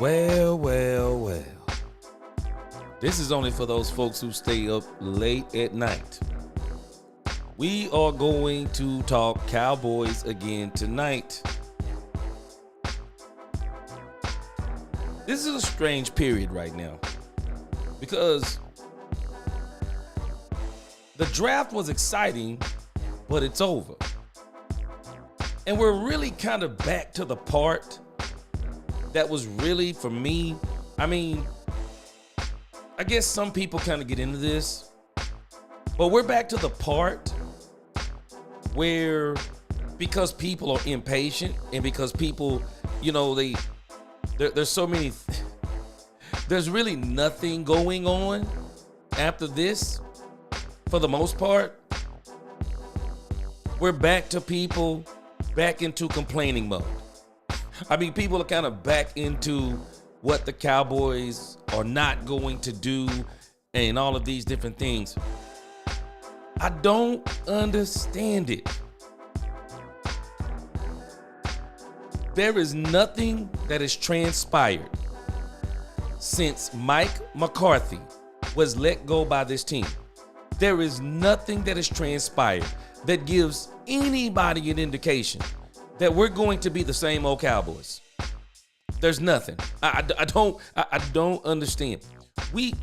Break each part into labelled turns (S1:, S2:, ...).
S1: Well, well, well. This is only for those folks who stay up late at night. We are going to talk Cowboys again tonight. This is a strange period right now because the draft was exciting, but it's over. And we're really kind of back to the part that was really, for me, I guess some people kind of get into this, but we're back to the part where, because people are impatient and because people, there's so many, there's really nothing going on after this, for the most part. We're back to people back into complaining mode. People are kind of back into what the Cowboys are not going to do and all of these different things. I don't understand it. There is nothing that has transpired since Mike McCarthy was let go by this team. There is nothing that has transpired that gives anybody an indication that we're going to be the same old Cowboys. There's nothing. I don't understand. We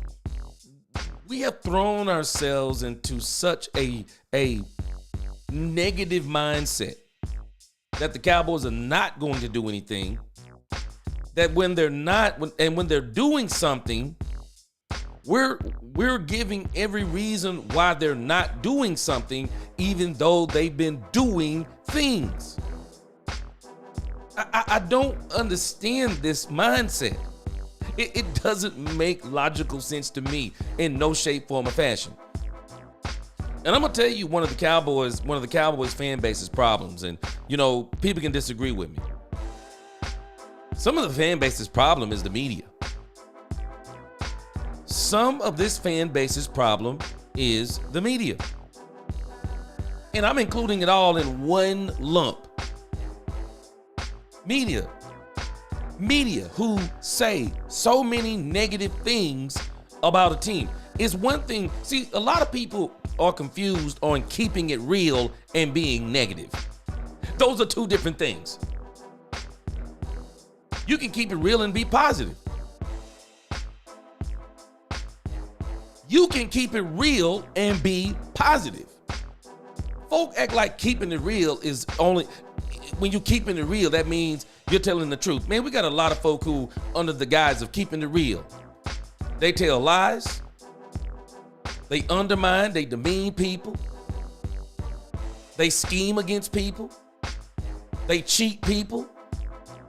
S1: have thrown ourselves into such a negative mindset that the Cowboys are not going to do anything. That when they're doing something, we're giving every reason why they're not doing something, even though they've been doing things. I don't understand this mindset. It doesn't make logical sense to me in no shape, form, or fashion. And I'm gonna tell you one of the Cowboys fan base's problems, and people can disagree with me. Some of the fan base's problem is the media. Some of this fan base's problem is the media. And I'm including it all in one lump. Media who say so many negative things about a team. It's one thing. See, a lot of people are confused on keeping it real and being negative. Those are two different things. You can keep it real and be positive. You can keep it real and be positive. Folk act like keeping it real is only, when you keeping it real, that means you're telling the truth. Man, we got a lot of folk who, under the guise of keeping it real, they tell lies, they undermine, they demean people, they scheme against people, they cheat people,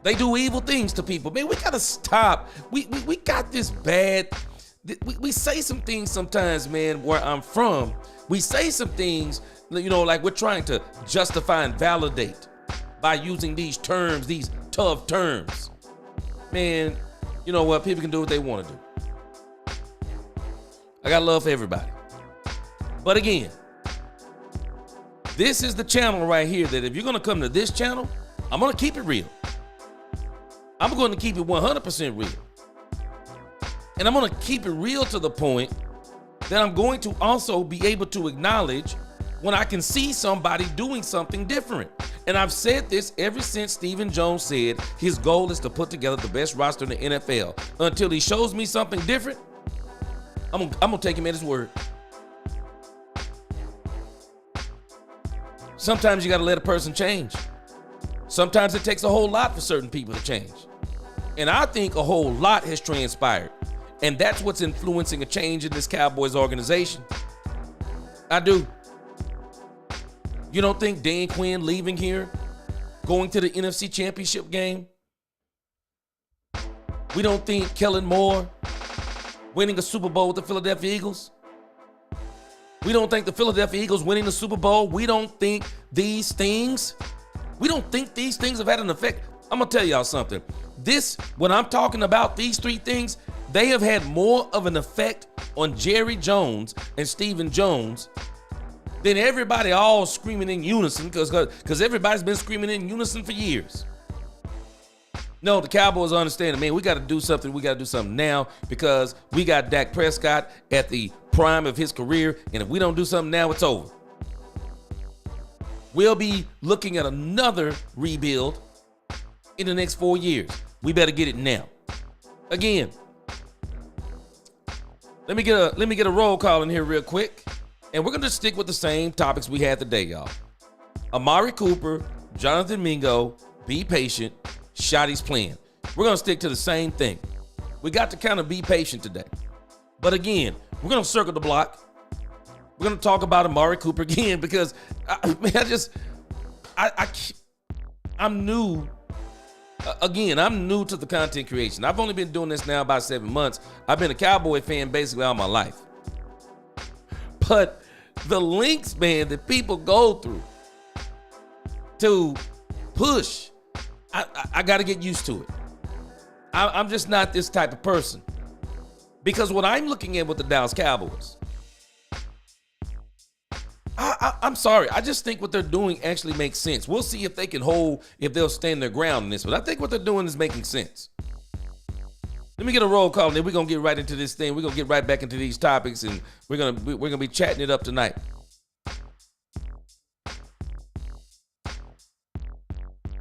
S1: they do evil things to people. Man, we gotta stop. We got this bad. We say some things sometimes, man, where I'm from. We say some things, like we're trying to justify and validate by using these terms, these tough terms. Man, you know what? People can do what they want to do. I got love for everybody. But again, this is the channel right here that if you're going to come to this channel, I'm going to keep it real. I'm going to keep it 100% real. And I'm going to keep it real to the point that I'm going to also be able to acknowledge when I can see somebody doing something different. And I've said this ever since Stephen Jones said his goal is to put together the best roster in the NFL. Until he shows me something different, I'm gonna take him at his word. Sometimes you gotta let a person change. Sometimes it takes a whole lot for certain people to change. And I think a whole lot has transpired. And that's what's influencing a change in this Cowboys organization. I do. You don't think Dan Quinn leaving here, going to the NFC Championship game? We don't think Kellen Moore winning a Super Bowl with the Philadelphia Eagles? We don't think the Philadelphia Eagles winning the Super Bowl? We don't think these things have had an effect. I'm going to tell y'all something. When I'm talking about these three things, they have had more of an effect on Jerry Jones and Stephen Jones than everybody all screaming in unison, because everybody's been screaming in unison for years. No, the Cowboys understand, man, we got to do something. We got to do something now because we got Dak Prescott at the prime of his career, and if we don't do something now, it's over. We'll be looking at another rebuild in the next 4 years. We better get it now. Again, let me get a roll call in here real quick, and we're gonna stick with the same topics we had today, y'all. Amari Cooper, Jonathan Mingo, be patient. Shotty's playing. We're going to stick to the same thing. We got to kind of be patient today. But again, we're going to circle the block. We're going to talk about Amari Cooper again because I'm new. I'm new to the content creation. I've only been doing this now about 7 months. I've been a Cowboy fan basically all my life. But the links, man, that people go through to push, I got to get used to it. I'm just not this type of person. Because what I'm looking at with the Dallas Cowboys, I'm sorry. I just think what they're doing actually makes sense. We'll see if they'll stand their ground in this. But I think what they're doing is making sense. Let me get a roll call, and then we're going to get right into this thing. We're going to get right back into these topics, and we're going to be chatting it up tonight.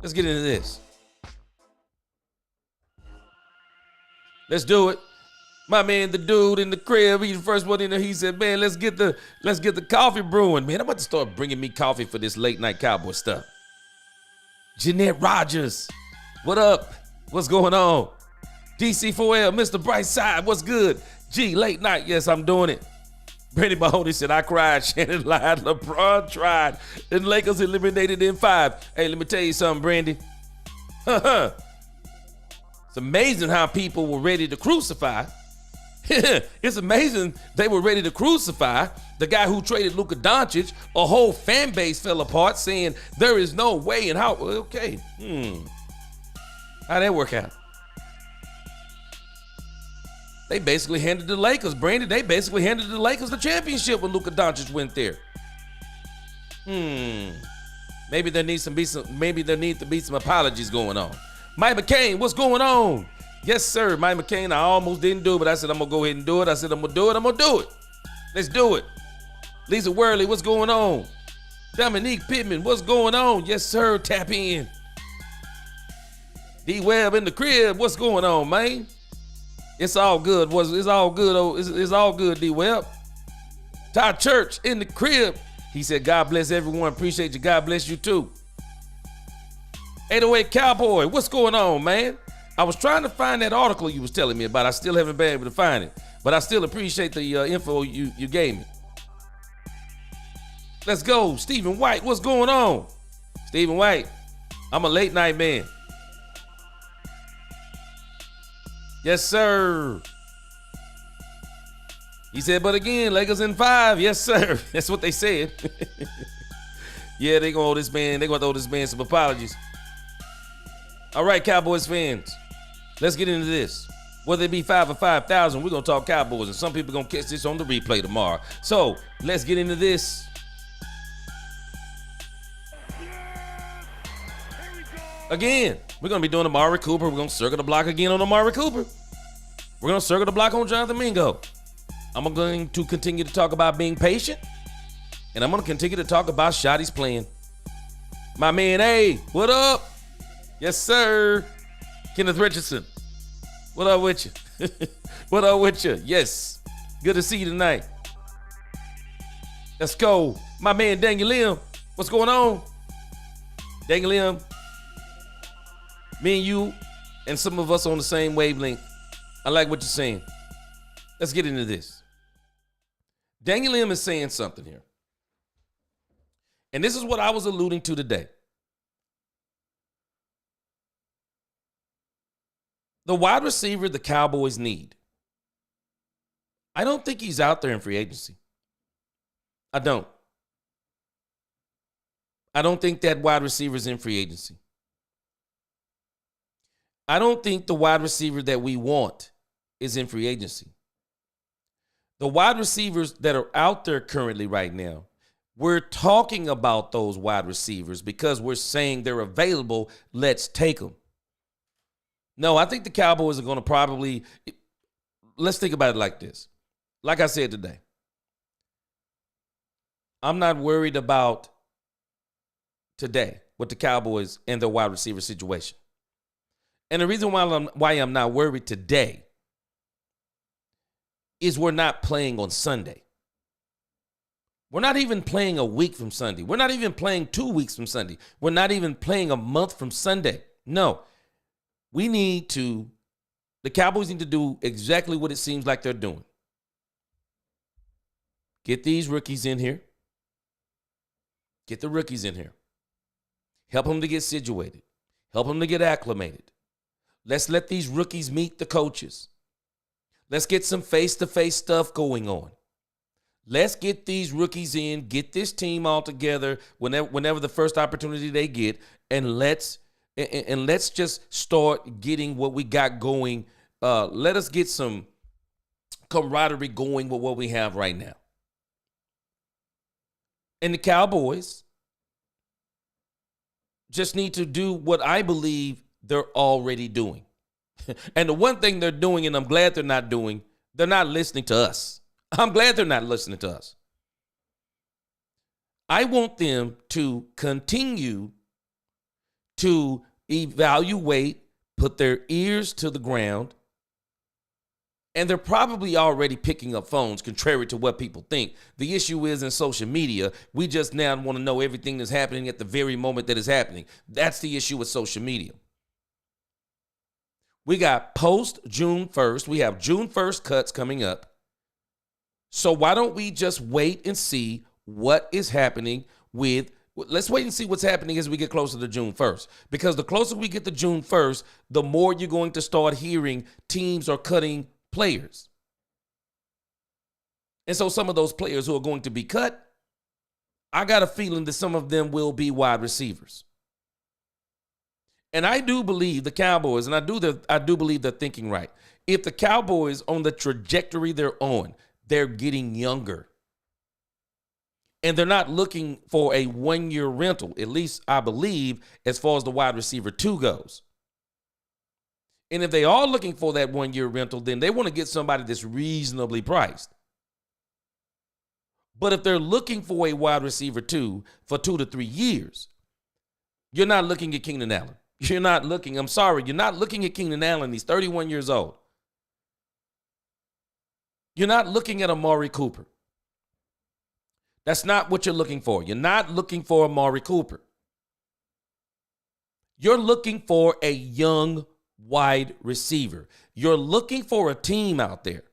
S1: Let's get into this. Let's do it. My man, the dude in the crib, he's the first one in there. He said, man, let's get the coffee brewing. Man, I'm about to start bringing me coffee for this late night Cowboy stuff. Jeanette Rogers, what up? What's going on? DC4L, Mr. Brightside, what's good? G, late night, yes, I'm doing it. Brady Mahoney said, I cried, Shannon lied, LeBron tried, and Lakers eliminated in 5. Hey, let me tell you something, Brandy. It's amazing how people were ready to crucify. It's amazing they were ready to crucify the guy who traded Luka Doncic. A whole fan base fell apart saying there is no way and how. Okay, how'd that work out? They basically handed the Lakers, Brandon. They basically handed the Lakers the championship when Luka Doncic went there. Maybe there needs to be some apologies going on. Mike McCain, what's going on? Yes, sir, Mike McCain. I almost didn't do it, but I said I'm gonna go ahead and do it. I said I'm gonna do it. I'm gonna do it. Let's do it. Lisa Worley, what's going on? Dominique Pittman, what's going on? Yes, sir. Tap in. D Webb in the crib. What's going on, man? It's all good. It's all good. Oh, it's all good, D Webb. Todd Church in the crib. He said, God bless everyone. Appreciate you. God bless you too. 808 Cowboy, what's going on, man? I was trying to find that article you was telling me about. I still haven't been able to find it, but I still appreciate the info you gave me. Let's go. Stephen White, what's going on? Stephen White, I'm a late night man. Yes, sir. He said, but again, Lakers in 5. Yes, sir. That's what they said. Yeah, they're going to owe this man some apologies. All right, Cowboys fans, let's get into this. Whether it be 5 or 5,000, we're going to talk Cowboys, and some people are going to catch this on the replay tomorrow. So let's get into this. Again, we're going to be doing Amari Cooper. We're going to circle the block again on Amari Cooper. We're going to circle the block on Jonathan Mingo. I'm going to continue to talk about being patient, and I'm going to continue to talk about Shotty's playing. My man, hey, what up? Yes, sir. Kenneth Richardson. What up with you? What up with you? Yes. Good to see you tonight. Let's go. My man, Daniel Lim. What's going on? Daniel Lim. Me and you and some of us on the same wavelength. I like what you're saying. Let's get into this. Daniel Lim is saying something here. And this is what I was alluding to today. The wide receiver the Cowboys need. I don't think he's out there in free agency. I don't think that wide receiver is in free agency. I don't think the wide receiver that we want is in free agency. The wide receivers that are out there currently right now, we're talking about those wide receivers because we're saying they're available. Let's take them. No, I think the Cowboys are going to probably, let's think about it like this. Like I said today, I'm not worried about today with the Cowboys and their wide receiver situation. And the reason why I'm not worried today is we're not playing on Sunday. We're not even playing a week from Sunday. We're not even playing 2 weeks from Sunday. We're not even playing a month from Sunday. No, the Cowboys need to do exactly what it seems like they're doing. Get these rookies in here. Get the rookies in here. Help them to get situated. Help them to get acclimated. Let's let these rookies meet the coaches. Let's get some face-to-face stuff going on. Let's get these rookies in, get this team all together whenever the first opportunity they get, and let's just start getting what we got going. Let us get some camaraderie going with what we have right now. And the Cowboys just need to do what I believe they're already doing. And the one thing they're doing, and I'm glad they're not doing, they're not listening to us. I'm glad they're not listening to us. I want them to continue to evaluate, put their ears to the ground, and they're probably already picking up phones, contrary to what people think. The issue is in social media, we just now want to know everything that's happening at the very moment that it's happening. That's the issue with social media. We got post June 1st. We have June 1st cuts coming up. So why don't we just wait and see what is happening let's wait and see what's happening as we get closer to June 1st. Because the closer we get to June 1st, the more you're going to start hearing teams are cutting players. And so some of those players who are going to be cut, I got a feeling that some of them will be wide receivers. And I do believe the Cowboys, and I do believe they're thinking right. If the Cowboys on the trajectory they're on, they're getting younger. And they're not looking for a one-year rental, at least I believe, as far as the wide receiver 2 goes. And if they are looking for that one-year rental, then they want to get somebody that's reasonably priced. But if they're looking for a wide receiver 2 for 2 to 3 years, you're not looking at Keenan Allen. You're not looking at Keenan Allen. He's 31 years old. You're not looking at Amari Cooper. That's not what you're looking for. You're not looking for Amari Cooper. You're looking for a young wide receiver. You're looking for a team out there.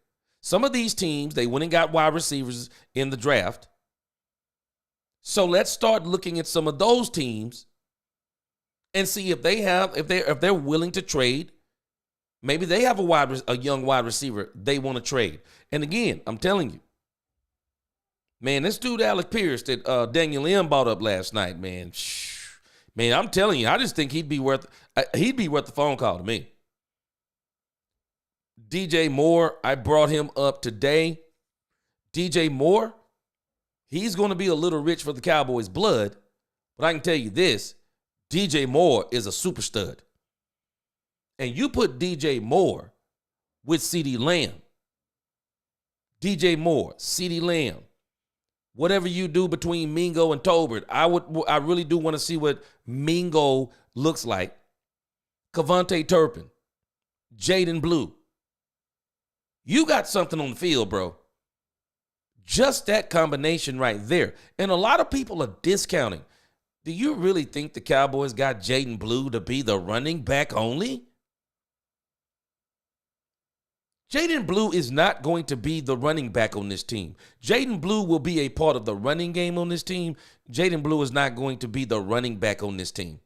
S1: Some of these teams, they went and got wide receivers in the draft. So let's start looking at some of those teams and see if they're willing to trade. Maybe they have a young wide receiver they want to trade. And again, I'm telling you, man, this dude Alec Pierce that Daniel M brought up last night, man. Man, I'm telling you, I just think he'd be worth the phone call to me. DJ Moore, I brought him up today. DJ Moore, he's going to be a little rich for the Cowboys' blood, but I can tell you this, DJ Moore is a super stud. And you put DJ Moore with CeeDee Lamb. DJ Moore, CeeDee Lamb. Whatever you do between Mingo and Tolbert, I really do want to see what Mingo looks like. Kevontae Turpin, Jaden Blue. You got something on the field, bro. Just that combination right there. And a lot of people are discounting. Do you really think the Cowboys got Jaden Blue to be the running back only? Jaden Blue is not going to be the running back on this team. Jaden Blue will be a part of the running game on this team. Jaden Blue is not going to be the running back on this team.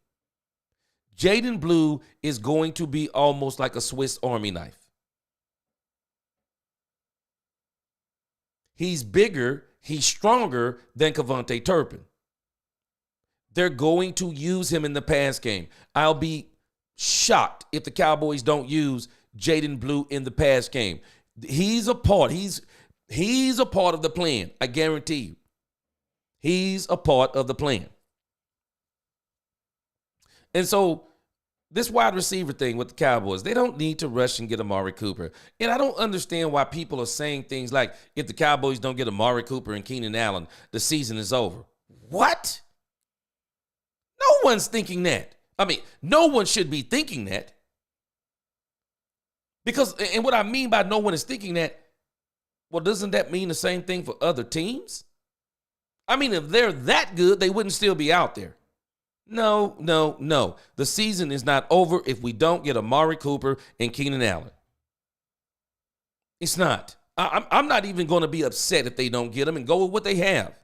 S1: Jaden Blue is going to be almost like a Swiss Army knife. He's bigger, he's stronger than Kevontae Turpin. They're going to use him in the pass game. I'll be shocked if the Cowboys don't use Jaden Blue in the pass game. He's a part. He's a part of the plan. I guarantee you. He's a part of the plan. And so this wide receiver thing with the Cowboys, they don't need to rush and get Amari Cooper. And I don't understand why people are saying things like, if the Cowboys don't get Amari Cooper and Keenan Allen, the season is over. What? No one's thinking that. I mean, no one should be thinking that. Because, and what I mean by no one is thinking that, well, doesn't that mean the same thing for other teams? I mean, if they're that good, they wouldn't still be out there. No. The season is not over if we don't get Amari Cooper and Keenan Allen. It's not. I'm not even going to be upset if they don't get them and go with what they have.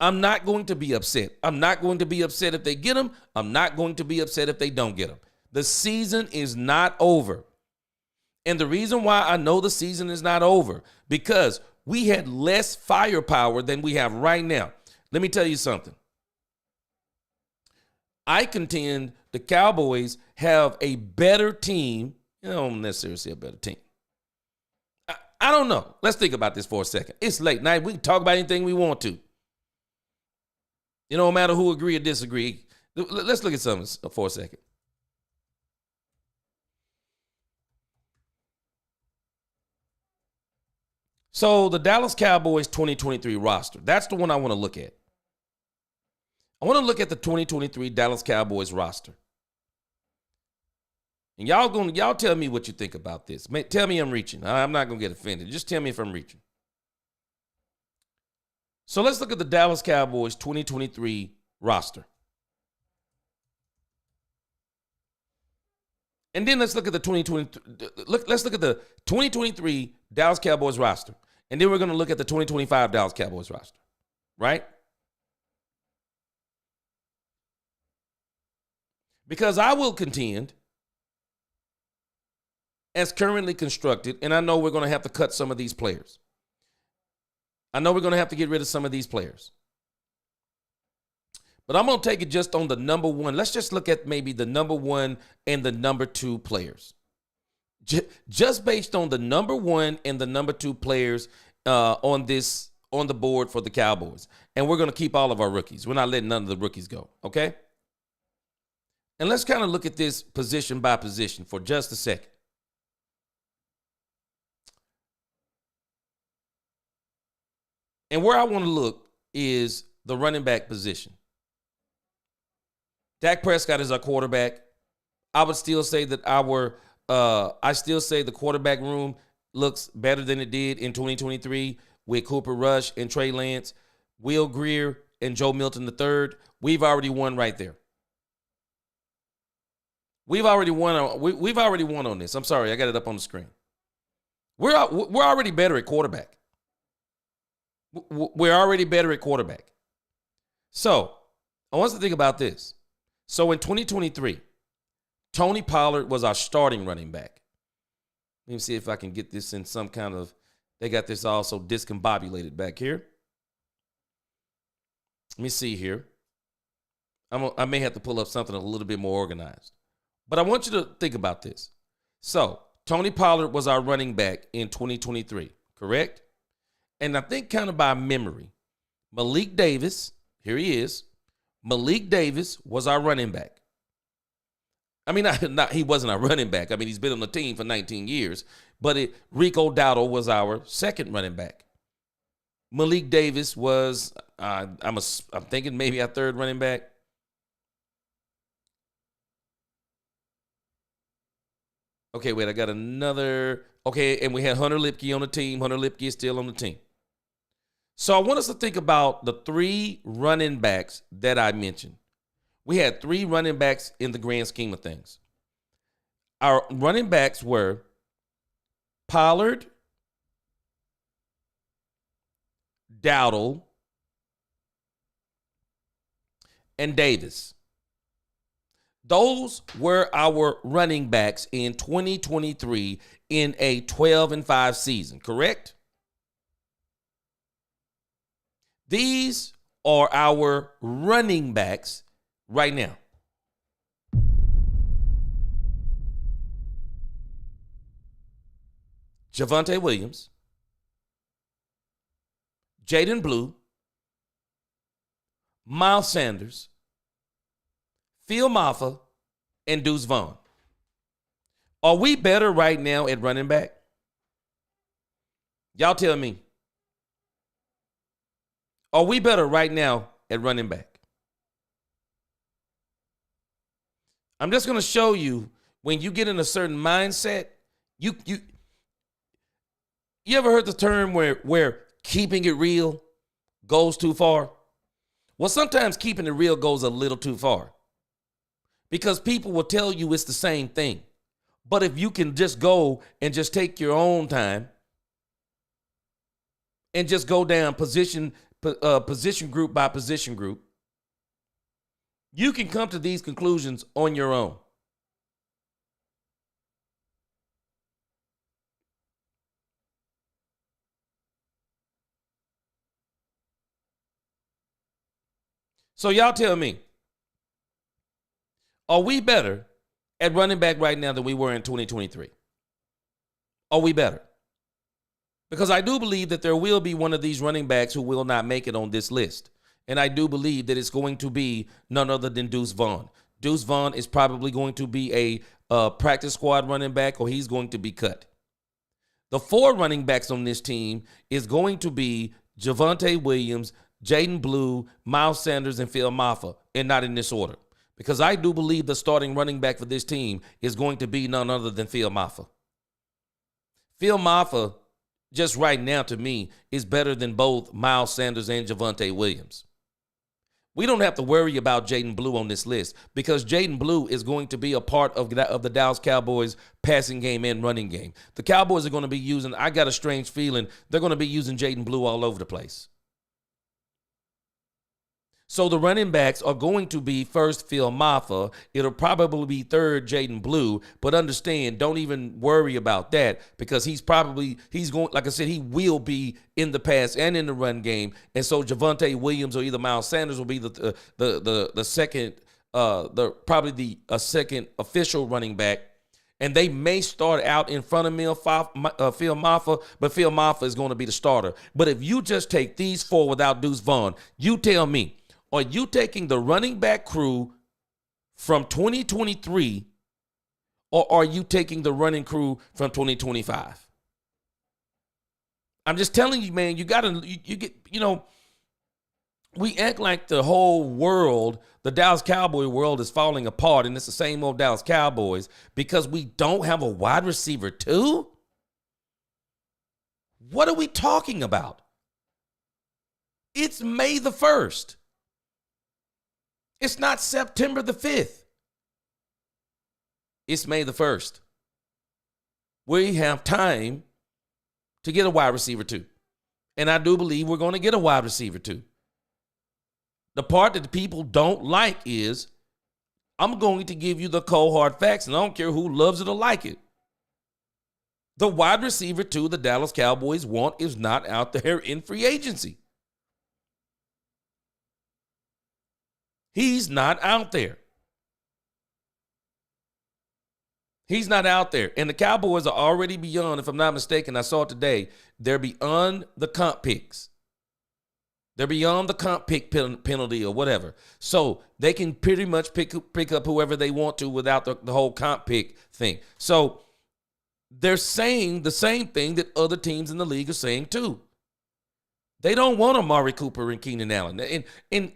S1: I'm not going to be upset. I'm not going to be upset if they get them. I'm not going to be upset if they don't get them. The season is not over. And the reason why I know the season is not over, because we had less firepower than we have right now. Let me tell you something. I contend the Cowboys have a better team. I don't necessarily say a better team. I don't know. Let's think about this for a second. It's late night. We can talk about anything we want to. It don't matter who agree or disagree. Let's look at something for a second. So the Dallas Cowboys 2023 roster, that's the one I want to look at. I want to look at the 2023 Dallas Cowboys roster. And y'all tell me what you think about this. Tell me I'm reaching. I'm not going to get offended. Just tell me if I'm reaching. So let's look at the Dallas Cowboys 2023 roster. And then let's look at the 2023 Dallas Cowboys roster. And then we're going to look at the 2025 Dallas Cowboys roster. Right? Because I will contend, as currently constructed, and I know we're going to have to cut some of these players. I know we're going to have to get rid of some of these players. But I'm going to take it just on the number one. Let's just look at maybe the number one and the number two players. Just based on the number one and the number two players on the board for the Cowboys. And we're going to keep all of our rookies. We're not letting none of the rookies go, okay? And let's kind of look at this position by position for just a second. And where I want to look is the running back position. Dak Prescott is our quarterback. I would still say that I still say the quarterback room looks better than it did in 2023 with Cooper Rush and Trey Lance, Will Grier, and Joe Milton III. We've already won right there. We've already won on this. I'm sorry, I got it up on the screen. We're already better at quarterback. We're already better at quarterback. So I want us to think about this. So in 2023, Tony Pollard was our starting running back. Let me see if I can get this in some kind of, they got this also discombobulated back here. Let me see here. I may have to pull up something a little bit more organized. But I want you to think about this. So Tony Pollard was our running back in 2023, correct? And I think kind of by memory, Malik Davis, here he is. Malik Davis was our running back. I mean, he wasn't our running back. I mean, he's been on the team for 19 years. But Rico Dowdle was our second running back. Malik Davis was, I'm thinking maybe our third running back. Okay, wait, I got another. Okay, and we had Hunter Lipke on the team. Hunter Lipke is still on the team. So I want us to think about the three running backs that I mentioned. We had three running backs in the grand scheme of things. Our running backs were Pollard, Dowdle, and Davis. Those were our running backs in 2023 in a 12-5 season, correct? These are our running backs right now. Javonte Williams, Jaden Blue, Miles Sanders, Phil Maffa, and Deuce Vaughn. Are we better right now at running back? Y'all tell me. Are we better right now at running back? I'm just going to show you when you get in a certain mindset, you ever heard the term where keeping it real goes too far? Well, sometimes keeping it real goes a little too far because people will tell you it's the same thing. But if you can just go and just take your own time and just go down position group by position group, you can come to these conclusions on your own. So y'all tell me, are we better at running back right now than we were in 2023? Are we better? Because I do believe that there will be one of these running backs who will not make it on this list. And I do believe that it's going to be none other than Deuce Vaughn. Deuce Vaughn is probably going to be a practice squad running back, or he's going to be cut. The 4 running backs on this team is going to be Javonte Williams, Jaden Blue, Miles Sanders, and Phil Maffa, and not in this order. Because I do believe the starting running back for this team is going to be none other than Phil Maffa. Phil Maffa, just right now to me, is better than both Miles Sanders and Javonte Williams. We don't have to worry about Jaden Blue on this list because Jaden Blue is going to be a part of the Dallas Cowboys passing game and running game. The Cowboys are going to be using, I got a strange feeling, they're going to be using Jaden Blue all over the place. So the running backs are going to be first Phil Maffa. It'll probably be third Jaden Blue. But understand, don't even worry about that because he's going, like I said, he will be in the pass and in the run game. And so Javonte Williams or either Miles Sanders will be the second, probably the second official running back. And they may start out in front of Phil Maffa, but Phil Maffa is going to be the starter. But if you just take these 4 without Deuce Vaughn, you tell me, are you taking the running back crew from 2023 or are you taking the running crew from 2025? I'm just telling you, man, we act like the whole world, the Dallas Cowboy world is falling apart and it's the same old Dallas Cowboys because we don't have a wide receiver too? What are we talking about? It's May the 1st. It's not September the 5th. It's May the 1st. We have time to get a wide receiver too. And I do believe we're going to get a wide receiver too. The part that the people don't like is I'm going to give you the cold hard facts, and I don't care who loves it or like it. The wide receiver two the Dallas Cowboys want is not out there in free agency. He's not out there. He's not out there. And the Cowboys are already beyond, if I'm not mistaken, I saw it today, they're beyond the comp picks. They're beyond the comp pick penalty or whatever. So they can pretty much pick up whoever they want to without the whole comp pick thing. So they're saying the same thing that other teams in the league are saying too. They don't want Amari Cooper and Keenan Allen. And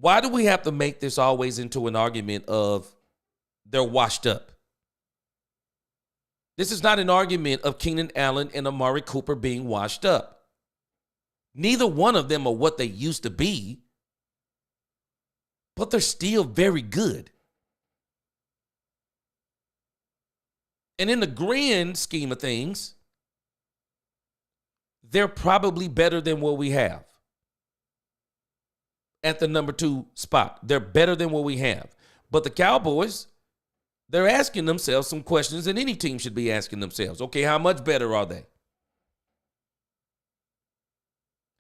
S1: why do we have to make this always into an argument of they're washed up? This is not an argument of Keenan Allen and Amari Cooper being washed up. Neither one of them are what they used to be, but they're still very good. And in the grand scheme of things, they're probably better than what we have at the number 2 spot. They're better than what we have. But the Cowboys, they're asking themselves some questions that any team should be asking themselves. Okay, how much better are they?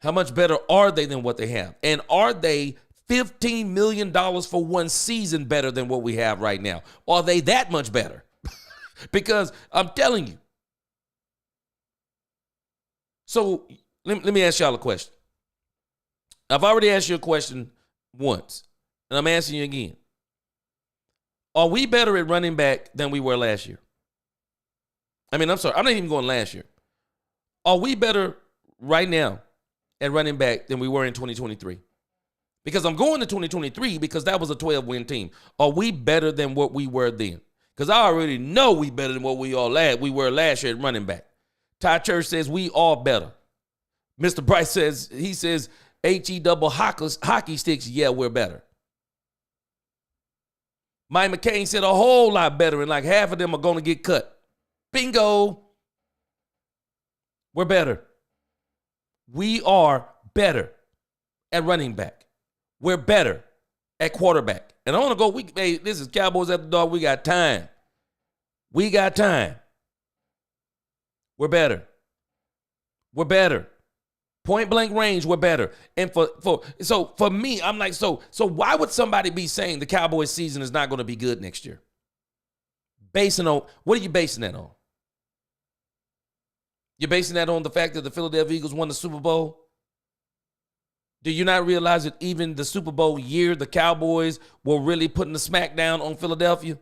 S1: How much better are they than what they have? And are they $15 million for one season better than what we have right now? Are they that much better? Because I'm telling you. So let me ask y'all a question. I've already asked you a question once, and I'm asking you again. Are we better at running back than we were last year? I'm sorry. I'm not even going last year. Are we better right now at running back than we were in 2023? Because I'm going to 2023 because that was a 12-win team. Are we better than what we were then? Because I already know we better than what we were last year at running back. Ty Church says we are better. Mr. Bryce says, HE double hockey sticks, yeah, we're better. Mike McCain said a whole lot better, and like half of them are going to get cut. Bingo. We're better. We are better at running back. We're better at quarterback. And I want to go, this is Cowboys After Dark. We got time. We got time. We're better. We're better. Point blank range, we're better. And for me, I'm like, so why would somebody be saying the Cowboys season is not going to be good next year? Basing on, what are you basing that on? You're basing that on the fact that the Philadelphia Eagles won the Super Bowl? Do you not realize that even the Super Bowl year, the Cowboys were really putting the smackdown on Philadelphia?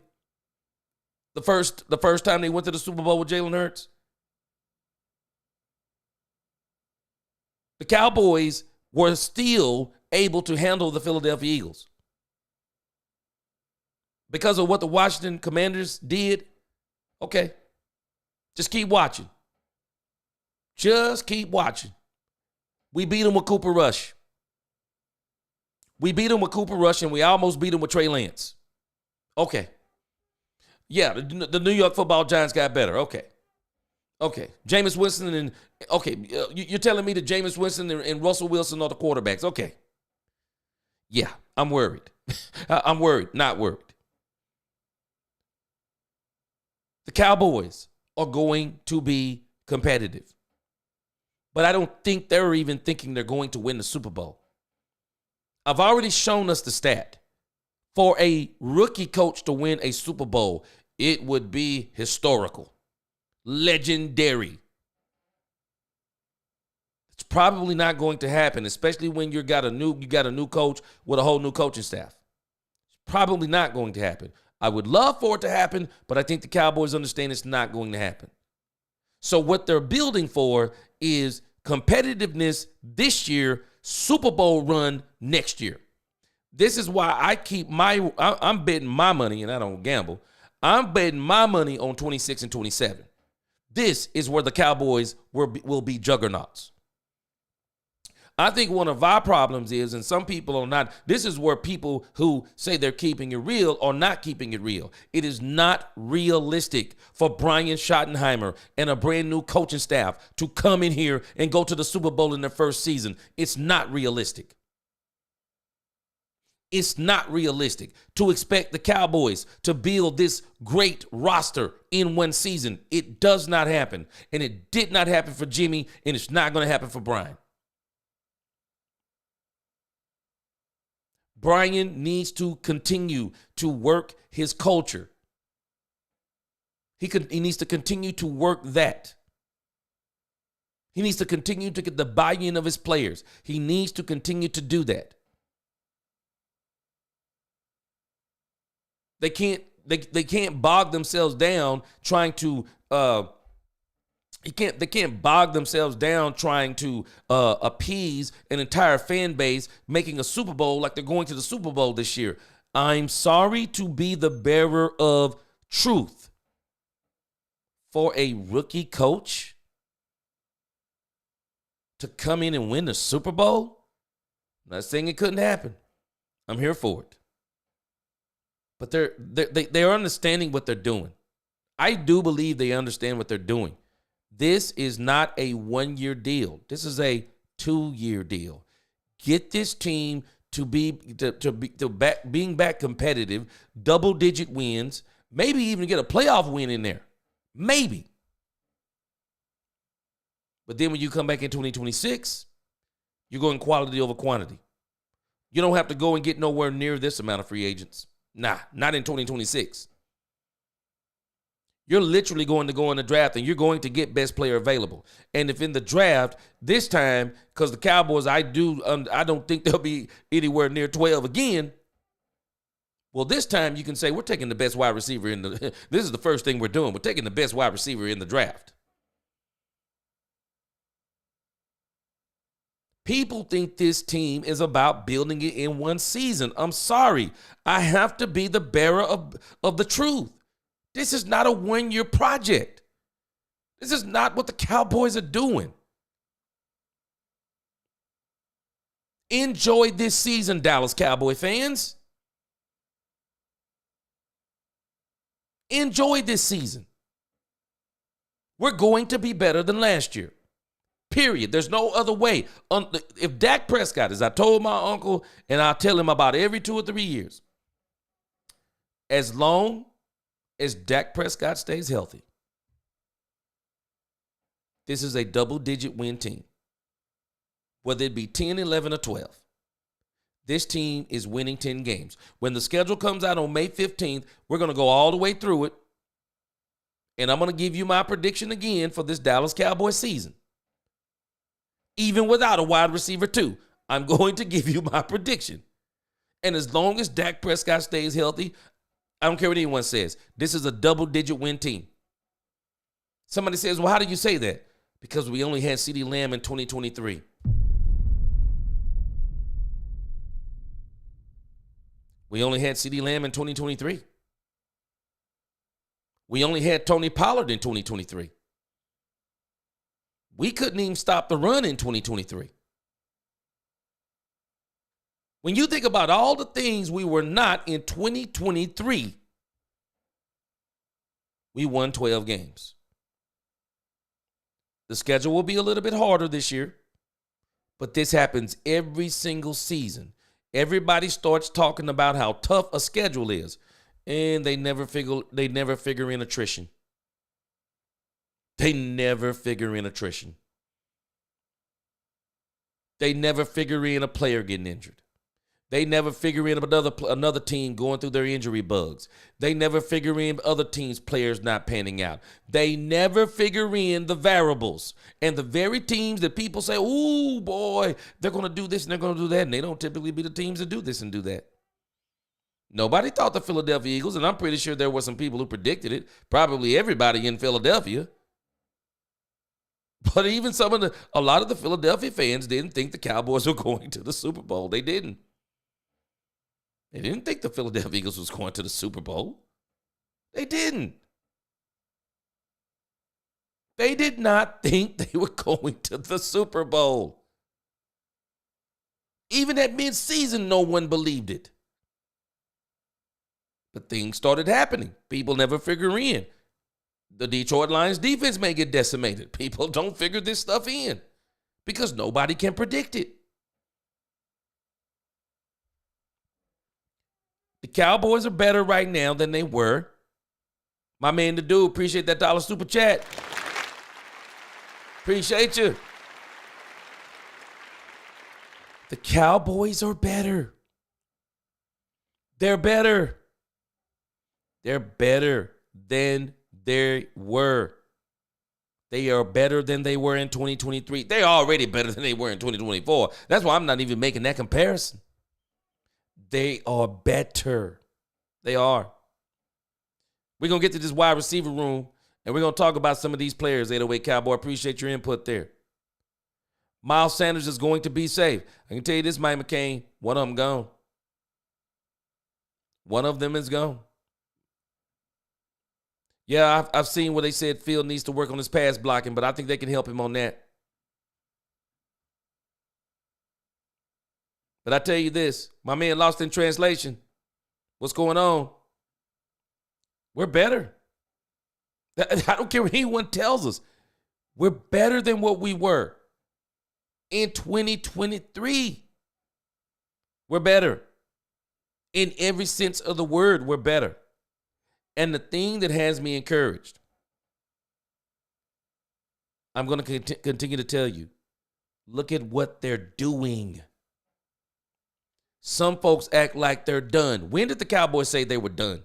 S1: The first time they went to the Super Bowl with Jalen Hurts? The Cowboys were still able to handle the Philadelphia Eagles. Because of what the Washington Commanders did? Okay. Just keep watching. Just keep watching. We beat them with Cooper Rush. We beat them with Cooper Rush, and we almost beat them with Trey Lance. Okay. Yeah, the New York Football Giants got better. Okay. Jameis Winston and, you're telling me that Jameis Winston and Russell Wilson are the quarterbacks. Okay. Yeah, I'm worried. I'm worried, not worried. The Cowboys are going to be competitive. But I don't think they're even thinking they're going to win the Super Bowl. I've already shown us the stat. For a rookie coach to win a Super Bowl, it would be historical. Legendary. It's probably not going to happen, especially when you got a new coach with a whole new coaching staff. It's probably not going to happen. I would love for it to happen, but I think the Cowboys understand it's not going to happen. So what they're building for is competitiveness this year, Super Bowl run next year. This is why I'm betting my money, and I don't gamble. I'm betting my money on 26 and 27. This is where the Cowboys will be juggernauts. I think one of our problems is, and some people are not, this is where people who say they're keeping it real are not keeping it real. It is not realistic for Brian Schottenheimer and a brand new coaching staff to come in here and go to the Super Bowl in their first season. It's not realistic. It's not realistic to expect the Cowboys to build this great roster in one season. It does not happen. And it did not happen for Jimmy, and it's not going to happen for Brian. Brian needs to continue to work his culture. He needs to continue to work that. He needs to continue to get the buy-in of his players. He needs to continue to do that. They can't bog themselves down trying to they can't bog themselves down trying to appease an entire fan base, making a Super Bowl like they're going to the Super Bowl this year. I'm sorry to be the bearer of truth. For a rookie coach to come in and win the Super Bowl, I'm not saying it couldn't happen. I'm here for it. But they're understanding what they're doing. I do believe they understand what they're doing. This is not a one-year deal. This is a 2-year deal. Get this team to being back competitive, double-digit wins, maybe even get a playoff win in there. Maybe. But then when you come back in 2026, you're going quality over quantity. You don't have to go and get nowhere near this amount of free agents. Nah, not in 2026. You're literally going to go in the draft and you're going to get best player available. And if in the draft this time, because the Cowboys, I don't think they'll be anywhere near 12 again. Well, this time you can say we're taking the best wide receiver in the this is the first thing we're doing. We're taking the best wide receiver in the draft. People think this team is about building it in one season. I'm sorry. I have to be the bearer of the truth. This is not a one-year project. This is not what the Cowboys are doing. Enjoy this season, Dallas Cowboy fans. Enjoy this season. We're going to be better than last year. Period. There's no other way. If Dak Prescott, as I told my uncle, and I'll tell him about every 2 or 3 years, as long as Dak Prescott stays healthy, this is a double-digit win team. Whether it be 10, 11, or 12. This team is winning 10 games. When the schedule comes out on May 15th, we're going to go all the way through it. And I'm going to give you my prediction again for this Dallas Cowboys season. Even without a wide receiver too, I'm going to give you my prediction. And as long as Dak Prescott stays healthy, I don't care what anyone says, this is a double-digit win team. Somebody says, well, how do you say that? Because we only had CeeDee Lamb in 2023. We only had CeeDee Lamb in 2023. We only had Tony Pollard in 2023. We couldn't even stop the run in 2023. When you think about all the things we were not in 2023, we won 12 games. The schedule will be a little bit harder this year, but this happens every single season. Everybody starts talking about how tough a schedule is, and they never figure in attrition. They never figure in attrition. They never figure in a player getting injured. They never figure in another team going through their injury bugs. They never figure in other teams' players not panning out. They never figure in the variables. And the very teams that people say, ooh, boy, they're going to do this and they're going to do that, and they don't typically be the teams that do this and do that. Nobody thought the Philadelphia Eagles, and I'm pretty sure there were some people who predicted it, probably everybody in Philadelphia. But even a lot of the Philadelphia fans didn't think the Cowboys were going to the Super Bowl. They didn't. They didn't think the Philadelphia Eagles was going to the Super Bowl. They didn't. They did not think they were going to the Super Bowl. Even at midseason, no one believed it. But things started happening. People never figure in. The Detroit Lions defense may get decimated. People don't figure this stuff in because nobody can predict it. The Cowboys are better right now than they were. My man, the dude, appreciate that $1 super chat. Appreciate you. The Cowboys are better. They're better. They're better than they were. They are better than they were in 2023. They're already better than they were in 2024. That's why I'm not even making that comparison. They are better. They are. We're going to get to this wide receiver room, and we're going to talk about some of these players. 808 Cowboy, appreciate your input there. Miles Sanders is going to be safe. I can tell you this, Mike McCain, one of them gone. One of them is gone. Yeah, I've seen where they said Field needs to work on his pass blocking, but I think they can help him on that. But I tell you this, my man lost in translation. What's going on? We're better. I don't care what anyone tells us. We're better than what we were in 2023. We're better. In every sense of the word, we're better. And the thing that has me encouraged, I'm going to continue to tell you, look at what they're doing. Some folks act like they're done. When did the Cowboys say they were done?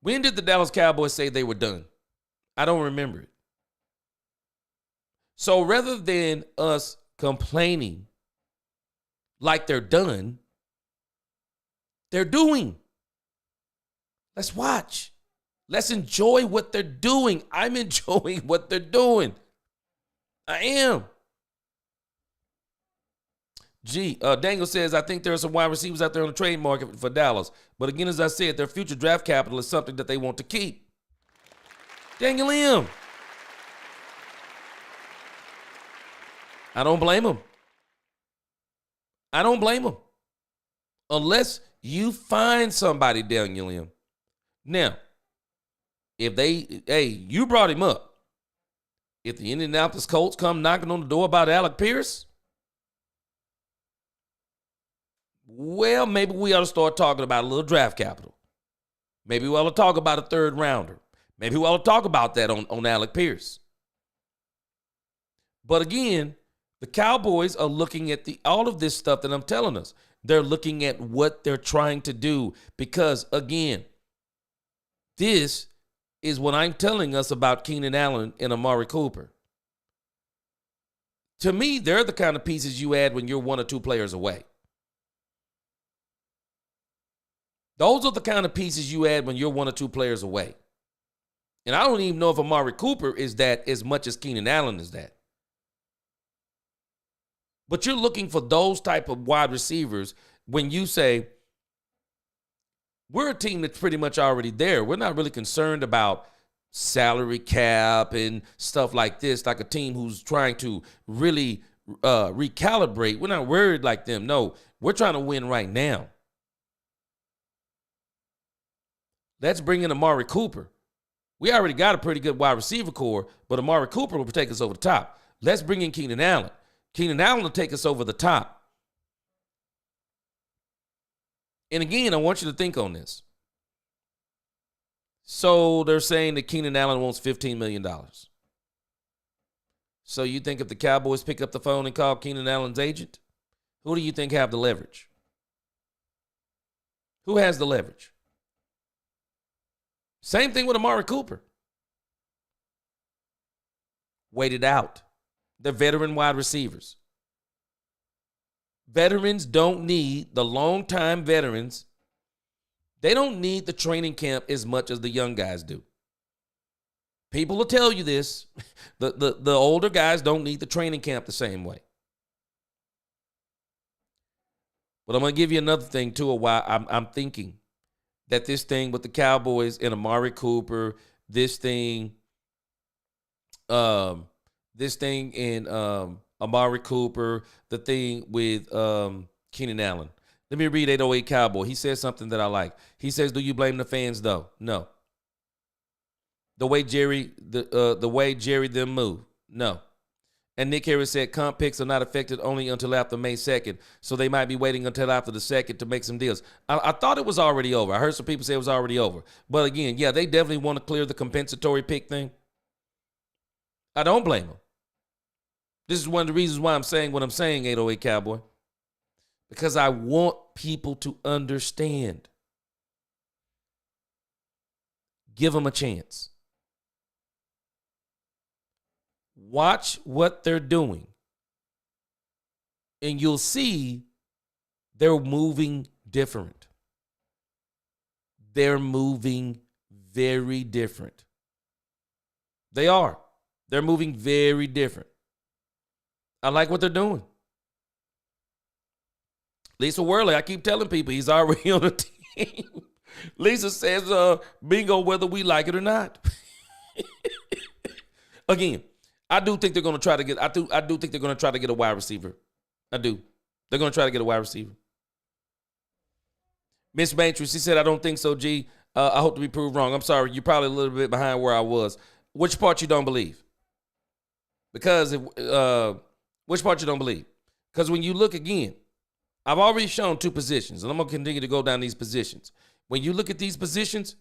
S1: When did the Dallas Cowboys say they were done? I don't remember it. So rather than us complaining like they're done. They're doing. Let's watch. Let's enjoy what they're doing. I'm enjoying what they're doing. I am. Daniel says, I think there are some wide receivers out there on the trade market for Dallas. But again, as I said, their future draft capital is something that they want to keep. Daniel M. I don't blame him. I don't blame him. Unless you find somebody, Daniel M. Now, you brought him up. If the Indianapolis Colts come knocking on the door about Alec Pierce, well, maybe we ought to start talking about a little draft capital. Maybe we ought to talk about a third rounder. Maybe we ought to talk about that on Alec Pierce. But again, the Cowboys are looking at all of this stuff that I'm telling us. They're looking at what they're trying to do because, again, this is what I'm telling us about Keenan Allen and Amari Cooper. To me, they're the kind of pieces you add when you're 1 or 2 players away. Those are the kind of pieces you add when you're 1 or 2 players away. And I don't even know if Amari Cooper is that as much as Keenan Allen is that. But you're looking for those type of wide receivers when you say, we're a team that's pretty much already there. We're not really concerned about salary cap and stuff like this, like a team who's trying to really recalibrate. We're not worried like them. No, we're trying to win right now. Let's bring in Amari Cooper. We already got a pretty good wide receiver core, but Amari Cooper will take us over the top. Let's bring in Keenan Allen. Keenan Allen will take us over the top. And again, I want you to think on this. So they're saying that Keenan Allen wants $15 million. So you think if the Cowboys pick up the phone and call Keenan Allen's agent, who do you think have the leverage? Who has the leverage? Same thing with Amari Cooper. Wait it out. They're veteran wide receivers. Veterans don't need, the longtime veterans, they don't need the training camp as much as the young guys do. People will tell you this. The older guys don't need the training camp the same way. But I'm going to give you another thing, too, of why I'm thinking that this thing with the Cowboys and Amari Cooper, this thing in Amari Cooper, the thing with Keenan Allen. Let me read 808 Cowboy. He says something that I like. He says, do you blame the fans, though? No. The way Jerry them move? No. And Nick Harris said comp picks are not affected only until after May 2nd, so they might be waiting until after the 2nd to make some deals. I thought it was already over. I heard some people say it was already over. But again, yeah, they definitely want to clear the compensatory pick thing. I don't blame them. This is one of the reasons why I'm saying what I'm saying, 808 Cowboy. Because I want people to understand. Give them a chance. Watch what they're doing. And you'll see they're moving different. They're moving very different. They are. They're moving very different. I like what they're doing. Lisa Worley, I keep telling people he's already on the team. Lisa says, bingo, whether we like it or not. Again, I do think they're going to try to get. I do think they're going to try to get a wide receiver. I do. They're going to try to get a wide receiver. Miss Matrix, she said, I don't think so, G. I hope to be proved wrong. I'm sorry. You're probably a little bit behind where I was. Which part you don't believe? Because which part you don't believe? Because when you look again, I've already shown 2 positions, and I'm going to continue to go down these positions. When you look at these positions,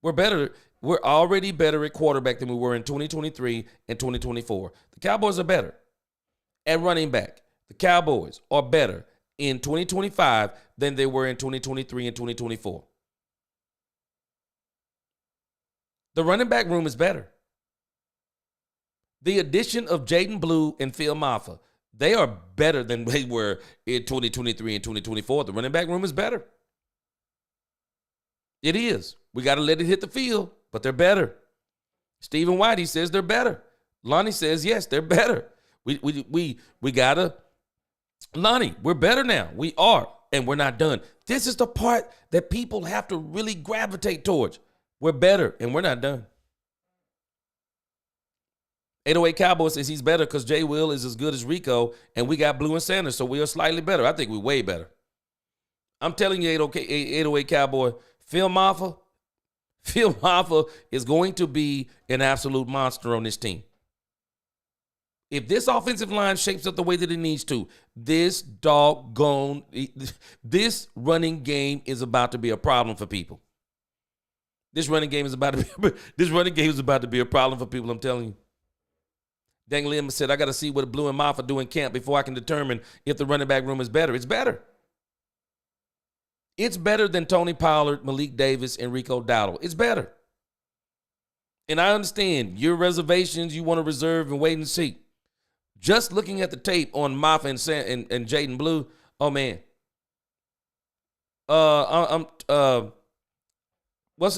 S1: we're better. We're already better at quarterback than we were in 2023 and 2024. The Cowboys are better at running back. The Cowboys are better in 2025 than they were in 2023 and 2024. The running back room is better. The addition of Jaden Blue and Phil Maffa, They are better than they were in 2023 and 2024. The running back room is better. It is. We got to let it hit the field, but they're better. Stephen Whitey says they're better. Lonnie says, yes, they're better. We got to, Lonnie, we're better now. We are, and we're not done. This is the part that people have to really gravitate towards. We're better, and we're not done. 808 Cowboys says he's better because Jay Will is as good as Rico, and we got Blue and Sanders, so we are slightly better. I think we're way better. I'm telling you, 808 Cowboy, Phil Maffa is going to be an absolute monster on this team. If this offensive line shapes up the way that it needs to, this running game is about to be a problem for people. This running game is about to be a problem for people, I'm telling you. Dang Liam said, I got to see what Blue and Maffa do in camp before I can determine if the running back room is better. It's better. It's better than Tony Pollard, Malik Davis, and Rico Dowdle. It's better. And I understand your reservations, you want to reserve and wait and see. Just looking at the tape on Maffa and Jaden Blue, oh man. What's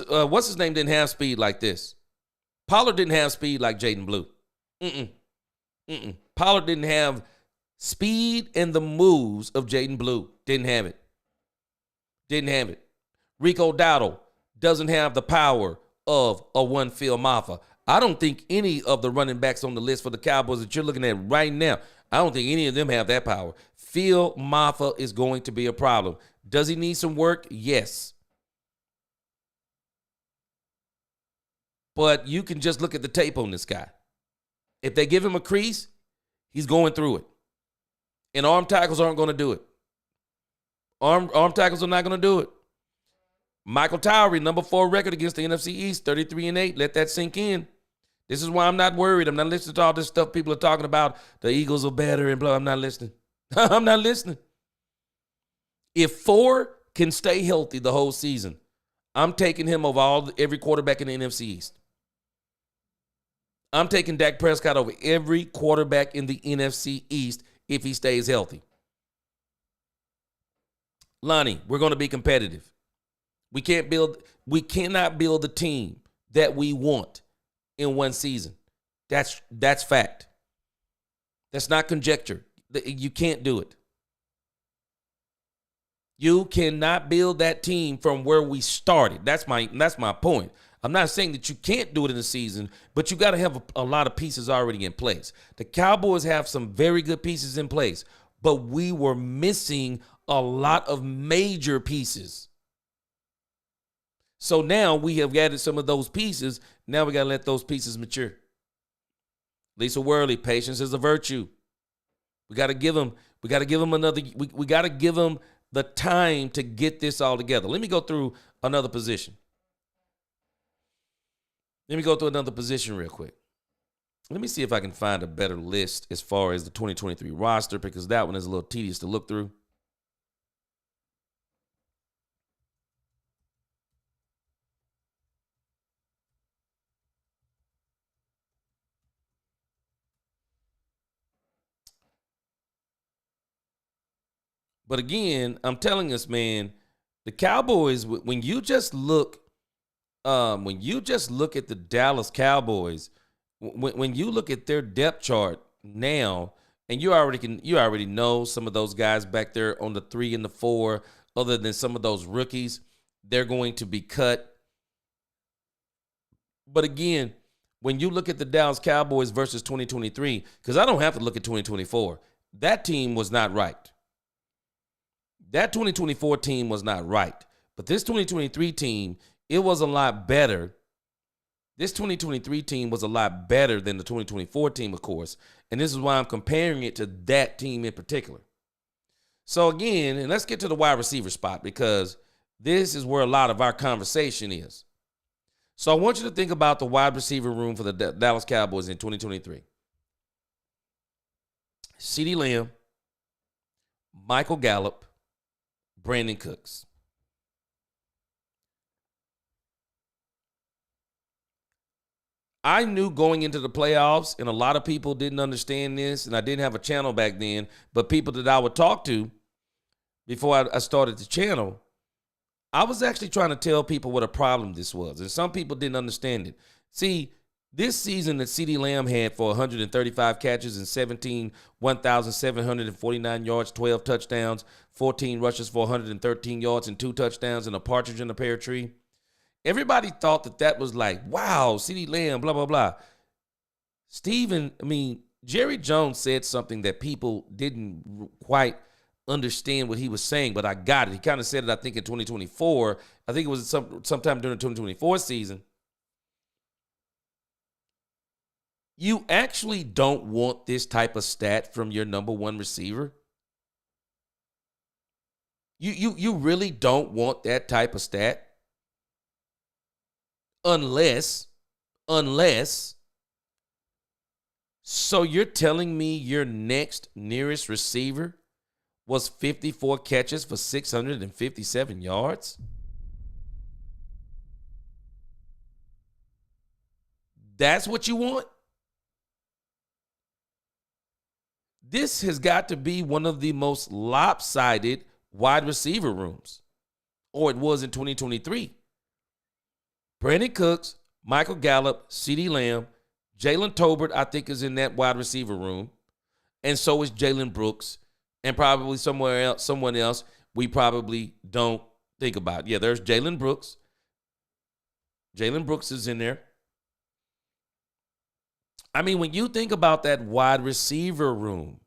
S1: his name didn't have speed like this. Pollard didn't have speed like Jaden Blue. Pollard didn't have speed and the moves of Jaden Blue. Didn't have it. Rico Dowdle doesn't have the power of a one Phil Maffa. I don't think any of the running backs on the list for the Cowboys that you're looking at right now, I don't think any of them have that power. Phil Maffa is going to be a problem. Does he need some work? Yes. But you can just look at the tape on this guy. If they give him a crease, he's going through it. And arm tackles aren't going to do it. Arm tackles are not going to do it. Michael Towery, number 4 record against the NFC East, 33-8. Let that sink in. This is why I'm not worried. I'm not listening to all this stuff people are talking about. The Eagles are better and blah. I'm not listening. I'm not listening. If 4 can stay healthy the whole season, I'm taking him over every quarterback in the NFC East. I'm taking Dak Prescott over every quarterback in the NFC East if he stays healthy. Lonnie, we're going to be competitive. We cannot build the team that we want in one season. That's fact. That's not conjecture. You can't do it. You cannot build that team from where we started. That's my point. I'm not saying that you can't do it in the season, but you got to have a lot of pieces already in place. The Cowboys have some very good pieces in place, but we were missing a lot of major pieces. So now we have added some of those pieces. Now we got to let those pieces mature. Lisa Worley, patience is a virtue. We got to give them another. We got to give them the time to get this all together. Let me go through another position. Let me go through another position real quick. Let me see if I can find a better list as far as the 2023 roster, because that one is a little tedious to look through. But again, I'm telling us, man, the Cowboys, when you just look at the Dallas Cowboys, when you look at their depth chart now, and you already know some of those guys back there on the 3 and the 4, other than some of those rookies, they're going to be cut. But again, when you look at the Dallas Cowboys versus 2023, because I don't have to look at 2024, that team was not right. That 2024 team was not right. But this 2023 team, it was a lot better. This 2023 team was a lot better than the 2024 team, of course. And this is why I'm comparing it to that team in particular. So again, and let's get to the wide receiver spot, because this is where a lot of our conversation is. So I want you to think about the wide receiver room for the Dallas Cowboys in 2023. CeeDee Lamb, Michael Gallup, Brandon Cooks. I knew going into the playoffs, and a lot of people didn't understand this, and I didn't have a channel back then, but people that I would talk to before I started the channel, I was actually trying to tell people what a problem this was, and some people didn't understand it. See, this season that CeeDee Lamb had for 135 catches and 1,749 yards, 12 touchdowns, 14 rushes for 113 yards and 2 touchdowns, and a partridge in a pear tree. Everybody thought that was like, wow, CeeDee Lamb, blah, blah, blah. Jerry Jones said something that people didn't quite understand what he was saying, but I got it. He kind of said it, I think, in 2024. I think it was sometime during the 2024 season. You actually don't want this type of stat from your number one receiver. You really don't want that type of stat. Unless, so you're telling me your next nearest receiver was 54 catches for 657 yards? That's what you want? This has got to be one of the most lopsided wide receiver rooms, or it was in 2023. Brandon Cooks, Michael Gallup, CeeDee Lamb, Jalen Tolbert, I think, is in that wide receiver room. And so is Jalen Brooks. And probably someone else we probably don't think about. Yeah, there's Jalen Brooks. Jalen Brooks is in there. I mean, when you think about that wide receiver room,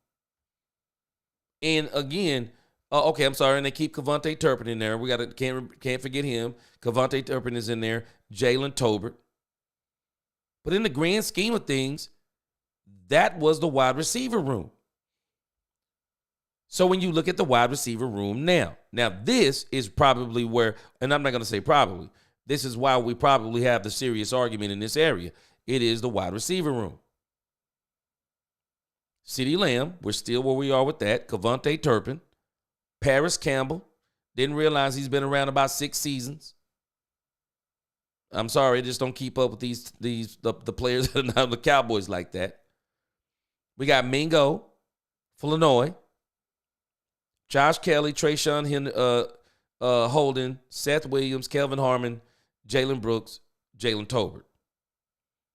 S1: and again, okay, I'm sorry, and they keep Kevontae Turpin in there. We can't forget him. Kevontae Turpin is in there. Jalen Tolbert. But in the grand scheme of things, that was the wide receiver room. So when you look at the wide receiver room now this is probably where, and I'm not going to say probably, this is why we probably have the serious argument in this area. It is the wide receiver room. CeeDee Lamb, we're still where we are with that. Kevontae Turpin. Paris Campbell, didn't realize he's been around about 6 seasons. I'm sorry, I just don't keep up with the players that are not the Cowboys like that. We got Mingo, Illinois, Josh Kelly, Trayshawn Holden, Seth Williams, Kelvin Harmon, Jalen Brooks, Jalen Tolbert.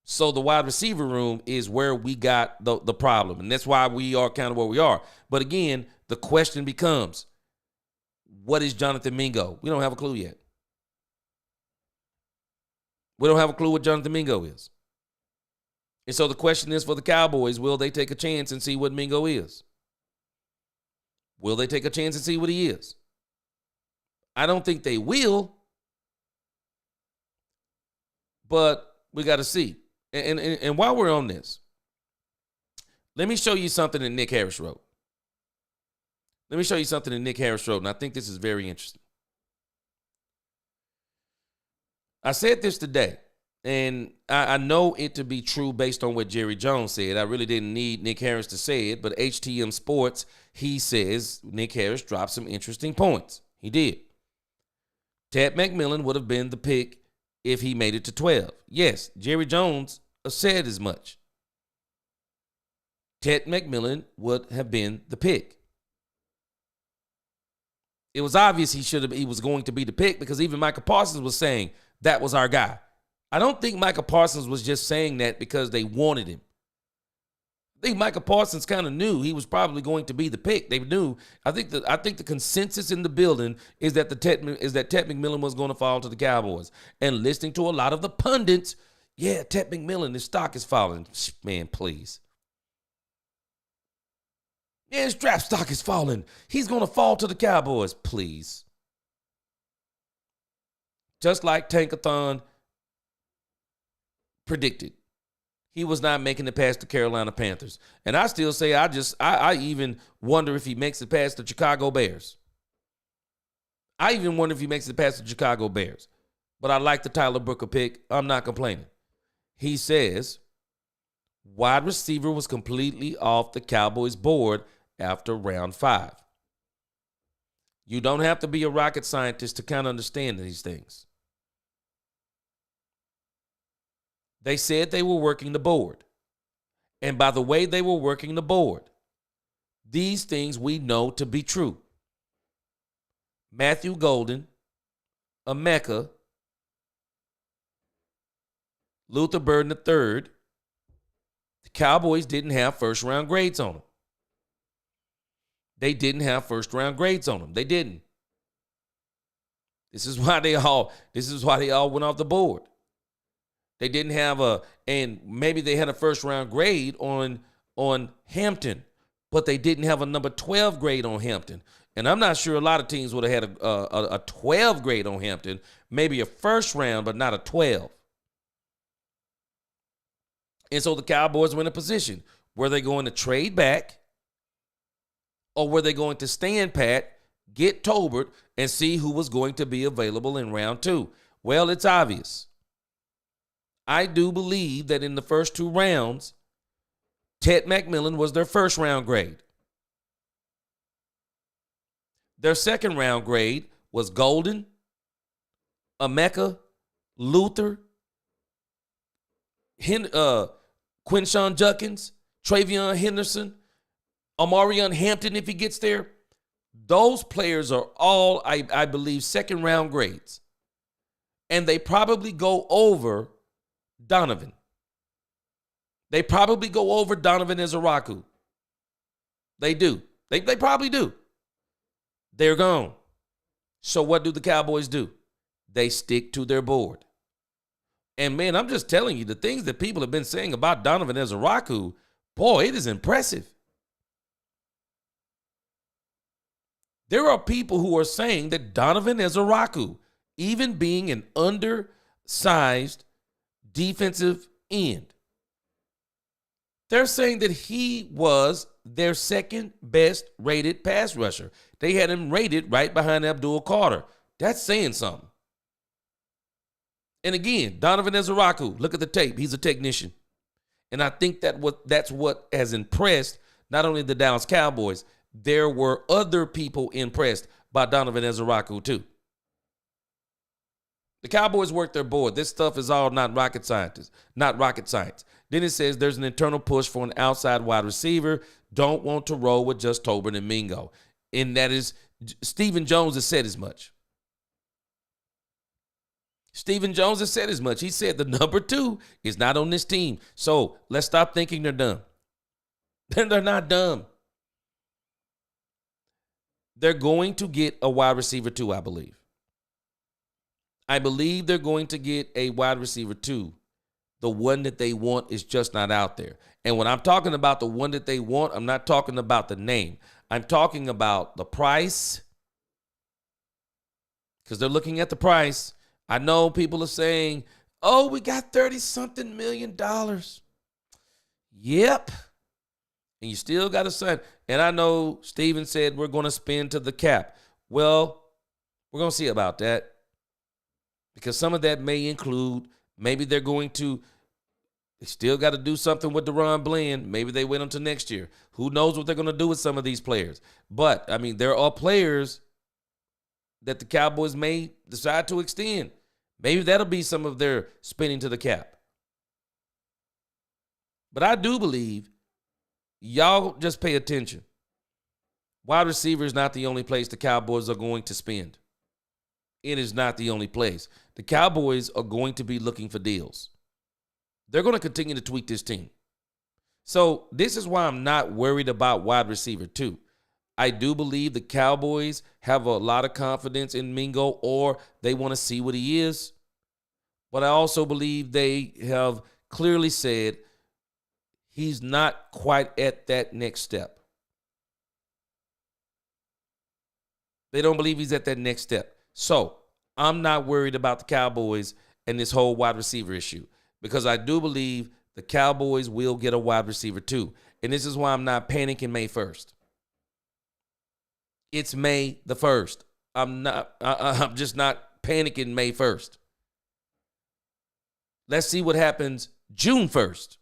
S1: So the wide receiver room is where we got the problem, and that's why we are kind of where we are. But again, the question becomes, what is Jonathan Mingo? We don't have a clue yet. We don't have a clue what Jonathan Mingo is. And so the question is for the Cowboys, will they take a chance and see what Mingo is? Will they take a chance and see what he is? I don't think they will, but we got to see. And while we're on this, let me show you something that Nick Harris wrote. And I think this is very interesting. I said this today, and I know it to be true based on what Jerry Jones said. I really didn't need Nick Harris to say it, but HTM Sports, he says Nick Harris dropped some interesting points. He did. Ted McMillan would have been the pick if he made it to 12. Yes, Jerry Jones said as much. Ted McMillan would have been the pick. It was obvious he was going to be the pick because even Micah Parsons was saying that was our guy. I don't think Micah Parsons was just saying that because they wanted him. I think Micah Parsons kind of knew he was probably going to be the pick. They knew. I think the consensus in the building is that Ted McMillan was going to fall to the Cowboys. And listening to a lot of the pundits, yeah, Ted McMillan, his stock is falling. Man, please. Yeah, his draft stock is falling. He's going to fall to the Cowboys, please. Just like Tankathon predicted. He was not making it past the Carolina Panthers. And I still say I even wonder if he makes it past the Chicago Bears. I even wonder if he makes it past the Chicago Bears. But I like the Tyler Booker pick. I'm not complaining. He says wide receiver was completely off the Cowboys board after round 5. You don't have to be a rocket scientist to kind of understand these things. They said they were working the board. And by the way they were working the board, these things we know to be true. Matthew Golden, Emeka, Luther Burden III, the Cowboys didn't have first-round grades on them. They didn't have first-round grades on them. They didn't. This is why they all went off the board. They didn't have and maybe they had a first-round grade on Hampton, but they didn't have a number 12 grade on Hampton. And I'm not sure a lot of teams would have had a 12 grade on Hampton, maybe a first round, but not a 12. And so the Cowboys were in a position. Were they going to trade back, or were they going to stand pat, get Tolbert, and see who was going to be available in round 2? Well, it's obvious. I do believe that in the first 2 rounds, Ted McMillan was their first round grade. Their second round grade was Golden, Emeka, Luther, Quinshon Judkins, Travion Henderson, Omarion Hampton if he gets there. Those players are all, I believe, second round grades. And they probably go over Donovan. They probably go over Donovan Ezeraku. They do. They probably do. They're gone. So what do the Cowboys do? They stick to their board. And man, I'm just telling you, the things that people have been saying about Donovan Ezeraku, boy, it is impressive. There are people who are saying that Donovan Ezeraku, even being an undersized defensive end, they're saying that he was their second best rated pass rusher. They had him rated right behind Abdul Carter. That's saying something. And again, Donovan Ezeraku, look at the tape. He's a technician. And I think that's what has impressed not only the Dallas Cowboys, there were other people impressed by Donovan Ezeraku too. The Cowboys work their board. This stuff is all not rocket science. Then it says there's an internal push for an outside wide receiver. Don't want to roll with just Tolbert and Mingo. And that is, Stephen Jones has said as much. Stephen Jones has said as much. He said the number 2 is not on this team. So let's stop thinking they're dumb. They're not dumb. They're going to get a wide receiver 2, I believe. I believe they're going to get a wide receiver 2. The one that they want is just not out there. And when I'm talking about the one that they want, I'm not talking about the name. I'm talking about the price, because they're looking at the price. I know people are saying, oh, we got $30-something million. Yep. And you still got to sign. And I know Steven said we're going to spend to the cap. Well, we're going to see about that, because some of that may include, maybe they're going to, they still got to do something with DeRon Bland. Maybe they wait until next year. Who knows what they're going to do with some of these players. But, I mean, there are players that the Cowboys may decide to extend. Maybe that'll be some of their spending to the cap. But I do believe, y'all just pay attention. Wide receiver is not the only place the Cowboys are going to spend. It is not the only place. The Cowboys are going to be looking for deals. They're going to continue to tweak this team. So this is why I'm not worried about wide receiver 2. I do believe the Cowboys have a lot of confidence in Mingo, or they want to see what he is. But I also believe they have clearly said he's not quite at that next step. They don't believe he's at that next step. So I'm not worried about the Cowboys and this whole wide receiver issue, because I do believe the Cowboys will get a wide receiver 2. And this is why I'm not panicking May 1st. It's May the 1st. I'm just not panicking May 1st. Let's see what happens June 1st.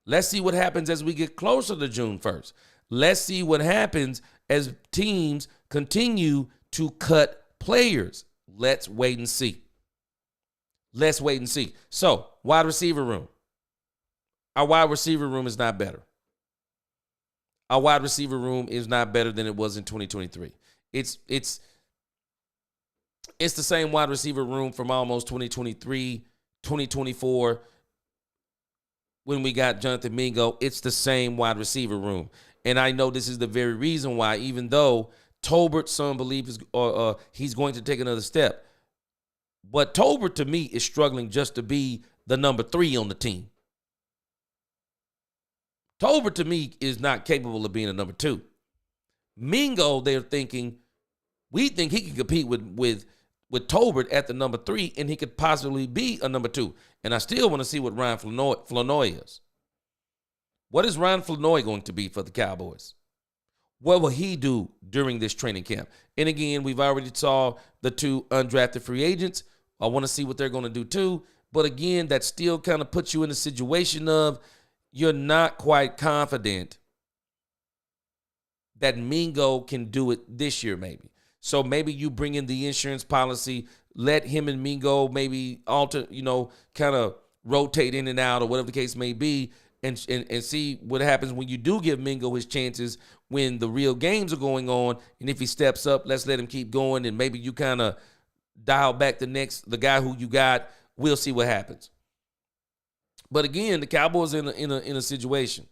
S1: Let's see what happens as we get closer to June 1st. Let's see what happens as teams continue to cut players. Let's wait and see. Let's wait and see. So, wide receiver room. Our wide receiver room is not better. Our wide receiver room is not better than it was in 2023. It's the same wide receiver room from almost 2023, 2024, when we got Jonathan Mingo. It's the same wide receiver room. And I know this is the very reason why, even though Tolbert, some believe he's going to take another step. But Tolbert, to me, is struggling just to be the number 3 on the team. Tolbert, to me, is not capable of being a number 2. Mingo, we think he can compete with Tolbert at the number 3, and he could possibly be a number 2. And I still want to see what Ryan Flournoy is. What is Ryan Flournoy going to be for the Cowboys? What will he do during this training camp? And again, we've already saw the 2 undrafted free agents. I want to see what they're going to do too. But again, that still kind of puts you in a situation of you're not quite confident that Mingo can do it this year maybe. So maybe you bring in the insurance policy, let him and Mingo maybe alter, kind of rotate in and out or whatever the case may be, and see what happens when you do give Mingo his chances when the real games are going on. And if he steps up, let's let him keep going, and maybe you kind of dial back the guy who you got. We'll see what happens. But again, the Cowboys in a situation.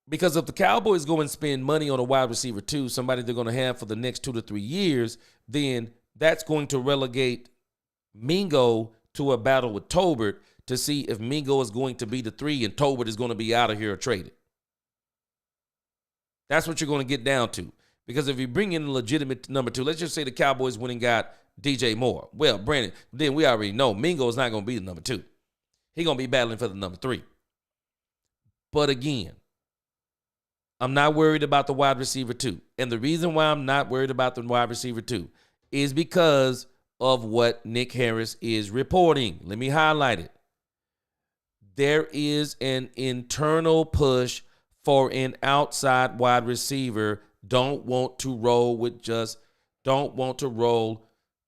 S1: Because if the Cowboys go and spend money on a wide receiver too, somebody they're going to have for the next 2 to 3 years, then that's going to relegate Mingo to a battle with Tolbert to see if Mingo is going to be the 3 and Tolbert is going to be out of here or traded. That's what you're going to get down to. Because if you bring in a legitimate number 2, let's just say the Cowboys went and got DJ Moore. Well, Brandon, then we already know Mingo is not going to be the number 2. He's going to be battling for the number 3. But again, I'm not worried about the wide receiver 2. And the reason why I'm not worried about the wide receiver 2 is because of what Nick Harris is reporting. Let me highlight it. There is an internal push for an outside wide receiver. Don't want to roll,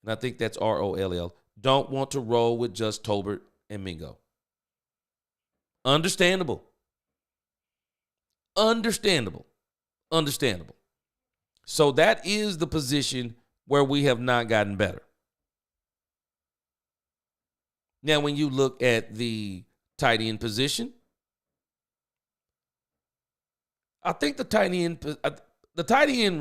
S1: and I think that's ROLL. Don't want to roll with just Tolbert and Mingo. Understandable. So that is the position where we have not gotten better. Now, when you look at the tight end position, I think the tight end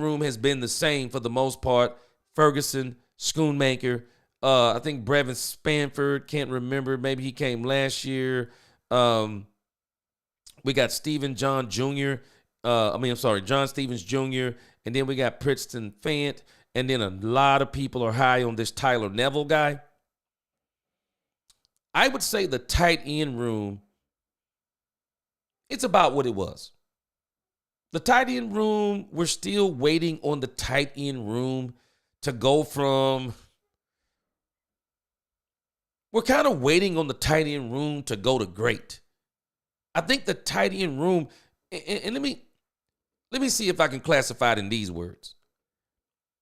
S1: room has been the same for the most part. Ferguson, Schoonmaker, I think Brevin Spanford, can't remember, maybe he came last year. We got John Stevens Jr., and then we got Princeton Fant, and then a lot of people are high on this Tyler Neville guy. I would say the tight end room, it's about what it was. The tight end room, we're still waiting on the tight end room to go from, we're kind of waiting on the tight end room to go to great. I think the tight end room, and let me see if I can classify it in these words.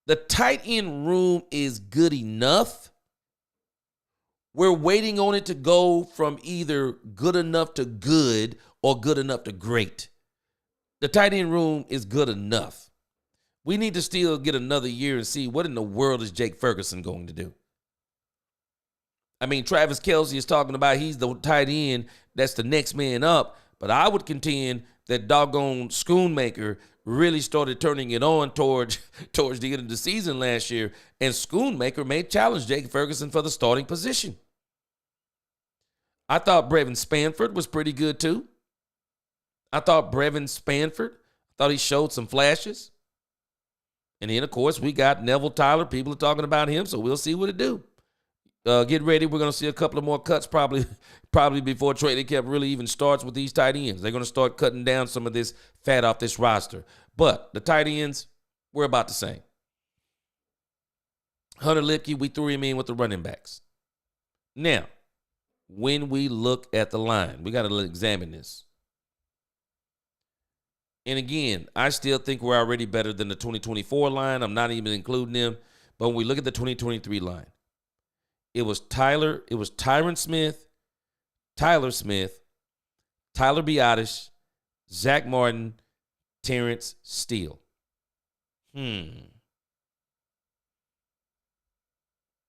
S1: The tight end room is good enough. We're waiting on it to go from either good enough to good or good enough to great. The tight end room is good enough. We need to still get another year and see what in the world is Jake Ferguson going to do. I mean, Travis Kelce is talking about he's the tight end that's the next man up, but I would contend that doggone Schoonmaker really started turning it on towards the end of the season last year, and Schoonmaker may challenge Jake Ferguson for the starting position. I thought Brevin Spanford was pretty good too. I thought he showed some flashes. And then, of course, we got Neville Tyler. People are talking about him, so we'll see what it do. Get ready. We're going to see a couple of more cuts probably before training camp really even starts with these tight ends. They're going to start cutting down some of this fat off this roster. But the tight ends, we're about the same. Hunter Lipke, we threw him in with the running backs. Now, when we look at the line, we got to examine this. And again, I still think we're already better than the 2024 line. I'm not even including them. But when we look at the 2023 line, It was Tyron Smith, Tyler Smith, Tyler Biotish, Zach Martin, Terrence Steele.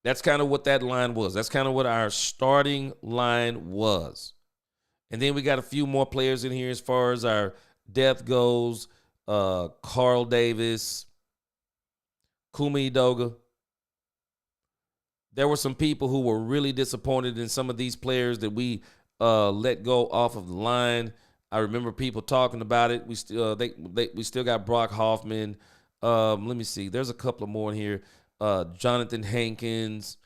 S1: That's kind of what that line was. That's kind of what our starting line was. And then we got a few more players in here as far as our depth goes. Carl Davis, Kumi Doga. There were some people who were really disappointed in some of these players that we let go off of the line. I remember people talking about it. We still got Brock Hoffman. Let me see. There's a couple of more in here. Jonathan Hankins.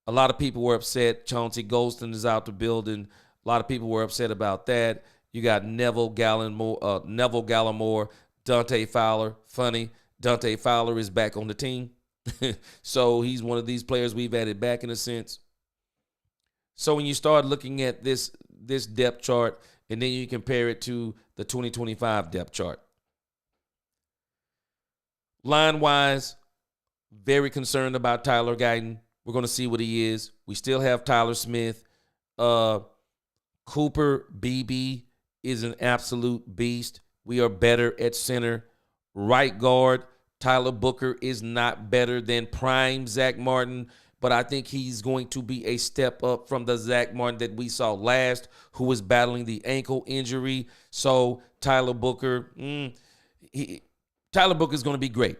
S1: A lot of people were upset. Chauncey Golston is out the building. A lot of people were upset about that. You got Neville Gallimore, Dante Fowler. Funny, Dante Fowler is back on the team. So he's one of these players we've added back in a sense. So when you start looking at this depth chart and then you compare it to the 2025 depth chart, line-wise, very concerned about Tyler Guyton. We're going to see what he is. We still have Tyler Smith. Cooper Beebe is an absolute beast. We are better at center. Right guard, Tyler Booker is not better than prime Zach Martin, but I think he's going to be a step up from the Zach Martin that we saw last, who was battling the ankle injury. So Tyler Booker, Tyler Booker is going to be great.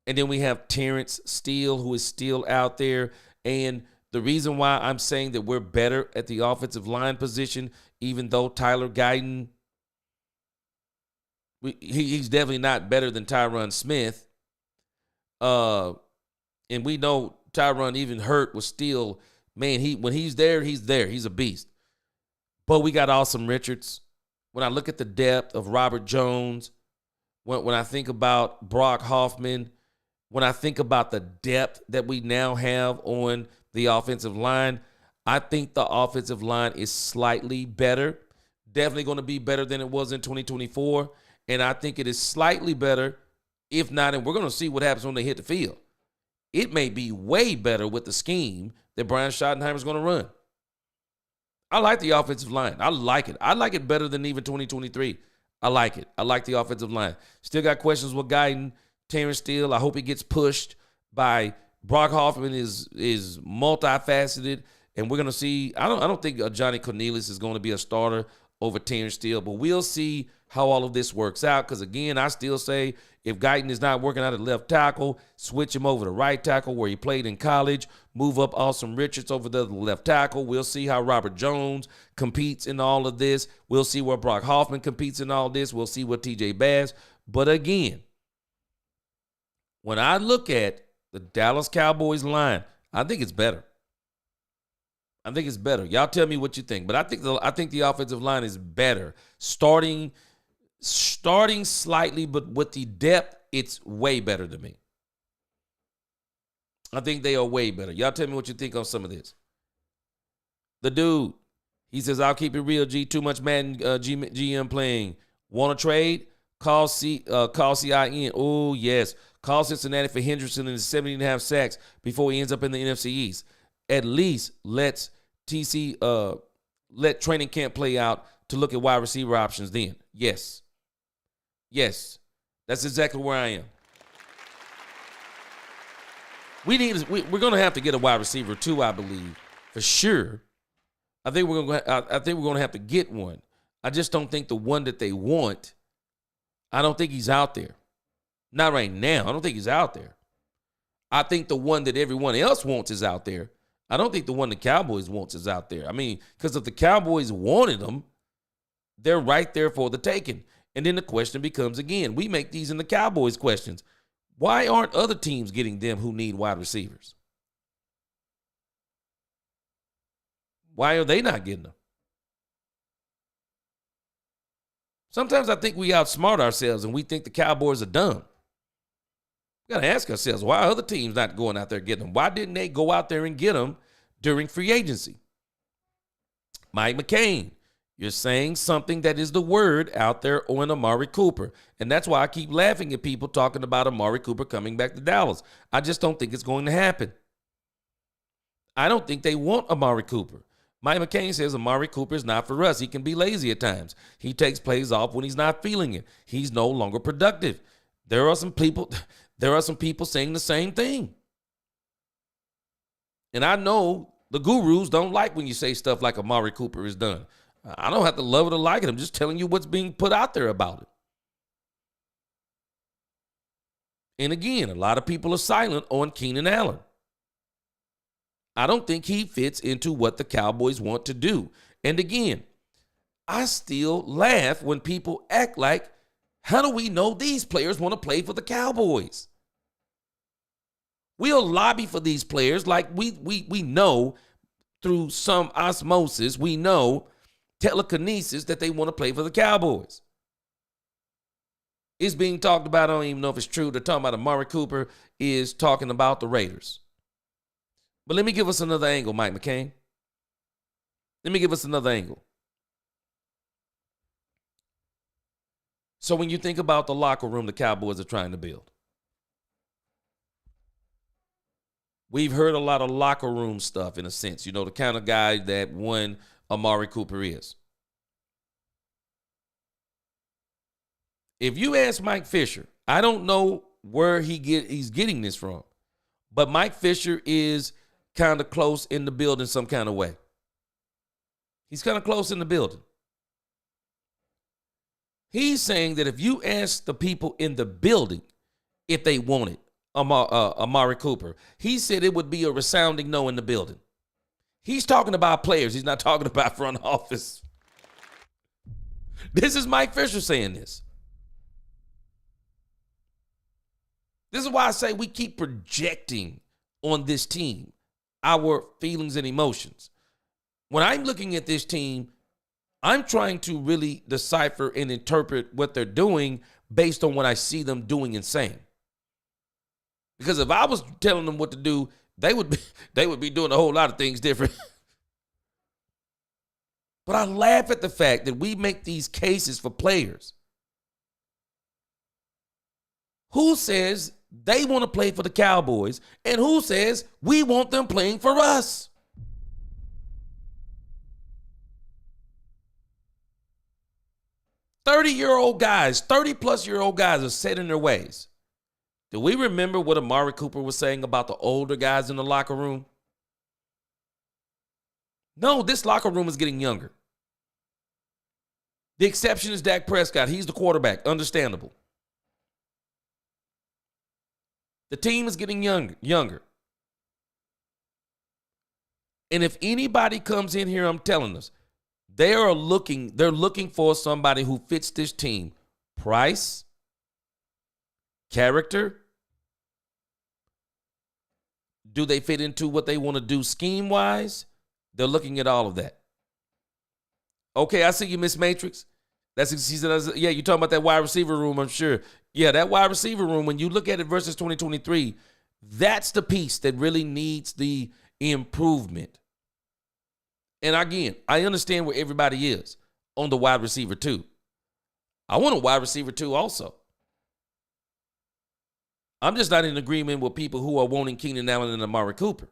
S1: And then we have Terrence Steele, who is still out there. And the reason why I'm saying that we're better at the offensive line position, even though Tyler Guyton, he's definitely not better than Tyron Smith. And we know Tyron, even hurt, was still, man, when he's there, he's there. He's a beast. But we got Awesome Richards. When I look at the depth of Robert Jones, when I think about Brock Hoffman, when I think about the depth that we now have on the offensive line, I think the offensive line is slightly better. Definitely going to be better than it was in 2024. And I think it is slightly better, if not, and we're going to see what happens when they hit the field. It may be way better with the scheme that Brian Schottenheimer is going to run. I like the offensive line. I like it. I like it better than even 2023. I like it. I like the offensive line. Still got questions with Guyton, Terrence Steele. I hope he gets pushed by Brock Hoffman is multifaceted, and we're going to see. I don't think Johnny Cornelius is going to be a starter over Terrence Steele, but we'll see how all of this works out. Because, again, I still say if Guyton is not working out at left tackle, switch him over to right tackle where he played in college, move up Awesome Richards over the left tackle. We'll see how Robert Jones competes in all of this. We'll see where Brock Hoffman competes in all this. We'll see what TJ Bass. But, again, when I look at the Dallas Cowboys line, I think it's better. I think it's better. Y'all tell me what you think. But I think the offensive line is better. Starting slightly, but with the depth, it's way better to me. I think they are way better. Y'all tell me what you think on some of this. The dude, he says, I'll keep it real, G. Too much Madden GM playing. Want to trade? Call CIN. Oh, yes. Call Cincinnati for Henderson and 70.5 sacks before he ends up in the NFC East. At least let training camp play out to look at wide receiver options then. Yes. Yes. That's exactly where I am. We're going to have to get a wide receiver too, I believe, for sure. I think we're going to have to get one. I just don't think the one that they want, I don't think he's out there. Not right now. I don't think he's out there. I think the one that everyone else wants is out there. I don't think the one the Cowboys wants is out there. I mean, because if the Cowboys wanted them, they're right there for the taking. And then the question becomes, again, we make these in the Cowboys questions. Why aren't other teams getting them who need wide receivers? Why are they not getting them? Sometimes I think we outsmart ourselves and we think the Cowboys are dumb. We got to ask ourselves, why are other teams not going out there getting them? Why didn't they go out there and get them during free agency? Mike McCain, you're saying something that is the word out there on Amari Cooper. And that's why I keep laughing at people talking about Amari Cooper coming back to Dallas. I just don't think it's going to happen. I don't think they want Amari Cooper. Mike McCain says Amari Cooper is not for us. He can be lazy at times. He takes plays off when he's not feeling it. He's no longer productive. There are some people saying the same thing. And I know the gurus don't like when you say stuff like Amari Cooper is done. I don't have to love it or like it. I'm just telling you what's being put out there about it. And again, a lot of people are silent on Keenan Allen. I don't think he fits into what the Cowboys want to do. And again, I still laugh when people act like, how do we know these players want to play for the Cowboys? We'll lobby for these players like we know through some osmosis, we know telekinesis that they want to play for the Cowboys. It's being talked about. I don't even know if it's true. They're talking about Amari Cooper is talking about the Raiders. But let me give us another angle, Mike McCain. Let me give us another angle. So when you think about the locker room the Cowboys are trying to build, we've heard a lot of locker room stuff in a sense. You know, the kind of guy that one Amari Cooper is. If you ask Mike Fisher, I don't know where he's getting this from, but Mike Fisher is kind of close in the building some kind of way. He's kind of close in the building. He's saying that if you ask the people in the building if they wanted Amari Cooper, he said it would be a resounding no in the building. He's talking about players. He's not talking about front office. This is Mike Fisher saying this. This is why I say we keep projecting on this team our feelings and emotions. When I'm looking at this team, I'm trying to really decipher and interpret what they're doing based on what I see them doing and saying. Because if I was telling them what to do, they would be doing a whole lot of things different. But I laugh at the fact that we make these cases for players. Who says they want to play for the Cowboys, and who says we want them playing for us? '30-year-old guys, 30-plus-year-old guys are set in their ways. Do we remember what Amari Cooper was saying about the older guys in the locker room? No, this locker room is getting younger. The exception is Dak Prescott. He's the quarterback. Understandable. The team is getting younger. And if anybody comes in here, I'm telling us, they're looking for somebody who fits this team. Price, character. Do they fit into what they want to do scheme-wise? They're looking at all of that. Okay, I see you, Miss Matrix. She said, yeah, you're talking about that wide receiver room, I'm sure. Yeah, that wide receiver room, when you look at it versus 2023, that's the piece that really needs the improvement. And again, I understand where everybody is on the wide receiver too. I want a wide receiver too also. I'm just not in agreement with people who are wanting Keenan Allen and Amari Cooper.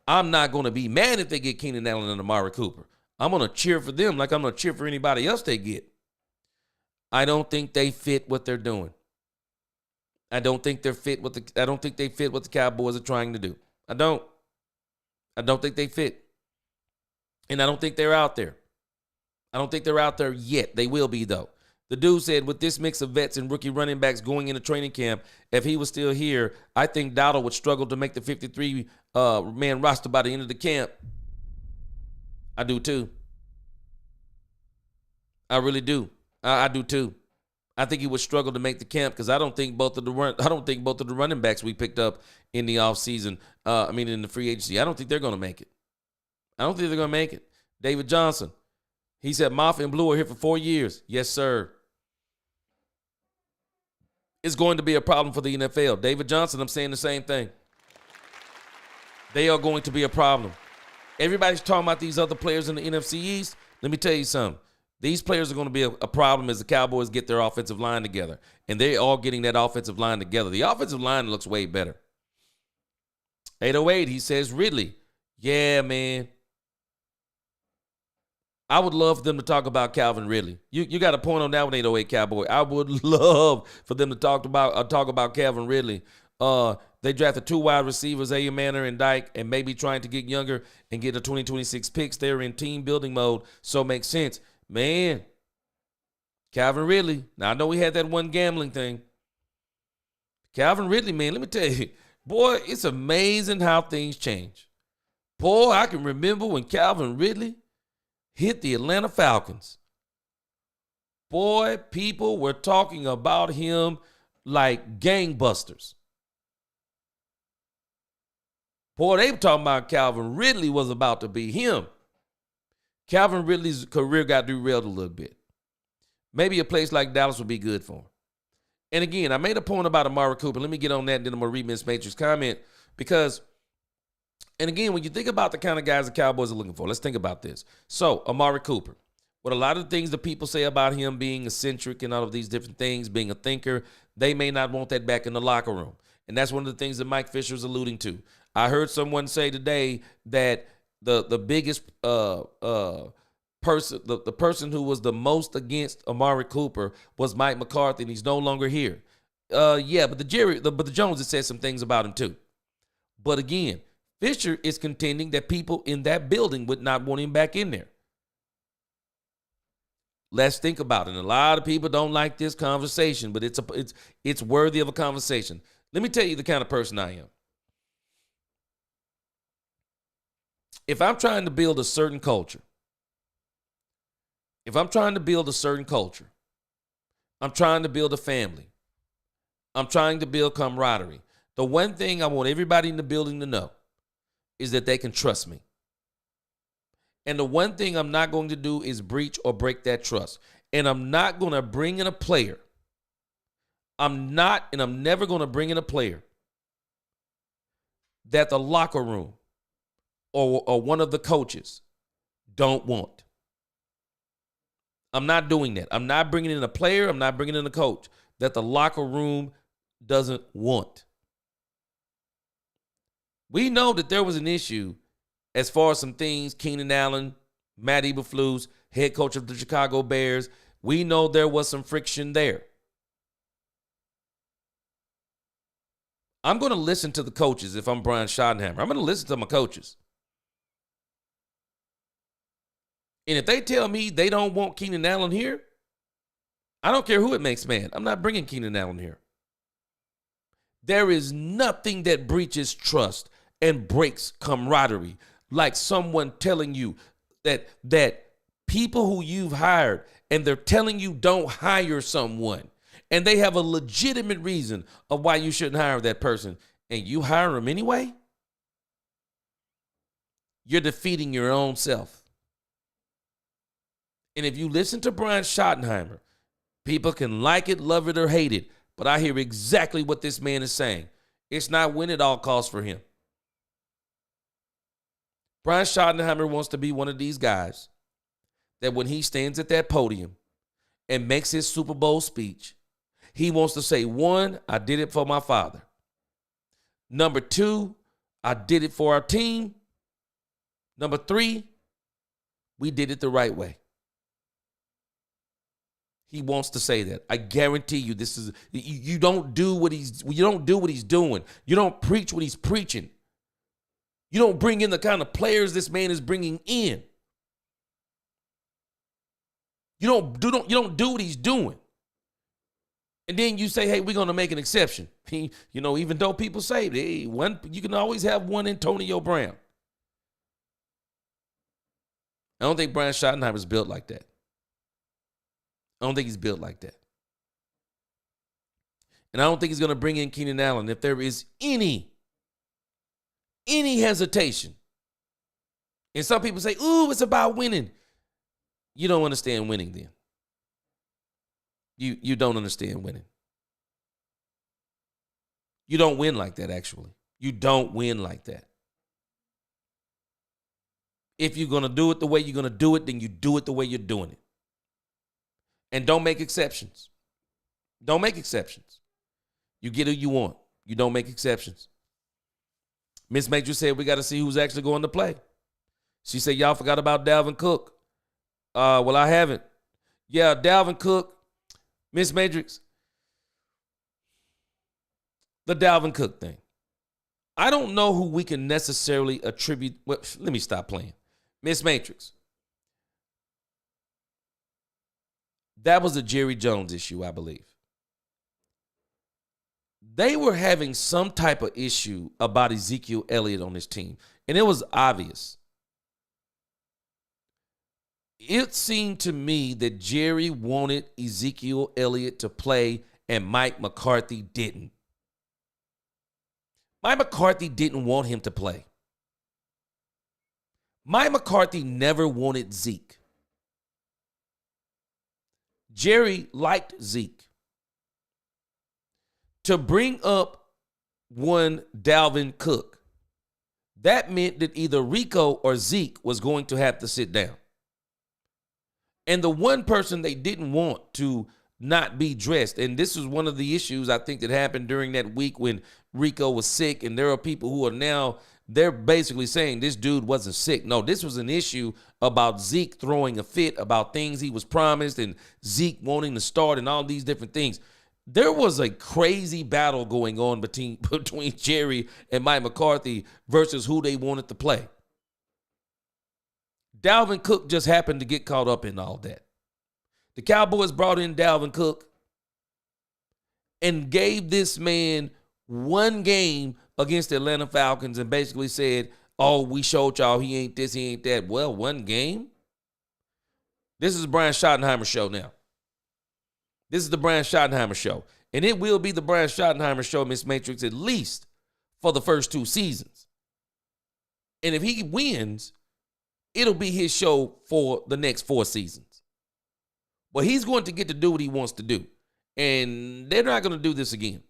S1: I'm not going to be mad if they get Keenan Allen and Amari Cooper. I'm going to cheer for them like I'm going to cheer for anybody else they get. I don't think they fit what they're doing. I don't think they fit what the Cowboys are trying to do. I don't think they fit. And I don't think they're out there. I don't think they're out there yet. They will be, though. The dude said, with this mix of vets and rookie running backs going into training camp, if he was still here, I think Dowdle would struggle to make the 53-man roster by the end of the camp. I do, too. I really do. I do, too. I think he would struggle to make the camp because I don't think both of the running backs we picked up in the offseason, in the free agency, I don't think they're going to make it. I don't think they're going to make it. David Johnson, he said, Moff and Blue are here for 4 years. Yes, sir. It's going to be a problem for the NFL. David Johnson, I'm saying the same thing. They are going to be a problem. Everybody's talking about these other players in the NFC East. Let me tell you something. These players are going to be a problem as the Cowboys get their offensive line together. And they're all getting that offensive line together. The offensive line looks way better. 808, he says Ridley. Yeah, man. I would love for them to talk about Calvin Ridley. You got a point on that one, 808 Cowboy. I would love for them to talk about Calvin Ridley. They drafted 2 wide receivers, A. Manor and Dyke, and maybe trying to get younger and get a 2026 picks. They're in team building mode, so it makes sense. Man, Calvin Ridley. Now, I know we had that one gambling thing. Calvin Ridley, man, let me tell you, boy, it's amazing how things change. Boy, I can remember when Calvin Ridley hit the Atlanta Falcons. Boy, people were talking about him like gangbusters. Boy, they were talking about Calvin Ridley was about to be him. Calvin Ridley's career got derailed a little bit. Maybe a place like Dallas would be good for him. And again, I made a point about Amari Cooper. Let me get on that, and then I'm going to read Miss Matrix comment. Because, and again, when you think about the kind of guys the Cowboys are looking for, let's think about this. So, Amari Cooper, with a lot of the things that people say about him being eccentric and all of these different things, being a thinker, they may not want that back in the locker room. And that's one of the things that Mike Fisher is alluding to. I heard someone say today that the biggest person, the person who was the most against Amari Cooper was Mike McCarthy, and he's no longer here. Yeah, but the Joneses said some things about him too. But again, Fisher is contending that people in that building would not want him back in there. Let's think about it. And a lot of people don't like this conversation, but it's worthy of a conversation. Let me tell you the kind of person I am. If I'm trying to build a certain culture, I'm trying to build a family, I'm trying to build camaraderie, the one thing I want everybody in the building to know is that they can trust me. And the one thing I'm not going to do is breach or break that trust. And I'm not going to bring in a player. I'm never going to bring in a player that the locker room or one of the coaches don't want. I'm not doing that. I'm not bringing in a player. I'm not bringing in a coach that the locker room doesn't want. We know that there was an issue as far as some things, Keenan Allen, Matt Eberflus, head coach of the Chicago Bears. We know there was some friction there. I'm going to listen to the coaches if I'm Brian Schottenheimer. I'm going to listen to my coaches. And if they tell me they don't want Keenan Allen here, I don't care who it makes mad. I'm not bringing Keenan Allen here. There is nothing that breaches trust and breaks camaraderie like someone telling you that people who you've hired and they're telling you don't hire someone and they have a legitimate reason of why you shouldn't hire that person and you hire them anyway. You're defeating your own self. And if you listen to Brian Schottenheimer, people can like it, love it, or hate it, but I hear exactly what this man is saying. It's not win at all costs for him. Brian Schottenheimer wants to be one of these guys that when he stands at that podium and makes his Super Bowl speech, he wants to say, 1, I did it for my father. Number 2, I did it for our team. Number 3, we did it the right way. He wants to say that. I guarantee you, this is you don't do what he's doing. You don't preach what he's preaching. You don't bring in the kind of players this man is bringing in. You don't do what he's doing. And then you say, hey, we're going to make an exception. Even though people say, hey, you can always have one Antonio Brown. I don't think Brian Schottenheimer is built like that. I don't think he's built like that. And I don't think he's going to bring in Keenan Allen if there is any hesitation. And some people say, ooh, it's about winning. You don't understand winning then. You don't understand winning. You don't win like that, actually. You don't win like that. If you're going to do it the way you're going to do it, then you do it the way you're doing it. And don't make exceptions. Don't make exceptions. You get who you want. You don't make exceptions. Miss Matrix said we got to see who's actually going to play. She said, y'all forgot about Dalvin Cook. Well, I haven't. Yeah, Dalvin Cook, Miss Matrix, the Dalvin Cook thing. I don't know who we can necessarily attribute. Well, let me stop playing. Miss Matrix. That was a Jerry Jones issue, I believe. They were having some type of issue about Ezekiel Elliott on this team, and it was obvious. It seemed to me that Jerry wanted Ezekiel Elliott to play and Mike McCarthy didn't. Mike McCarthy didn't want him to play. Mike McCarthy never wanted Zeke. Jerry liked Zeke. To bring up one Dalvin Cook, that meant that either Rico or Zeke was going to have to sit down. And the one person they didn't want to not be dressed, and this is one of the issues I think that happened during that week when Rico was sick, and there are people who are now, they're basically saying this dude wasn't sick. No, this was an issue about Zeke throwing a fit, about things he was promised, and Zeke wanting to start and all these different things. There was a crazy battle going on between Jerry and Mike McCarthy versus who they wanted to play. Dalvin Cook just happened to get caught up in all that. The Cowboys brought in Dalvin Cook and gave this man one game against the Atlanta Falcons and basically said, oh, we showed y'all he ain't this, he ain't that. Well, one game? This is Brian Schottenheimer's show now. This is the Brian Schottenheimer show. And it will be the Brian Schottenheimer show, Miss Matrix, at least for the first 2 seasons. And if he wins, it'll be his show for the next 4 seasons. But he's going to get to do what he wants to do. And they're not going to do this again.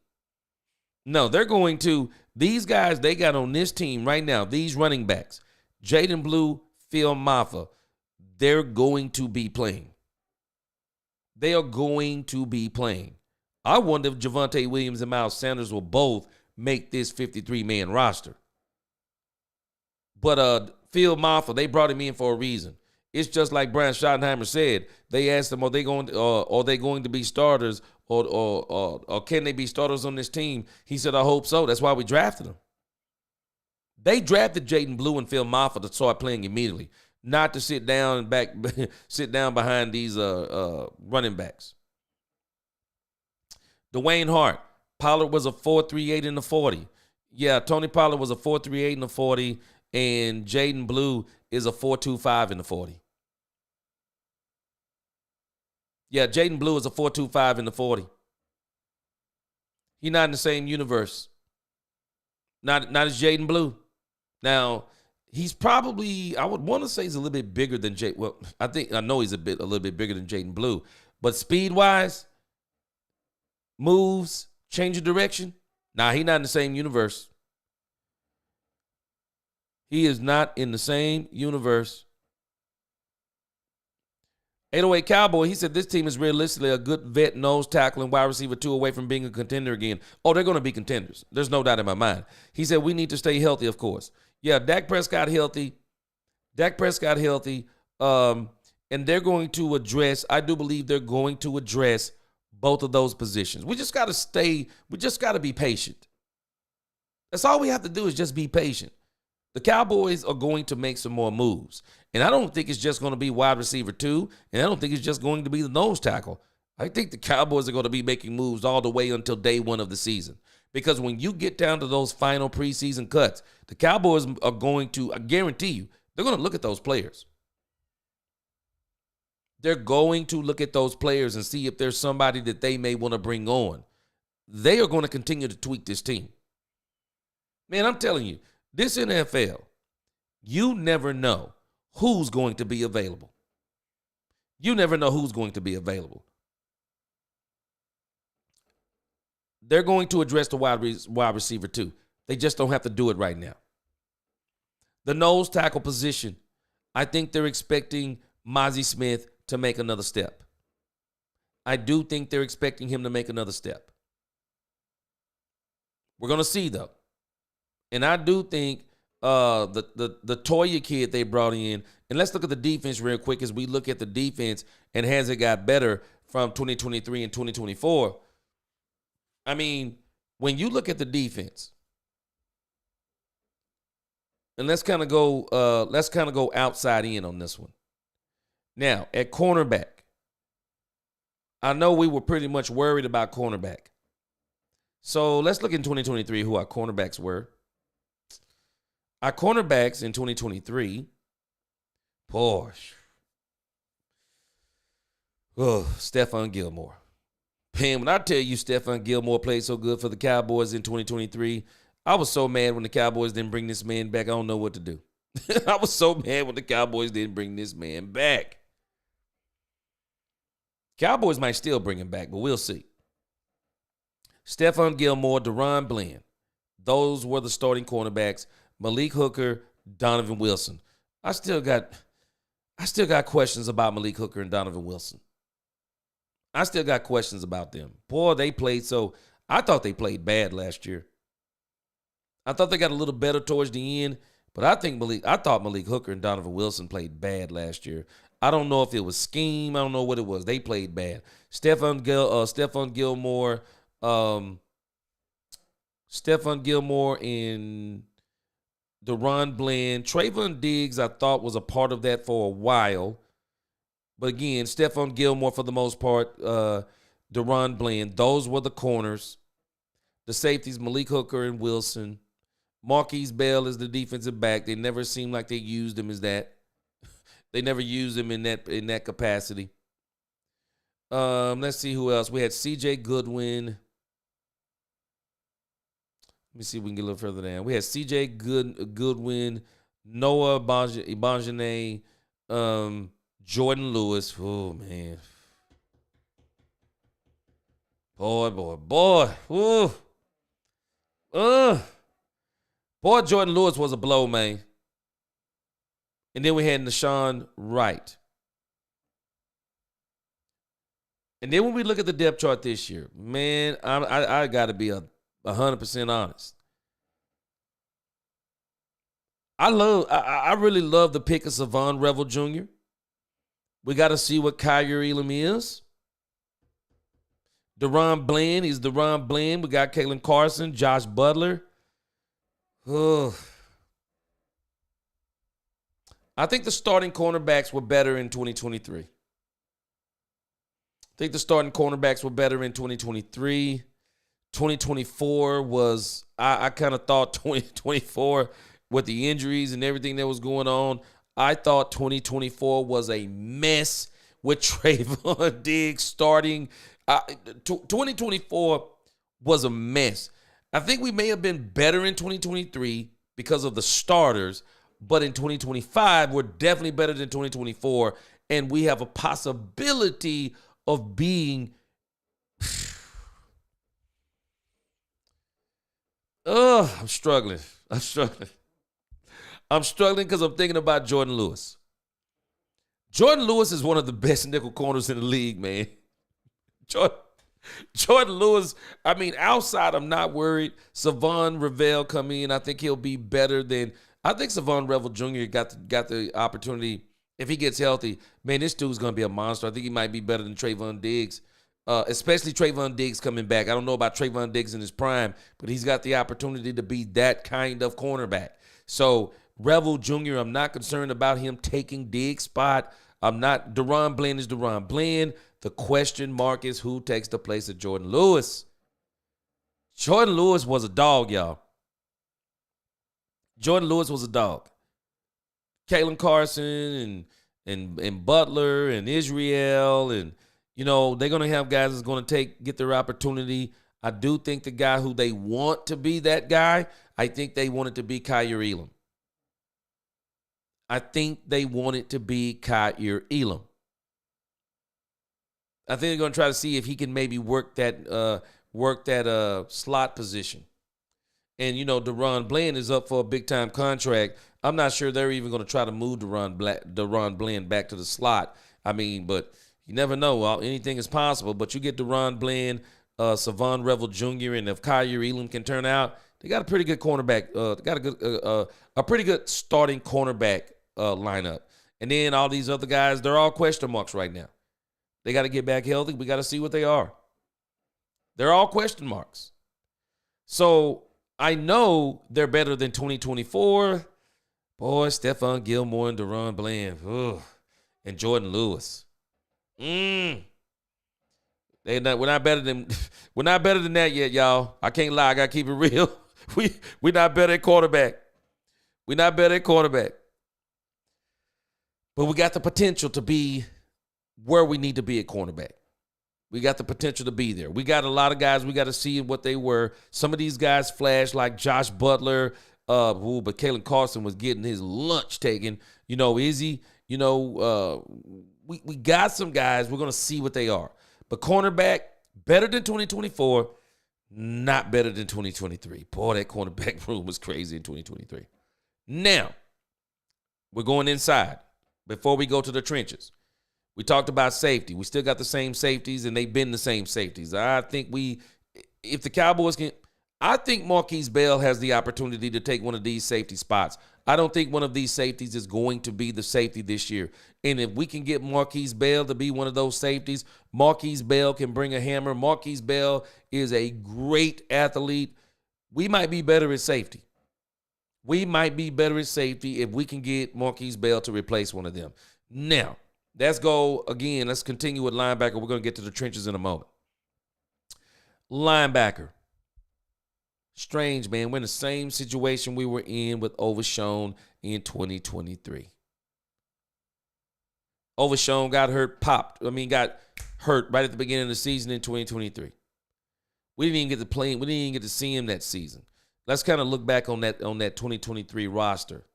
S1: No, they're going to, these guys they got on this team right now, these running backs, Jaden Blue, Phil Maffa, they're going to be playing. They are going to be playing. I wonder if Javonte Williams and Miles Sanders will both make this 53-man roster. But Phil Maffa, they brought him in for a reason. It's just like Brian Schottenheimer said. They asked him, are they going to be starters or can they be starters on this team? He said, I hope so. That's why we drafted them. They drafted Jaden Blue and Phil Maffa to start playing immediately, not to sit down behind these running backs. Dwayne Hart, Pollard was a 4.38 in the 40. Yeah, Tony Pollard was a 4.38 in the 40, and Jaden Blue is a 4.25 in the 40. Yeah, Jaden Blue is a 4.25 in the 40. He's not in the same universe. Not as Jaden Blue. Now, he's probably, I would want to say he's a little bit bigger than Jaden. Well, I know he's a little bit bigger than Jaden Blue. But speed-wise, moves, change of direction, he's not in the same universe. He is not in the same universe. 808 Cowboy, he said this team is realistically a good vet, nose tackle, and wide receiver 2 away from being a contender again. Oh, they're going to be contenders. There's no doubt in my mind. He said we need to stay healthy, of course. Yeah, Dak Prescott healthy. And they're going to address, I do believe they're going to address both of those positions. We just got to be patient. That's all we have to do is just be patient. The Cowboys are going to make some more moves. And I don't think it's just going to be wide receiver 2, and I don't think it's just going to be the nose tackle. I think the Cowboys are going to be making moves all the way until day 1 of the season. Because when you get down to those final preseason cuts, the Cowboys are going to, I guarantee you, they're going to look at those players. They're going to look at those players and see if there's somebody that they may want to bring on. They are going to continue to tweak this team. Man, I'm telling you, this NFL, you never know who's going to be available. You never know who's going to be available. They're going to address the wide receiver too. They just don't have to do it right now. The nose tackle position, I think they're expecting Mozzie Smith to make another step. I do think they're expecting him to make another step. We're going to see, though. And I do think the Toya kid they brought in, and let's look at the defense real quick as we look at the defense and has it got better from 2023 and 2024. I mean, when you look at the defense, and let's kind of go outside in on this one. Now, at cornerback, I know we were pretty much worried about cornerback. So let's look in 2023 who our cornerbacks were. Our cornerbacks in 2023, Porsche. Oh, Stephon Gilmore. Man, when I tell you Stephon Gilmore played so good for the Cowboys in 2023, I was so mad when the Cowboys didn't bring this man back. I don't know what to do. I was so mad when the Cowboys didn't bring this man back. Cowboys might still bring him back, but we'll see. Stephon Gilmore, Deron Bland. Those were the starting cornerbacks. Malik Hooker, Donovan Wilson. I still got questions about Malik Hooker and Donovan Wilson. I still got questions about them. Boy, they played so. I thought they played bad last year. I thought they got a little better towards the end, but I thought Malik Hooker and Donovan Wilson played bad last year. I don't know if it was scheme. I don't know what it was. They played bad. Stephon Gilmore, and Deron Bland. Trayvon Diggs, I thought, was a part of that for a while. But again, Stephon Gilmore for the most part, Deron Bland. Those were the corners. The safeties, Malik Hooker and Wilson. Marquise Bell is the defensive back. They never seemed like they used him as that. They never used him in that capacity. Let's see who else. We had C.J. Goodwin. Let me see if we can get a little further down. We had C.J. Goodwin, Noah Ibanjane, Jordan Lewis. Oh, man. Boy. Ooh. Boy, Jordan Lewis was a blow, man. And then we had Nashawn Wright. And then when we look at the depth chart this year, man, I got to be 100% honest. I really love the pick of Savon Revel Jr. We got to see what Kyrie Elam is. Deron Bland, he's Deron Bland. We got Kalen Carson, Josh Butler. Oh. I think the starting cornerbacks were better in 2023. I think the starting cornerbacks were better in 2023. 2024 was, I kind of thought 2024 with the injuries and everything that was going on, I thought 2024 was a mess with Trayvon Diggs starting. 2024 was a mess. I think we may have been better in 2023 because of the starters, but in 2025, we're definitely better than 2024, and we have a possibility of being I'm struggling because I'm thinking about Jordan Lewis. Jordan Lewis is one of the best nickel corners in the league, man. Jordan Lewis, I mean, outside, I'm not worried. Savon Revel come in. I think he'll be better than – I think Savon Revel Jr. got the opportunity. If he gets healthy, man, this dude's going to be a monster. I think he might be better than Trayvon Diggs, especially Trayvon Diggs coming back. I don't know about Trayvon Diggs in his prime, but he's got the opportunity to be that kind of cornerback. So Revel Jr., I'm not concerned about him taking Diggs' spot. I'm not. Deron Bland is Deron Bland. The question mark is who takes the place of Jordan Lewis. Jordan Lewis was a dog, y'all. Jordan Lewis was a dog. Kalen Carson and Butler and Israel, and you know they're gonna have guys that's gonna get their opportunity. I do think the guy who they want to be that guy, I think they want it to be Kyrie Elam. I think they want it to be Kyrie Elam. I think they're going to try to see if he can maybe work that slot position. And, you know, Deron Bland is up for a big-time contract. I'm not sure they're even going to try to move Deron Bland back to the slot. I mean, but you never know. Well, anything is possible. But you get Deron Bland, Savon Revel Jr., and if Kyrie Elam can turn out, They got a pretty good cornerback. They got a pretty good starting cornerback lineup. And then all these other guys, they're all question marks right now. They got to get back healthy. We got to see what they are. They're all question marks. So I know they're better than 2024. Boy, Stephon Gilmore and Deron Bland. Ugh. And Jordan Lewis. We're not better than that yet, y'all. I can't lie. I got to keep it real. We're not better at quarterback. We're not better at quarterback. But we got the potential to be where we need to be at cornerback. We got the potential to be there. We got a lot of guys we got to see what they were. Some of these guys flashed like Josh Butler, but Kalen Carson was getting his lunch taken. Izzy, we got some guys. We're going to see what they are. But cornerback, better than 2024, not better than 2023. Boy, that cornerback room was crazy in 2023. Now, we're going inside before we go to the trenches. We talked about safety. We still got the same safeties, and they've been the same safeties. I think if the Cowboys can, I think Marquise Bell has the opportunity to take one of these safety spots. I don't think one of these safeties is going to be the safety this year. And if we can get Marquise Bell to be one of those safeties, Marquise Bell can bring a hammer. Marquise Bell is a great athlete. We might be better at safety. We might be better at safety if we can get Marquise Bell to replace one of them. Now, let's go again. Let's continue with linebacker. We're going to get to the trenches in a moment. Linebacker. Strange, man. We're in the same situation we were in with Overshown in 2023. Overshown got hurt right at the beginning of the season in 2023. We didn't even get to play him. We didn't even get to see him that season. Let's kind of look back on that 2023 roster.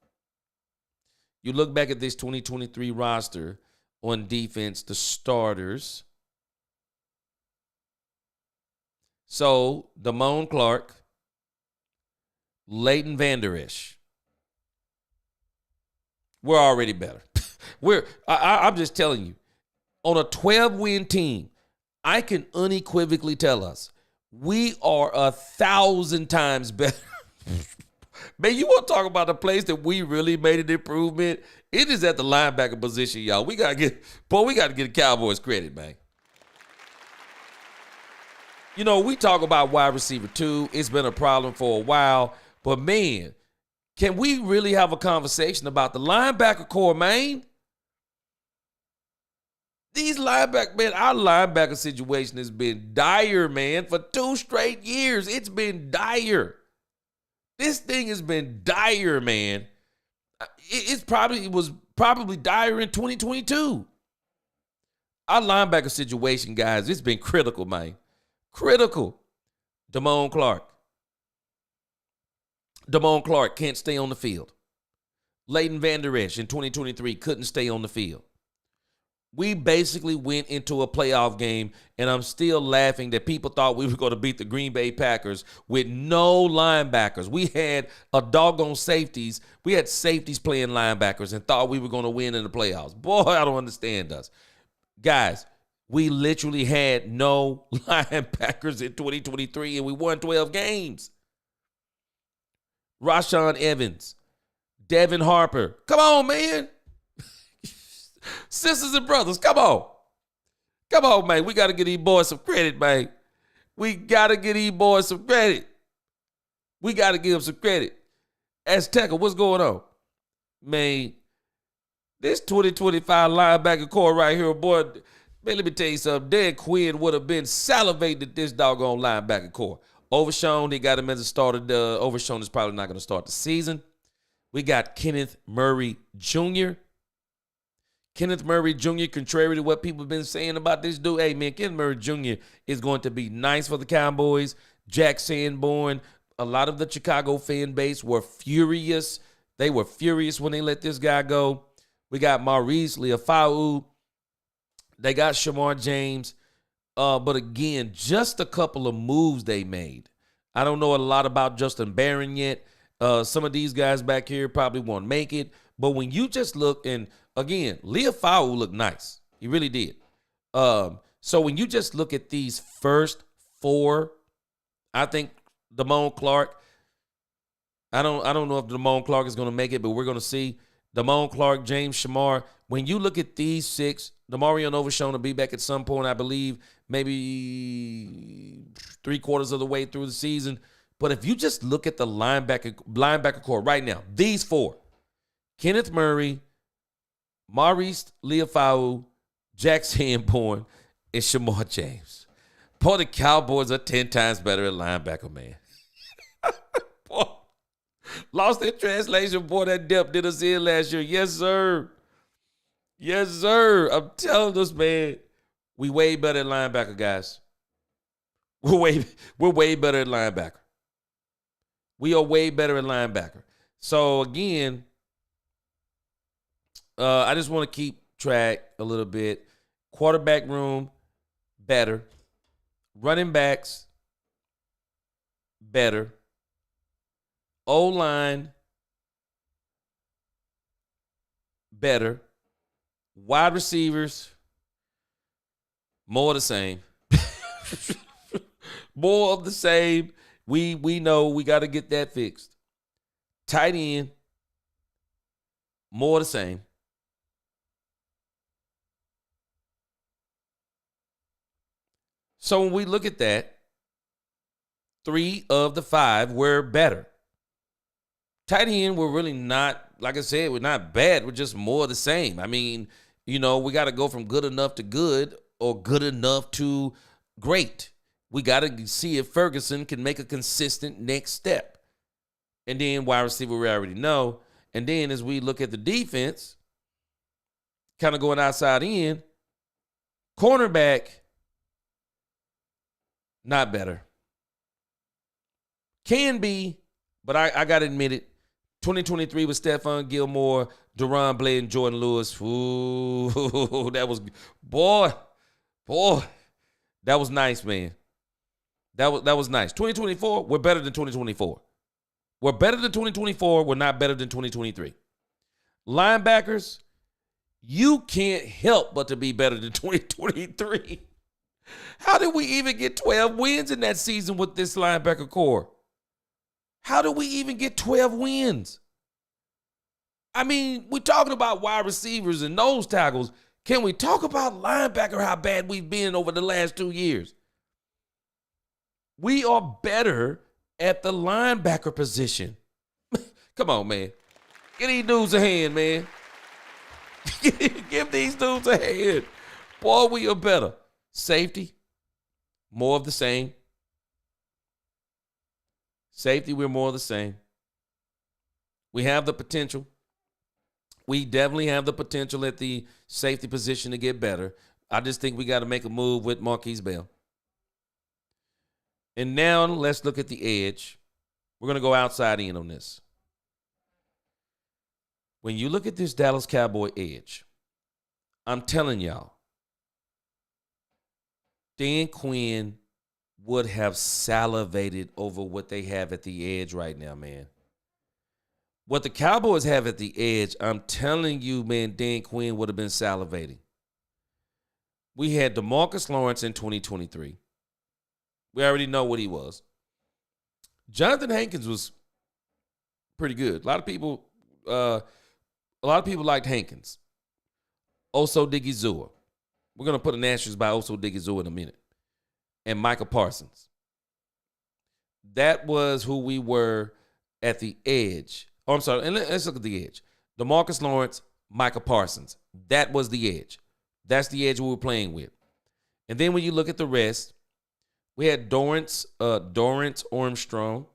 S1: You look back at this 2023 roster on defense, the starters. So, Damone Clark, Leighton Vander Esch. We're already better. I'm just telling you, on a 12-win team, I can unequivocally tell us we are 1,000 times better. Man, you want to talk about the place that we really made an improvement? It is at the linebacker position, y'all. We got to get the Cowboys credit, man. We talk about wide receiver too. It's been a problem for a while. But, man, can we really have a conversation about the linebacker core, man? These linebacker, man, our linebacker situation has been dire, man, for 2 straight years. It's been dire. This thing has been dire, man. It was probably dire in 2022. Our linebacker situation, guys, it's been critical, man. Critical. Damone Clark can't stay on the field. Leighton Vander Esch in 2023 couldn't stay on the field. We basically went into a playoff game, and I'm still laughing that people thought we were going to beat the Green Bay Packers with no linebackers. We had a doggone safeties. We had safeties playing linebackers and thought we were going to win in the playoffs. Boy, I don't understand us. Guys, we literally had no linebackers in 2023, and we won 12 games. Rashaan Evans, Devin Harper. Come on, man. Sisters and brothers, come on. Come on, man. We got to give these boys some credit, man. We got to give these boys some credit. We got to give them some credit. Azteca, what's going on? Man, this 2025 linebacker core right here, boy, man, let me tell you something. Dan Quinn would have been salivating at this doggone linebacker core. Overshown, he got him as a starter. Overshown is probably not going to start the season. We got Kenneth Murray Jr. Kenneth Murray Jr., contrary to what people have been saying about this dude, hey, man, Kenneth Murray Jr. is going to be nice for the Cowboys. Jack Sanborn, a lot of the Chicago fan base were furious. They were furious when they let this guy go. We got Maurice Liufau. They got Shamar James. But again, just a couple of moves they made. I don't know a lot about Justin Barron yet. Some of these guys back here probably won't make it. But when you just look, and again, Liufau looked nice. He really did. So when you just look at these first 4, I think Damone Clark, I don't know if Damone Clark is going to make it, but we're going to see. Damone Clark, James Shamar. When you look at these six, Demario Novashone will be back at some point, I believe, maybe 3/4 of the way through the season. But if you just look at the linebacker core right now, these four, Kenneth Murray, Maurice Liufau, Jack Sanborn, and Shamar James. Boy, the Cowboys are 10 times better at linebacker, man. Boy, lost in translation, boy, that depth did us in last year. Yes, sir. Yes, sir. I'm telling us, man, we way better at linebacker, guys. We're way better at linebacker. We are way better at linebacker. So, again, I just want to keep track a little bit. Quarterback room, better. Running backs, better. O-line, better. Wide receivers, more of the same. More of the same. We know we got to get that fixed. Tight end, more of the same. So when we look at that, 3 of the 5 were better. Tight end, we're really not, like I said, we're not bad. We're just more of the same. I mean, we got to go from good enough to good or good enough to great. We got to see if Ferguson can make a consistent next step. And then wide receiver, we already know. And then as we look at the defense, kind of going outside in, cornerback, not better. Can be, but I got to admit it. 2023 with Stephon Gilmore, Deron Blade, and Jordan Lewis. Ooh, that was, boy, that was nice, man. That was nice. 2024, we're better than 2024. We're better than 2024. We're not better than 2023. Linebackers, you can't help but to be better than 2023. How did we even get 12 wins in that season with this linebacker core? How do we even get 12 wins? I mean, we're talking about wide receivers and nose tackles. Can we talk about linebacker, how bad we've been over the last 2 years? We are better at the linebacker position. Come on, man. Give these dudes a hand, man. Give these dudes a hand. Boy, we are better. Safety, more of the same. Safety, we're more of the same. We have the potential. We definitely have the potential at the safety position to get better. I just think we got to make a move with Marquise Bell. And now let's look at the edge. We're going to go outside in on this. When you look at this Dallas Cowboy edge, I'm telling y'all, Dan Quinn would have salivated over what they have at the edge right now, man. What the Cowboys have at the edge, I'm telling you, man, Dan Quinn would have been salivating. We had DeMarcus Lawrence in 2023. We already know what he was. Jonathan Hankins was pretty good. A lot of people liked Hankins. Oso Digizua. We're going to put an asterisk by Oso Digizua in a minute. And Micah Parsons. That was who we were at the edge. Oh, I'm sorry. And let's look at the edge. DeMarcus Lawrence, Micah Parsons. That was the edge. That's the edge we were playing with. And then when you look at the rest, we had Dorrance Armstrong.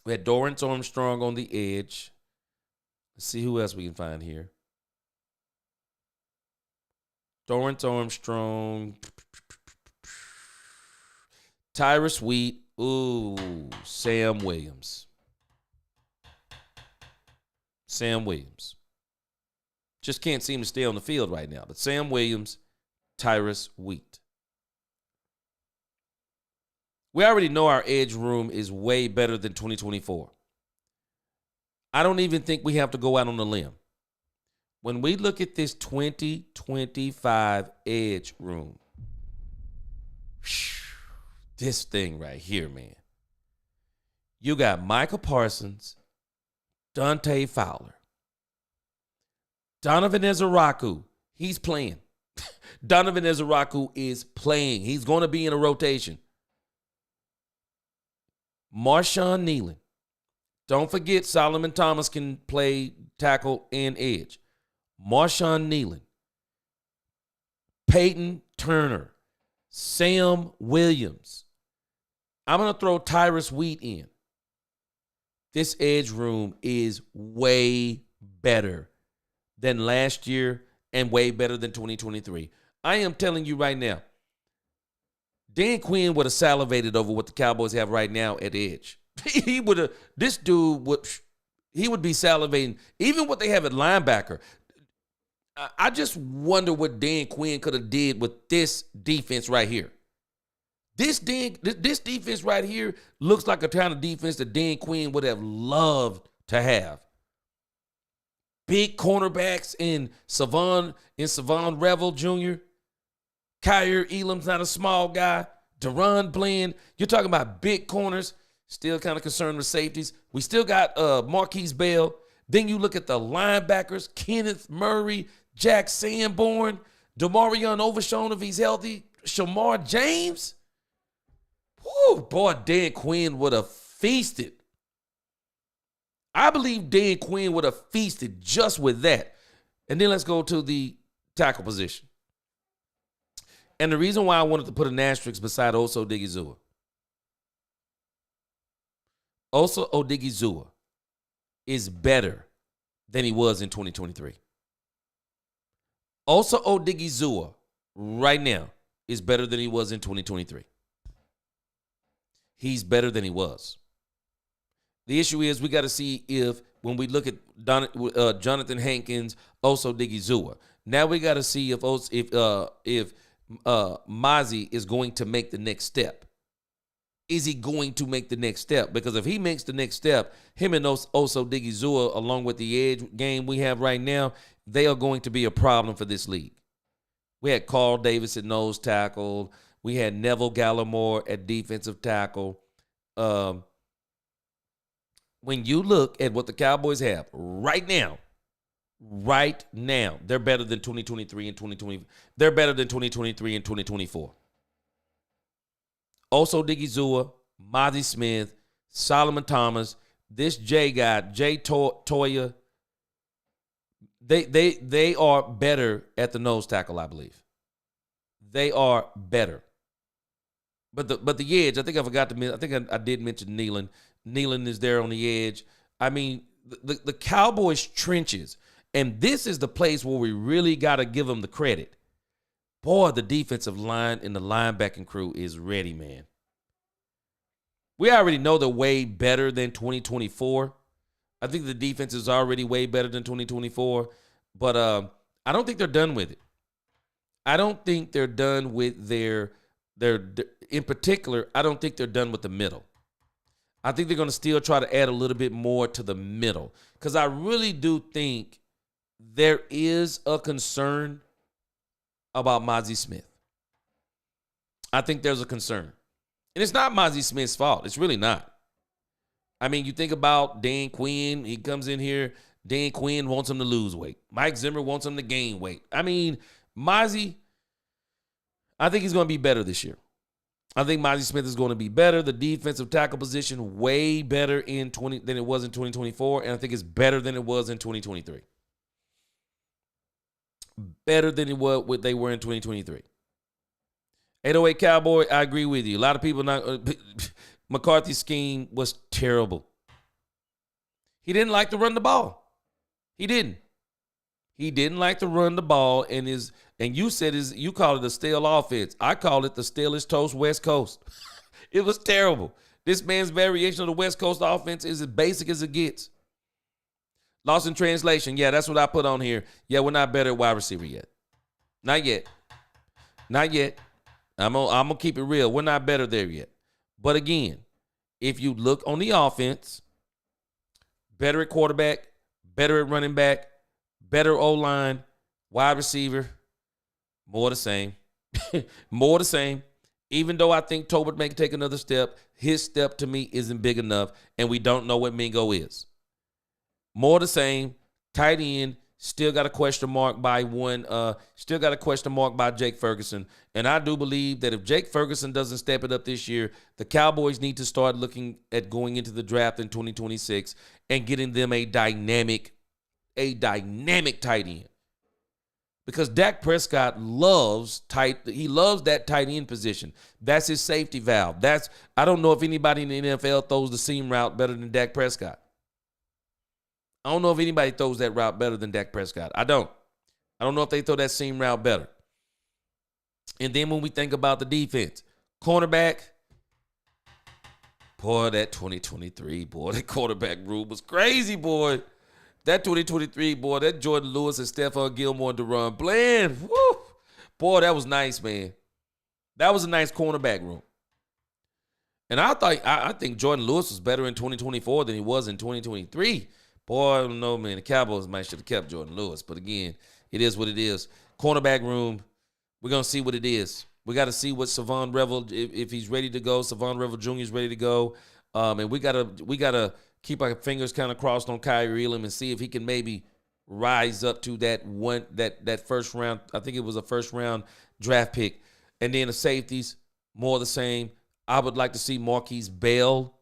S1: We had Dorrance Armstrong on the edge. Let's see who else we can find here. Dorrance Armstrong. Tyrus Wheat. Ooh, Sam Williams. Sam Williams. Just can't seem to stay on the field right now. But Sam Williams, Tyrus Wheat. We already know our edge room is way better than 2024. I don't even think we have to go out on a limb. When we look at this 2025 edge room, this thing right here, man, You got Michael Parsons, Dante Fowler, Donovan Ezeraku. He's playing. Donovan Ezeraku is playing. He's going to be in a rotation. Marshawn Nealon. Don't forget Solomon Thomas can play tackle and edge. Marshawn Nealon. Peyton Turner. Sam Williams. I'm going to throw Tyrus Wheat in. This edge room is way better than last year and way better than 2023. I am telling you right now, Dan Quinn would have salivated over what the Cowboys have right now at edge. He would have, this dude would, he would be salivating. Even what they have at linebacker. I just wonder what Dan Quinn could have did with this defense right here. This defense right here looks like a kind of defense that Dan Quinn would have loved to have. Big cornerbacks in Savon Revel Jr. Kyer Elam's not a small guy. Deron Bland. You're talking about big corners. Still kind of concerned with safeties. We still got Marquise Bell. Then you look at the linebackers. Kenneth Murray, Jack Sanborn, Demarion Overshown if he's healthy, Shamar James. Woo, boy, Dan Quinn would have feasted. I believe Dan Quinn would have feasted just with that. And then let's go to the tackle position. And the reason why I wanted to put an asterisk beside Osa Odigizua. Osa Odigizua is better than he was in 2023. Osa Odigizua right now is better than he was in 2023. He's better than he was. The issue is we got to see if, when we look at Jonathan Hankins, Osa Odigizua, now we got to see if Mazi is going to make the next step. Is he going to make the next step? Because if he makes the next step, him and Osa Odigizua, along with the edge game we have right now, they are going to be a problem for this league. We had Carl Davis at nose tackle. We had Neville Gallimore at defensive tackle. When you look at what the Cowboys have right now, they're better than 2023 and 2020. They're better than 2023 and 2024. Also, Odigizua, Mazi Smith, Solomon Thomas, this Jay guy, Jay Toya. They are better at the nose tackle, I believe. They are better. But the edge, I think I forgot to mention. I think I did mention Nealon. Nealon is there on the edge. I mean, the Cowboys trenches, and this is the place where we really got to give them the credit. Boy, the defensive line and the linebacking crew is ready, man. We already know they're way better than 2024. I think the defense is already way better than 2024, but I don't think they're done with it. I don't think they're done with their in particular, I don't think they're done with the middle. I think they're going to still try to add a little bit more to the middle because I really do think there is a concern about Mazi Smith. I think there's a concern. And it's not Mazi Smith's fault. It's really not. I mean, you think about Dan Quinn. He comes in here. Dan Quinn wants him to lose weight. Mike Zimmer wants him to gain weight. I mean, Mazi, I think he's going to be better this year. I think Mazi Smith is going to be better. The defensive tackle position way better than it was in 2024, and I think it's better than it was in 2023. Better than what they were in 2023. 808 Cowboy, I agree with you. A lot of people McCarthy's scheme was terrible. He didn't like to run the ball. He didn't. He didn't like to run the ball, and you said you call it a stale offense. I call it the stalest toast West Coast. It was terrible. This man's variation of the West Coast offense is as basic as it gets. Lost in translation. Yeah, that's what I put on here. Yeah, we're not better at wide receiver yet. Not yet. Not yet. I'm gonna keep it real. We're not better there yet. But again, if you look on the offense, better at quarterback, better at running back, better O-line, wide receiver, more the same. More the same. Even though I think Tobert may take another step, his step to me isn't big enough, and we don't know what Mingo is. More the same. Tight end, still got a question mark by still got a question mark by Jake Ferguson. And I do believe that if Jake Ferguson doesn't step it up this year, the Cowboys need to start looking at going into the draft in 2026 and getting them a dynamic tight end. Because Dak Prescott loves that tight end position. That's his safety valve. I don't know if anybody in the NFL throws the seam route better than Dak Prescott. I don't know if anybody throws that route better than Dak Prescott. I don't know if they throw that seam route better. And then when we think about the defense, cornerback, boy, that 2023, boy, that quarterback room was crazy, boy. That 2023, boy, that Jordan Lewis and Stephon Gilmore and Deron Bland, woo, boy, that was nice, man. That was a nice cornerback room. And I think Jordan Lewis was better in 2024 than he was in 2023. Boy, I don't know, man. The Cowboys might should have kept Jordan Lewis. But again, it is what it is. Cornerback room, we're going to see what it is. We got to see what Savon Revel, if he's ready to go. Savon Revel Jr. is ready to go. And we gotta keep our fingers kind of crossed on Kyrie Elam and see if he can maybe rise up to that first round. I think it was a first round draft pick. And then the safeties, more the same. I would like to see Marquise Bell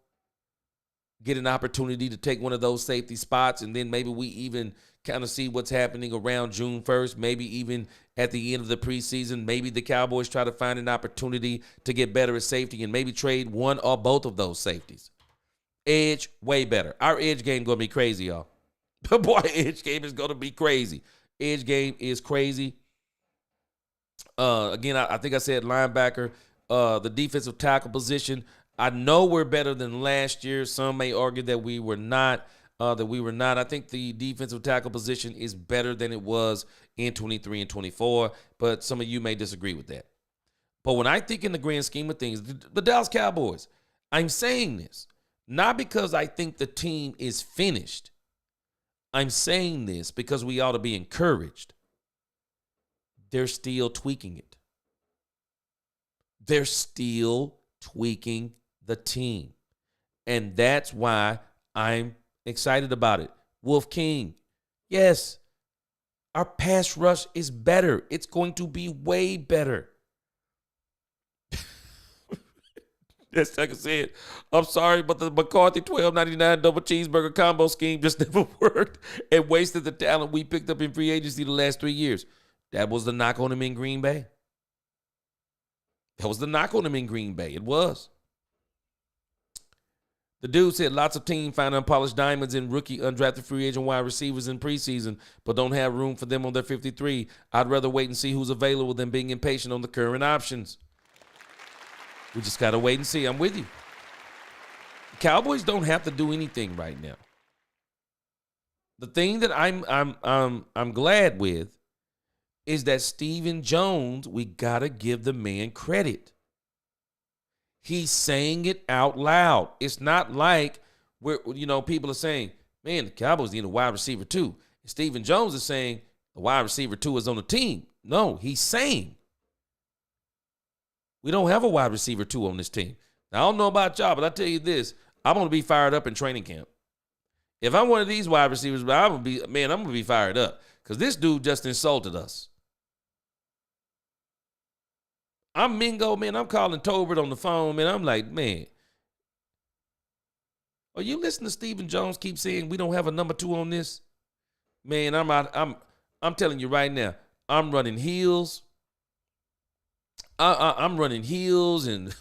S1: get an opportunity to take one of those safety spots, and then maybe we even kind of see what's happening around June 1st, maybe even at the end of the preseason. Maybe the Cowboys try to find an opportunity to get better at safety and maybe trade one or both of those safeties. Edge, way better. Our edge game going to be crazy, y'all. Boy, edge game is going to be crazy. Edge game is crazy. Again, I think I said linebacker. The defensive tackle position, I know we're better than last year. Some may argue that we were not. I think the defensive tackle position is better than it was in 23 and 24, but some of you may disagree with that. But when I think in the grand scheme of things, the Dallas Cowboys, I'm saying this not because I think the team is finished. I'm saying this because we ought to be encouraged. They're still tweaking it. They're still tweaking the team. And that's why I'm excited about it. Wolf King, yes, our pass rush is better. It's going to be way better. Yes, like I said, I'm sorry, but the McCarthy $12.99 double cheeseburger combo scheme just never worked and wasted the talent we picked up in free agency the last 3 years. That was the knock on him in Green Bay. That was the knock on him in Green Bay. It was. The dude said lots of teams find unpolished diamonds in rookie undrafted free agent wide receivers in preseason, but don't have room for them on their 53. I'd rather wait and see who's available than being impatient on the current options. We just got to wait and see. I'm with you. The Cowboys don't have to do anything right now. The thing that I'm glad with is that Stephen Jones, we got to give the man credit. He's saying it out loud. It's not like people are saying, man, the Cowboys need a wide receiver too. Stephen Jones is saying the wide receiver too is on the team. No, he's saying we don't have a wide receiver two on this team. Now, I don't know about y'all, but I tell you this, I'm going to be fired up in training camp. If I'm one of these wide receivers, I'm going to be fired up because this dude just insulted us. I'm Mingo, man. I'm calling Tobert on the phone, man. I'm like, man, are you listening to Stephen Jones keep saying we don't have a number two on this? Man, I'm telling you right now, I'm running heels. I'm running heels and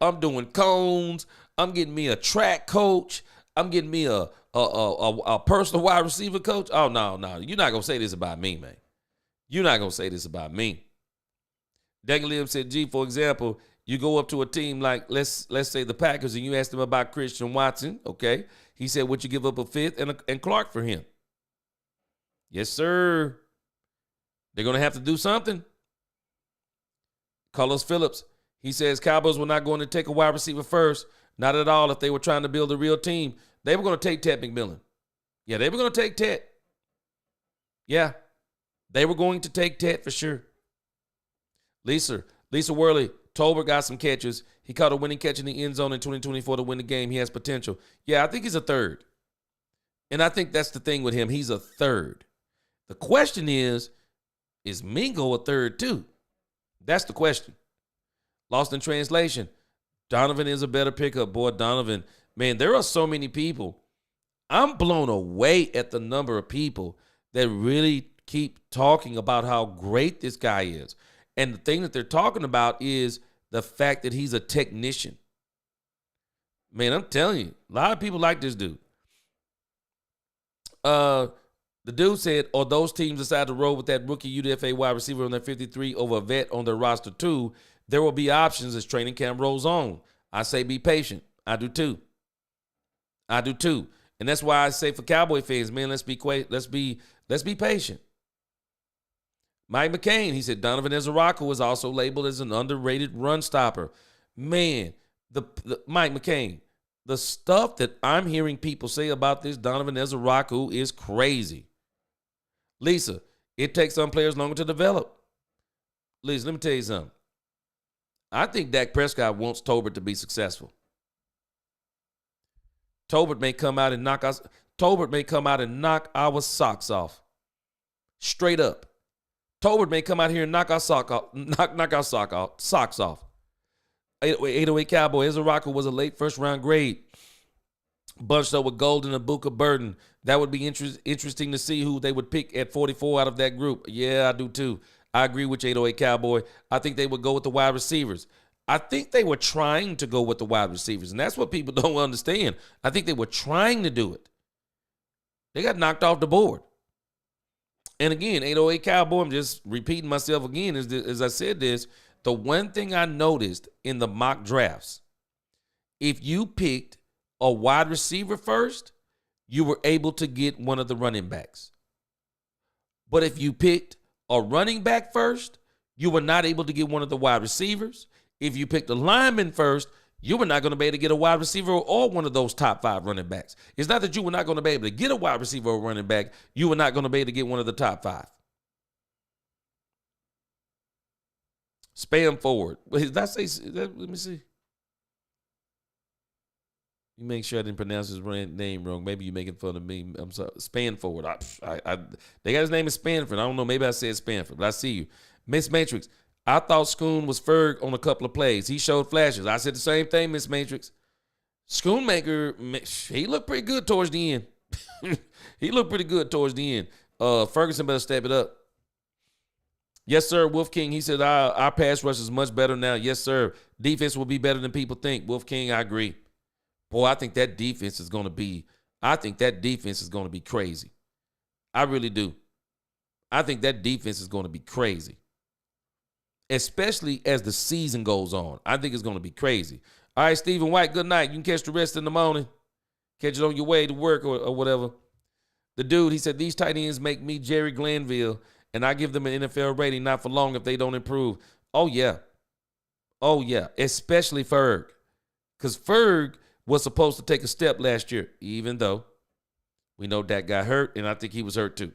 S1: I'm doing cones. I'm getting me a track coach. I'm getting me a personal wide receiver coach. Oh, no. You're not going to say this about me, man. You're not going to say this about me. Degalium said, G, for example, you go up to a team like, let's say the Packers, and you ask them about Christian Watson, okay? He said, would you give up a fifth and Clark for him? Yes, sir. They're going to have to do something. Carlos Phillips, he says Cowboys were not going to take a wide receiver first. Not at all if they were trying to build a real team. They were going to take Ted McMillan. Yeah, they were going to take Ted. Yeah, they were going to take Ted for sure. Lisa Worley, Tolbert got some catches. He caught a winning catch in the end zone in 2024 to win the game. He has potential. Yeah, I think he's a third. And I think that's the thing with him. He's a third. The question is Mingo a third too? That's the question. Lost in translation. Donovan is a better pickup. Boy, Donovan. Man, there are so many people. I'm blown away at the number of people that really keep talking about how great this guy is. And the thing that they're talking about is the fact that he's a technician. Man, I'm telling you, a lot of people like this dude. The dude said, or those teams decide to roll with that rookie UDFA wide receiver on their 53 over a vet on their roster too, there will be options as training camp rolls on. I say be patient. I do too. And that's why I say for Cowboy fans, man, let's be patient. Mike McCain, he said Donovan Ezeraku is also labeled as an underrated run stopper. Man, the Mike McCain, the stuff that I'm hearing people say about this Donovan Ezeraku is crazy. Lisa, it takes some players longer to develop. Lisa, let me tell you something. I think Dak Prescott wants Tolbert to be successful. Tolbert may come out and knock our socks off. Straight up. Tolbert may come out here and knock our socks off. 808 Cowboy. Ezeraku was a late first-round grade. Bunched up with Golden and Buka Burden. That would be interesting to see who they would pick at 44 out of that group. Yeah, I do too. I agree with 808 Cowboy. I think they would go with the wide receivers. I think they were trying to go with the wide receivers, and that's what people don't understand. I think they were trying to do it. They got knocked off the board. And again, 808 Cowboy, I'm just repeating myself again as I said this, the one thing I noticed in the mock drafts, if you picked a wide receiver first, you were able to get one of the running backs. But if you picked a running back first, you were not able to get one of the wide receivers. If you picked a lineman first, you were not going to be able to get a wide receiver or one of those top 5 running backs. It's not that you were not going to be able to get a wide receiver or running back. You were not going to be able to get one of the top 5. Spam forward. Did I say that? Let me see. You make sure I didn't pronounce his name wrong. Maybe you're making fun of me. I'm sorry. Spanford. They got his name is Spanford. I don't know. Maybe I said Spanford, but I see you. Miss Matrix. I thought Schoon was Ferg on a couple of plays. He showed flashes. I said the same thing, Miss Matrix. Schoonmaker, he looked pretty good towards the end. He looked pretty good towards the end. Ferguson better step it up. Yes, sir. Wolf King, he said our pass rush is much better now. Yes, sir. Defense will be better than people think. Wolf King, I agree. Boy, I think that defense is going to be crazy. I really do. I think that defense is going to be crazy. Especially as the season goes on. I think it's going to be crazy. All right, Stephen White, good night. You can catch the rest in the morning. Catch it on your way to work or whatever. The dude, he said, these tight ends make me Jerry Glanville, and I give them an NFL rating, not for long if they don't improve. Oh, yeah. Especially Ferg. Because Ferg was supposed to take a step last year, even though we know Dak got hurt, and I think he was hurt too.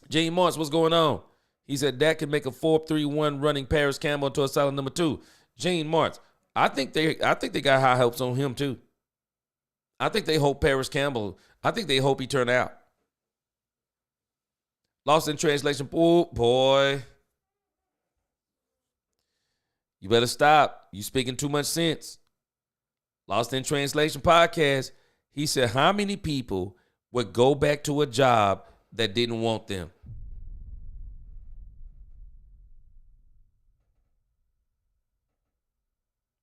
S1: Gene Morris, what's going on? He said Dak can make a 4-3-1 running Paris Campbell into a solid number 2. Gene Martz, I think they got high hopes on him too. I think they hope Paris Campbell. I think they hope he turn out. Lost in translation. Oh, boy. You better stop. You speaking too much sense. Lost in Translation podcast. He said, how many people would go back to a job that didn't want them?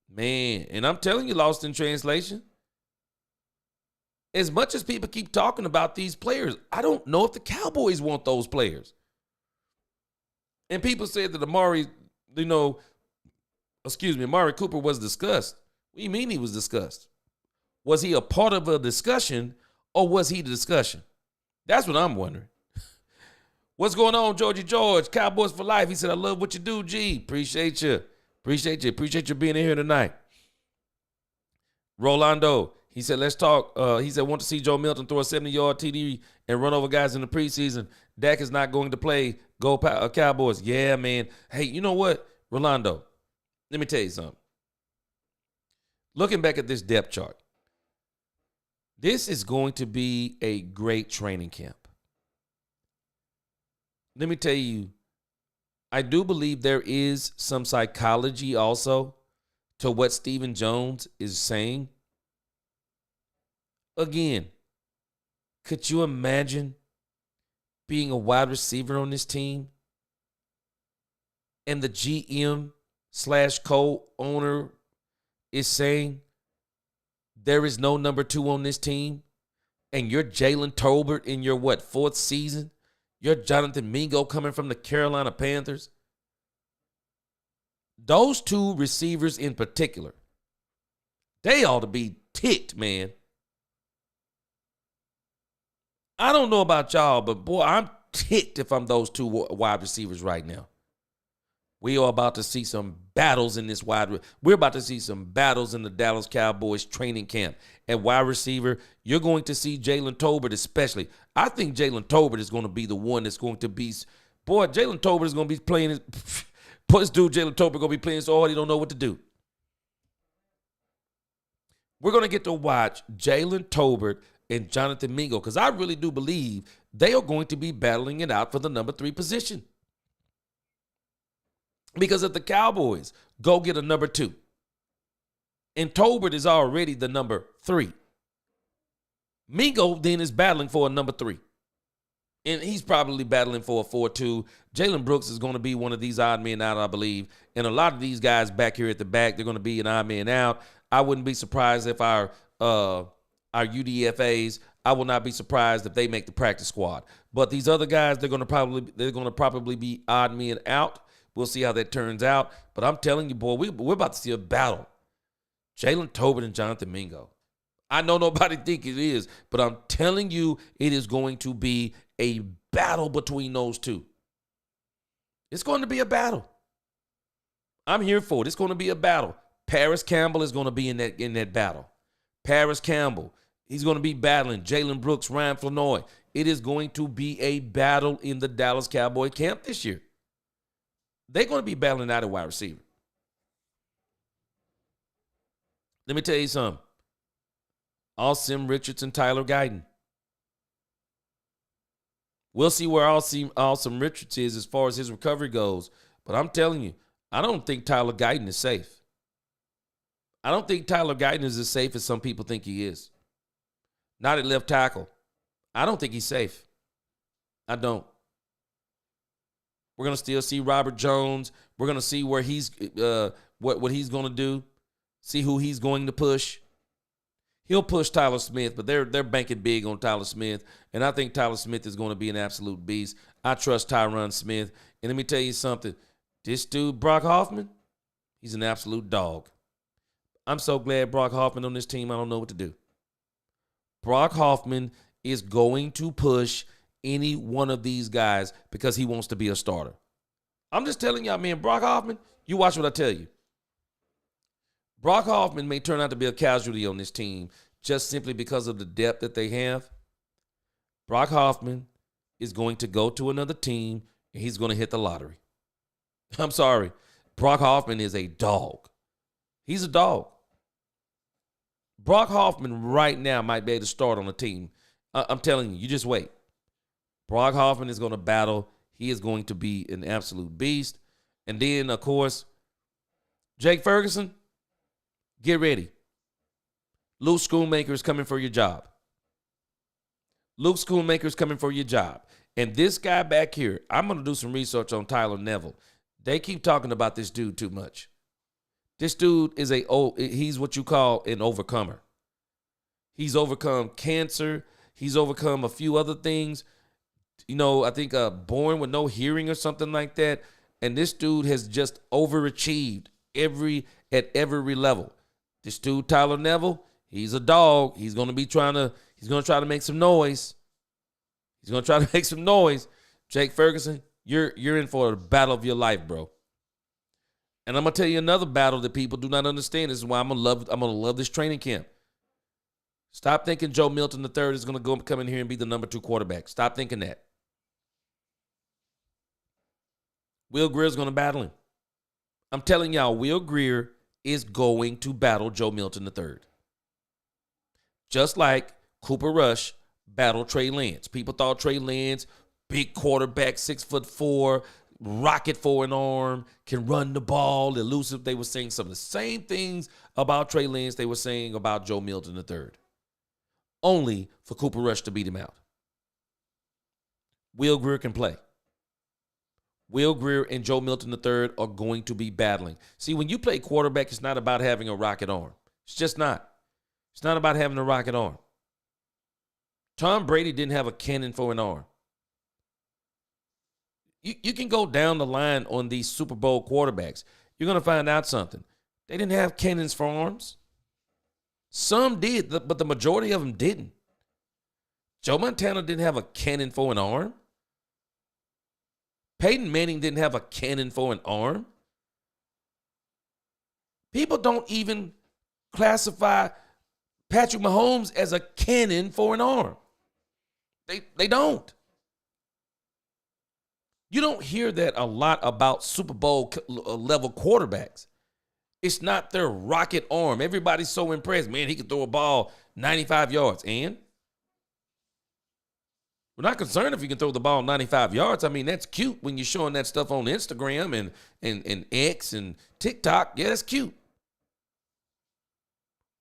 S1: Man, and I'm telling you, Lost in Translation, as much as people keep talking about these players, I don't know if the Cowboys want those players. And people said that Amari Cooper was discussed. What do you mean he was discussed? Was he a part of a discussion or was he the discussion? That's what I'm wondering. What's going on, Georgie George? Cowboys for life. He said, I love what you do, G. Appreciate you. Appreciate you being in here tonight. Rolando, he said, let's talk. He said, want to see Joe Milton throw a 70-yard TD and run over guys in the preseason. Dak is not going to play. Go Cowboys. Yeah, man. Hey, you know what? Rolando, let me tell you something. Looking back at this depth chart, this is going to be a great training camp. Let me tell you, I do believe there is some psychology also to what Stephen Jones is saying. Again, could you imagine being a wide receiver on this team and the GM / co-owner is saying there is no number 2 on this team, and you're Jalen Tolbert in your, 4th season? You're Jonathan Mingo coming from the Carolina Panthers. Those 2 receivers in particular, they ought to be ticked, man. I don't know about y'all, but boy, I'm ticked if I'm those 2 wide receivers right now. We are about to see some battles in this we're about to see some battles in the Dallas Cowboys training camp. At wide receiver, you're going to see Jalen Tolbert especially. I think Jalen Tolbert is going to be the one that's going to be, Jalen Tolbert is going to be playing, this dude Jalen Tolbert going to be playing so hard he don't know what to do. We're going to get to watch Jalen Tolbert and Jonathan Mingo, because I really do believe they are going to be battling it out for the number 3 position. Because if the Cowboys go get a number 2, and Tolbert is already the number 3, Mingo then is battling for a number 3. And he's probably battling for a 4-2. Jalen Brooks is going to be one of these odd men out, I believe. And a lot of these guys back here at the back, they're going to be an odd man out. I wouldn't be surprised if our UDFAs, I will not be surprised if they make the practice squad. But these other guys, they're going to probably be odd men out. We'll see how that turns out. But I'm telling you, boy, we're about to see a battle. Jalen Tolbert and Jonathan Mingo. I know nobody think it is, but I'm telling you, it is going to be a battle between those 2. It's going to be a battle. I'm here for it. It's going to be a battle. Paris Campbell is going to be in that battle. Paris Campbell, he's going to be battling Jalen Brooks, Ryan Flanoy. It is going to be a battle in the Dallas Cowboy camp this year. They're going to be battling out a wide receiver. Let me tell you something. Alsim Richardson, Tyler Guyton. We'll see where Alsim Richardson is as far as his recovery goes. But I'm telling you, I don't think Tyler Guyton is safe. I don't think Tyler Guyton is as safe as some people think he is. Not at left tackle. I don't think he's safe. I don't. We're going to still see Robert Jones. We're going to see where he's what he's going to do. See who he's going to push. He'll push Tyler Smith, but they're banking big on Tyler Smith, and I think Tyler Smith is going to be an absolute beast. I trust Tyron Smith, and let me tell you something. This dude, Brock Hoffman, he's an absolute dog. I'm so glad Brock Hoffman on this team. I don't know what to do. Brock Hoffman is going to push any one of these guys because he wants to be a starter. I'm just telling y'all, man, Brock Hoffman, you watch what I tell you. Brock Hoffman may turn out to be a casualty on this team just simply because of the depth that they have. Brock Hoffman is going to go to another team and he's going to hit the lottery. I'm sorry. Brock Hoffman is a dog. He's a dog. Brock Hoffman right now might be able to start on a team. I'm telling you, you just wait. Brock Hoffman is going to battle. He is going to be an absolute beast. And then, of course, Jake Ferguson, get ready. Luke Schoonmaker is coming for your job. Luke Schoonmaker is coming for your job. And this guy back here, I'm going to do some research on Tyler Neville. They keep talking about this dude too much. This dude is he's what you call an overcomer. He's overcome cancer. He's overcome a few other things. You know, I think born with no hearing or something like that. And this dude has just overachieved at every level. This dude, Tyler Neville, he's a dog. He's going to try to make some noise. He's going to try to make some noise. Jake Ferguson, you're in for the battle of your life, bro. And I'm going to tell you another battle that people do not understand. This is why I'm going to love this training camp. Stop thinking Joe Milton III is going to come in here and be the number 2 quarterback. Stop thinking that. Will Grier's going to battle him. I'm telling y'all, Will Grier is going to battle Joe Milton III. Just like Cooper Rush battled Trey Lance. People thought Trey Lance, big quarterback, 6'4", rocket for an arm, can run the ball, elusive. They were saying some of the same things about Trey Lance they were saying about Joe Milton III. Only for Cooper Rush to beat him out. Will Grier can play. Will Grier and Joe Milton III are going to be battling. See, when you play quarterback, it's not about having a rocket arm. It's just not. It's not about having a rocket arm. Tom Brady didn't have a cannon for an arm. You can go down the line on these Super Bowl quarterbacks. You're going to find out something. They didn't have cannons for arms. Some did, but the majority of them didn't. Joe Montana didn't have a cannon for an arm. Peyton Manning didn't have a cannon for an arm. People don't even classify Patrick Mahomes as a cannon for an arm. They don't. You don't hear that a lot about Super Bowl level quarterbacks. It's not their rocket arm. Everybody's so impressed. Man, he can throw a ball 95 yards. And we're not concerned if you can throw the ball 95 yards. I mean, that's cute when you're showing that stuff on Instagram and X and TikTok. Yeah, that's cute.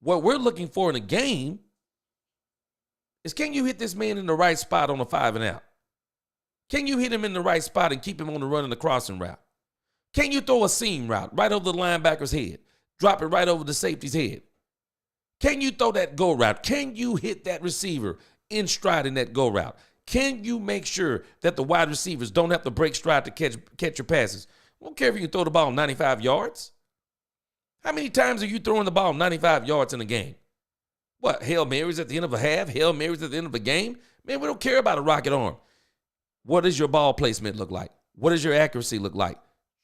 S1: What we're looking for in a game is, can you hit this man in the right spot on a 5 and out? Can you hit him in the right spot and keep him on the run and the crossing route? Can you throw a seam route right over the linebacker's head? Drop it right over the safety's head? Can you throw that go route? Can you hit that receiver in stride in that go route? Can you make sure that the wide receivers don't have to break stride to catch your passes? I don't care if you can throw the ball 95 yards. How many times are you throwing the ball 95 yards in a game? What, Hail Marys at the end of a half? Hail Marys at the end of a game? Man, we don't care about a rocket arm. What does your ball placement look like? What does your accuracy look like?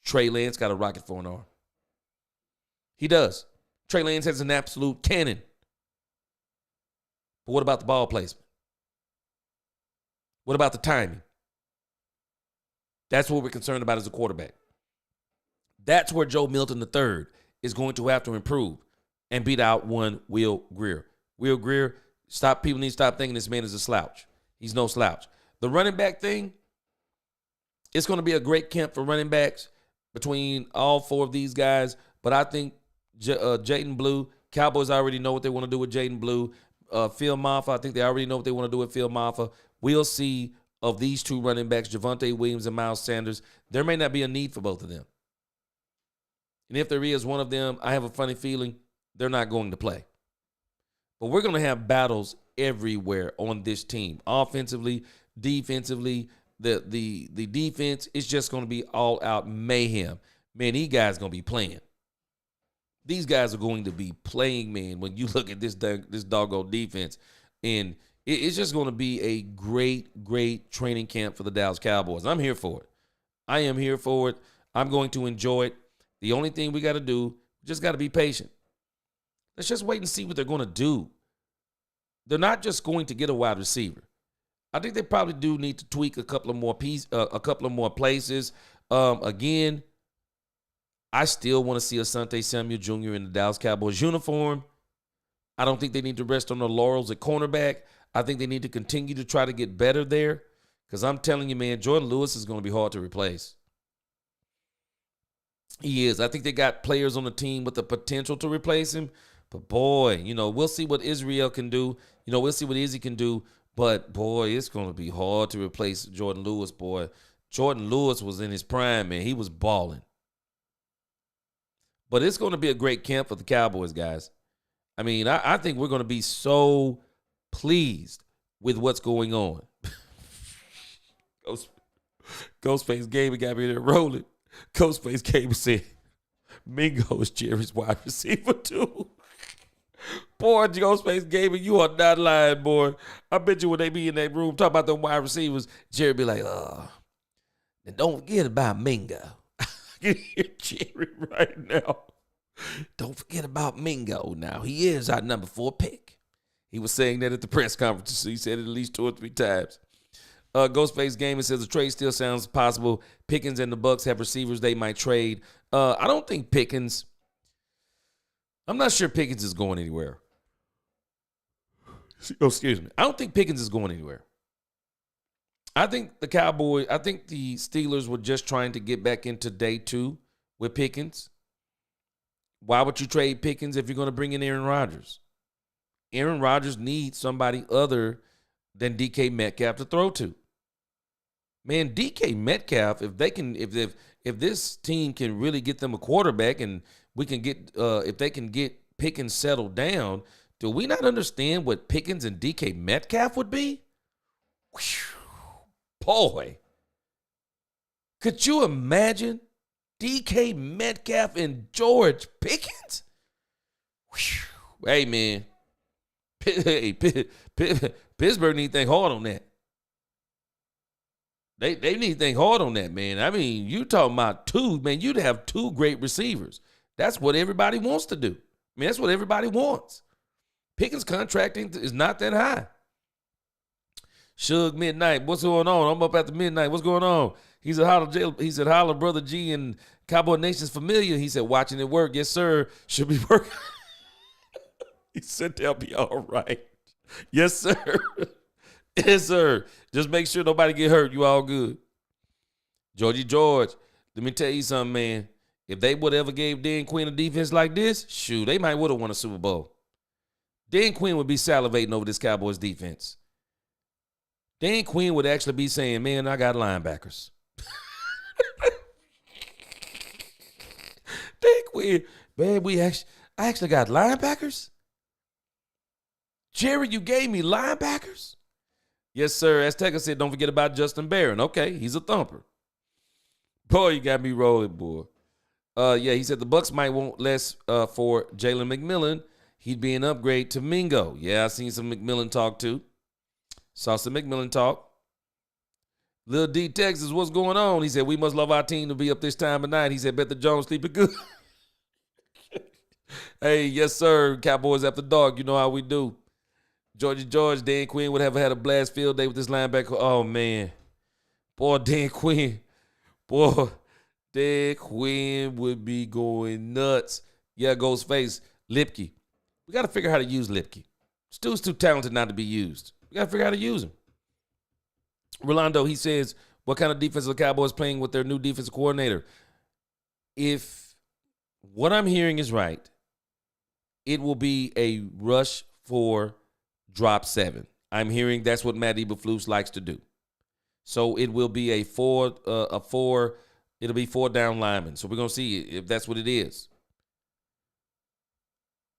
S1: Trey Lance got a rocket for an arm. He does. Trey Lance has an absolute cannon. But what about the ball placement? What about the timing? That's what we're concerned about as a quarterback. That's where Joe Milton III is going to have to improve and beat out one Will Grier. Will Grier, people need to stop thinking this man is a slouch. He's no slouch. The running back thing, it's going to be a great camp for running backs between all four of these guys. But I think Jaden Blue, Cowboys already know what they want to do with Jaden Blue. Phil Maffa, I think they already know what they want to do with Phil Maffa. We'll see of these two running backs, Javonte Williams and Miles Sanders. There may not be a need for both of them. And if there is one of them, I have a funny feeling they're not going to play. But we're going to have battles everywhere on this team. Offensively, defensively, the defense is just going to be all out mayhem. Man, these guys are going to be playing. These guys are going to be playing, man, when you look at this doggone defense. And it's just going to be a great, great training camp for the Dallas Cowboys. I'm here for it. I am here for it. I'm going to enjoy it. The only thing we got to do, just got to be patient. Let's just wait and see what they're going to do. They're not just going to get a wide receiver. I think they probably do need to tweak a couple of more places. Again, I still want to see Asante Samuel Jr. in the Dallas Cowboys uniform. I don't think they need to rest on their laurels at cornerback. I think they need to continue to try to get better there, because I'm telling you, man, Jordan Lewis is going to be hard to replace. He is. I think they got players on the team with the potential to replace him. But, boy, we'll see what Israel can do. We'll see what Izzy can do. But, boy, it's going to be hard to replace Jordan Lewis, boy. Jordan Lewis was in his prime, man. He was balling. But it's going to be a great camp for the Cowboys, guys. I mean, I think we're going to be so pleased with what's going on. Ghostface Gamer got me there rolling. Ghostface Gamer said, Mingo is Jerry's wide receiver, too. Boy, Ghostface Gamer, you are not lying, boy. I bet you when they be in that room talking about them wide receivers, Jerry be like, and don't forget about Mingo. I can hear Jerry right now. Don't forget about Mingo now. He is our number 4 pick. He was saying that at the press conference. So he said it at least 2 or 3 times. Ghostface Gamer says the trade still sounds possible. Pickens and the Bucks have receivers they might trade. I don't think Pickens. I'm not sure Pickens is going anywhere. Oh, excuse me. I don't think Pickens is going anywhere. I think the Steelers were just trying to get back into day 2 with Pickens. Why would you trade Pickens if you're going to bring in Aaron Rodgers? Aaron Rodgers needs somebody other than DK Metcalf to throw to. Man, DK Metcalf, if this team can really get them a quarterback and we can get if they can get Pickens settled down, do we not understand what Pickens and DK Metcalf would be? Whew. Boy, could you imagine DK Metcalf and George Pickens? Whew. Hey, man. Pittsburgh need to think hard on that. They need to think hard on that, man. I mean, you talking about 2, man, you'd have 2 great receivers. That's what everybody wants to do. I mean, that's what everybody wants. Pickens' contracting is not that high. Suge Midnight, what's going on? I'm up after midnight. What's going on? He said, holla, Brother G and Cowboy Nation's familiar. He said, watching it work. Yes, sir. Should be working. He said, they'll be all right. Yes, sir. Yes, sir. Just make sure nobody get hurt. You all good. Georgie George, let me tell you something, man. If they would ever gave Dan Quinn a defense like this, shoot, they might would have won a Super Bowl. Dan Quinn would be salivating over this Cowboys defense. Dan Quinn would actually be saying, man, I got linebackers. Dan Quinn, man, I actually got linebackers? Jerry, you gave me linebackers? Yes, sir. As Teca said, don't forget about Justin Barron. Okay, he's a thumper. Boy, you got me rolling, boy. Yeah, he said the Bucs might want less for Jalen McMillan. He'd be an upgrade to Mingo. Yeah, I seen some McMillan talk too. Saw some McMillan talk. Lil D Texas, what's going on? He said, we must love our team to be up this time of night. He said, bet the Jones sleeping good. Hey, yes, sir. Cowboys after dark. You know how we do. Georgie George, Dan Quinn would have had a blast field day with this linebacker. Oh, man. Boy, Dan Quinn. Boy, Dan Quinn would be going nuts. Yeah, Ghostface. Lipke. We got to figure out how to use Lipke. Stu's too talented not to be used. We got to figure out how to use him. Rolando, he says, what kind of defense are the Cowboys playing with their new defensive coordinator? If what I'm hearing is right, it will be a rush for drop 7. I'm hearing that's what Matt Eberflus likes to do. So it will be it'll be 4 down linemen. So we're going to see if that's what it is.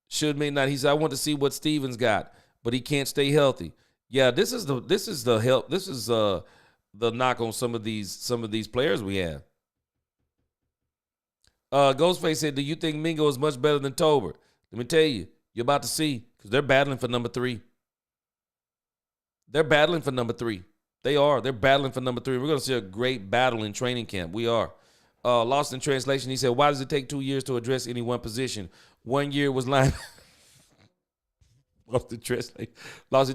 S1: Should may not. He said, I want to see what Stevens got, but he can't stay healthy. Yeah, this is the knock on some of these players we have. Ghostface said, do you think Mingo is much better than Tolbert? Let me tell you, you're about to see, because they're battling for number 3. They're battling for number 3. They are. They're battling for number 3. We're going to see a great battle in training camp. We are. Lost in translation, he said, why does it take 2 years to address any one position? 1 year was line. Lost in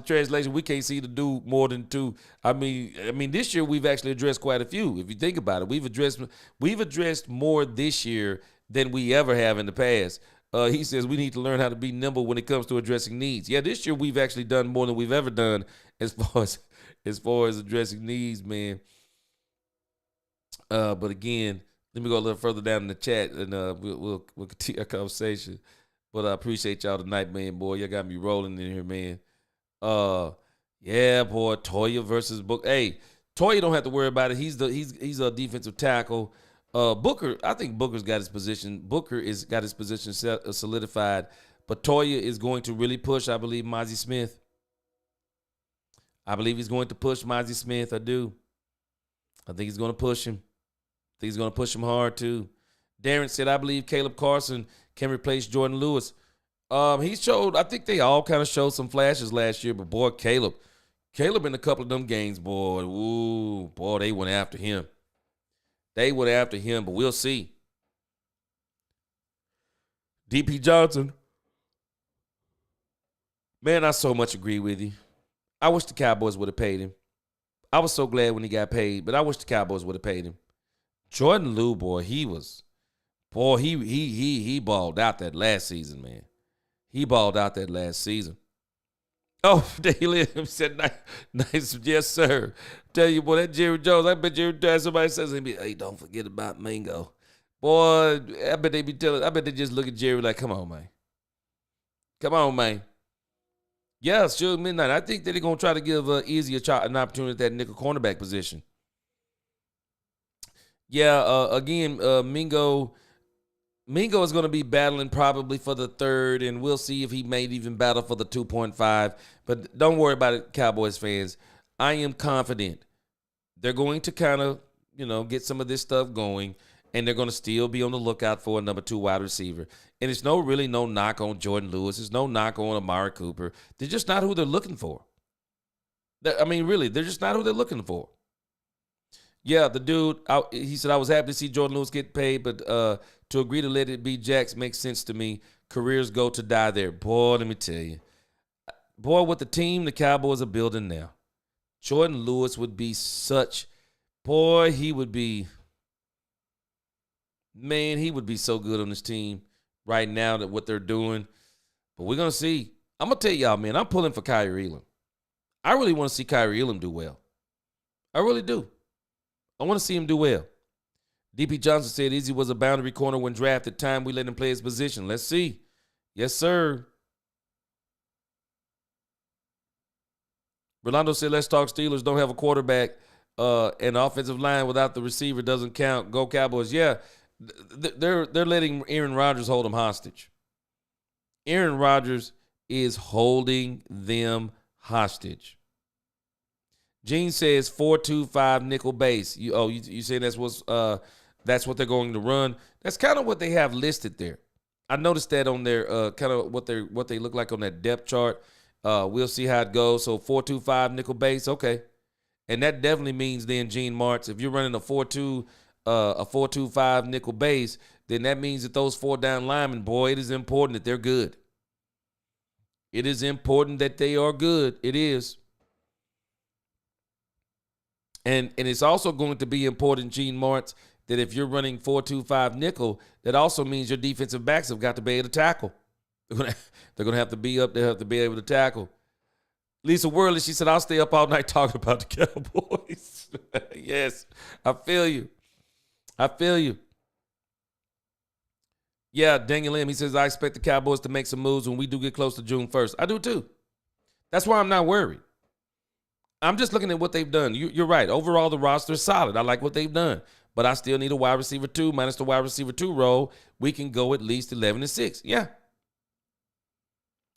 S1: translation. We can't see to do more than 2. I mean, this year we've actually addressed quite a few. If you think about it, we've addressed more this year than we ever have in the past. He says we need to learn how to be nimble when it comes to addressing needs. Yeah, this year we've actually done more than we've ever done as far as addressing needs, man. But again, let me go a little further down in the chat and we'll continue our conversation. But I appreciate y'all tonight, man, boy. Y'all got me rolling in here, man. Yeah, boy, Toya versus Book. Hey, Toya don't have to worry about it. He's a defensive tackle. Booker, I think Booker's got his position. Booker is got his position solidified. But Toya is going to really push, I believe, Mozzie Smith. I believe he's going to push Mozzie Smith. I do. I think he's going to push him. I think he's going to push him hard, too. Darren said, I believe Caleb Carson can replace Jordan Lewis. He showed, I think they all kind of showed some flashes last year, but boy, Caleb in a couple of them games, boy, they went after him. They went after him, but we'll see. D.P. Johnson. Man, I so much agree with you. I wish the Cowboys would have paid him. I was so glad when he got paid, but I wish the Cowboys would have paid him. Jordan Lue, boy, he was Boy, he balled out that last season, man. He balled out that last season. Oh, Daily said, nice, yes, sir. Tell you, boy, that Jerry Jones, I bet Jerry Jones, somebody says, hey, don't forget about Mingo. Boy, I bet they just look at Jerry like, come on, man. Come on, man. Yeah, sure, midnight. I think that they're going to try to give Izzy an opportunity at that nickel cornerback position. Yeah, again, Mingo is going to be battling probably for the 3rd, and we'll see if he may even battle for the 2.5. But don't worry about it, Cowboys fans. I am confident they're going to kind of, get some of this stuff going, and they're going to still be on the lookout for a number 2 wide receiver. And it's really no knock on Jordan Lewis. It's no knock on Amari Cooper. They're just not who they're looking for. Really, they're just not who they're looking for. Yeah, the dude, he said, I was happy to see Jordan Lewis get paid, but to agree to let it be Jax makes sense to me. Careers go to die there. Boy, let me tell you. Boy, with the team the Cowboys are building now, Jordan Lewis would be he would be so good on this team right now that what they're doing. But we're going to see. I'm going to tell y'all, man, I'm pulling for Kyrie Elam. I really want to see Kyrie Elam do well. I really do. I want to see him do well. DP Johnson said Izzy was a boundary corner when drafted. Time we let him play his position. Let's see. Yes, sir. Rolando said, let's talk Steelers. Don't have a quarterback. And offensive line without the receiver doesn't count. Go Cowboys. Yeah, they're letting Aaron Rodgers hold them hostage. Aaron Rodgers is holding them hostage. Gene says 4-2-5 nickel base. You say that's what they're going to run. That's kind of what they have listed there. I noticed that on their kind of what they look like on that depth chart. We'll see how it goes. So 4-2-5 nickel base, okay, and that definitely means then Gene Martz, if you're running a 4-2-5 nickel base, then that means that those 4 down linemen, boy, it is important that they're good. It is important that they are good. It is. And it's also going to be important, Gene Martz, that if you're running 4-2-5 nickel, that also means your defensive backs have got to be able to tackle. They're going to have to be up there, have to be able to tackle. Lisa Worley, she said, I'll stay up all night talking about the Cowboys. Yes, I feel you. Yeah, Daniel Lim, he says, I expect the Cowboys to make some moves when we do get close to June 1st. I do too. That's why I'm not worried. I'm just looking at what they've done. You're right. Overall, the roster is solid. I like what they've done. But I still need a wide receiver 2 minus the wide receiver 2 role. We can go at least 11-6. Yeah.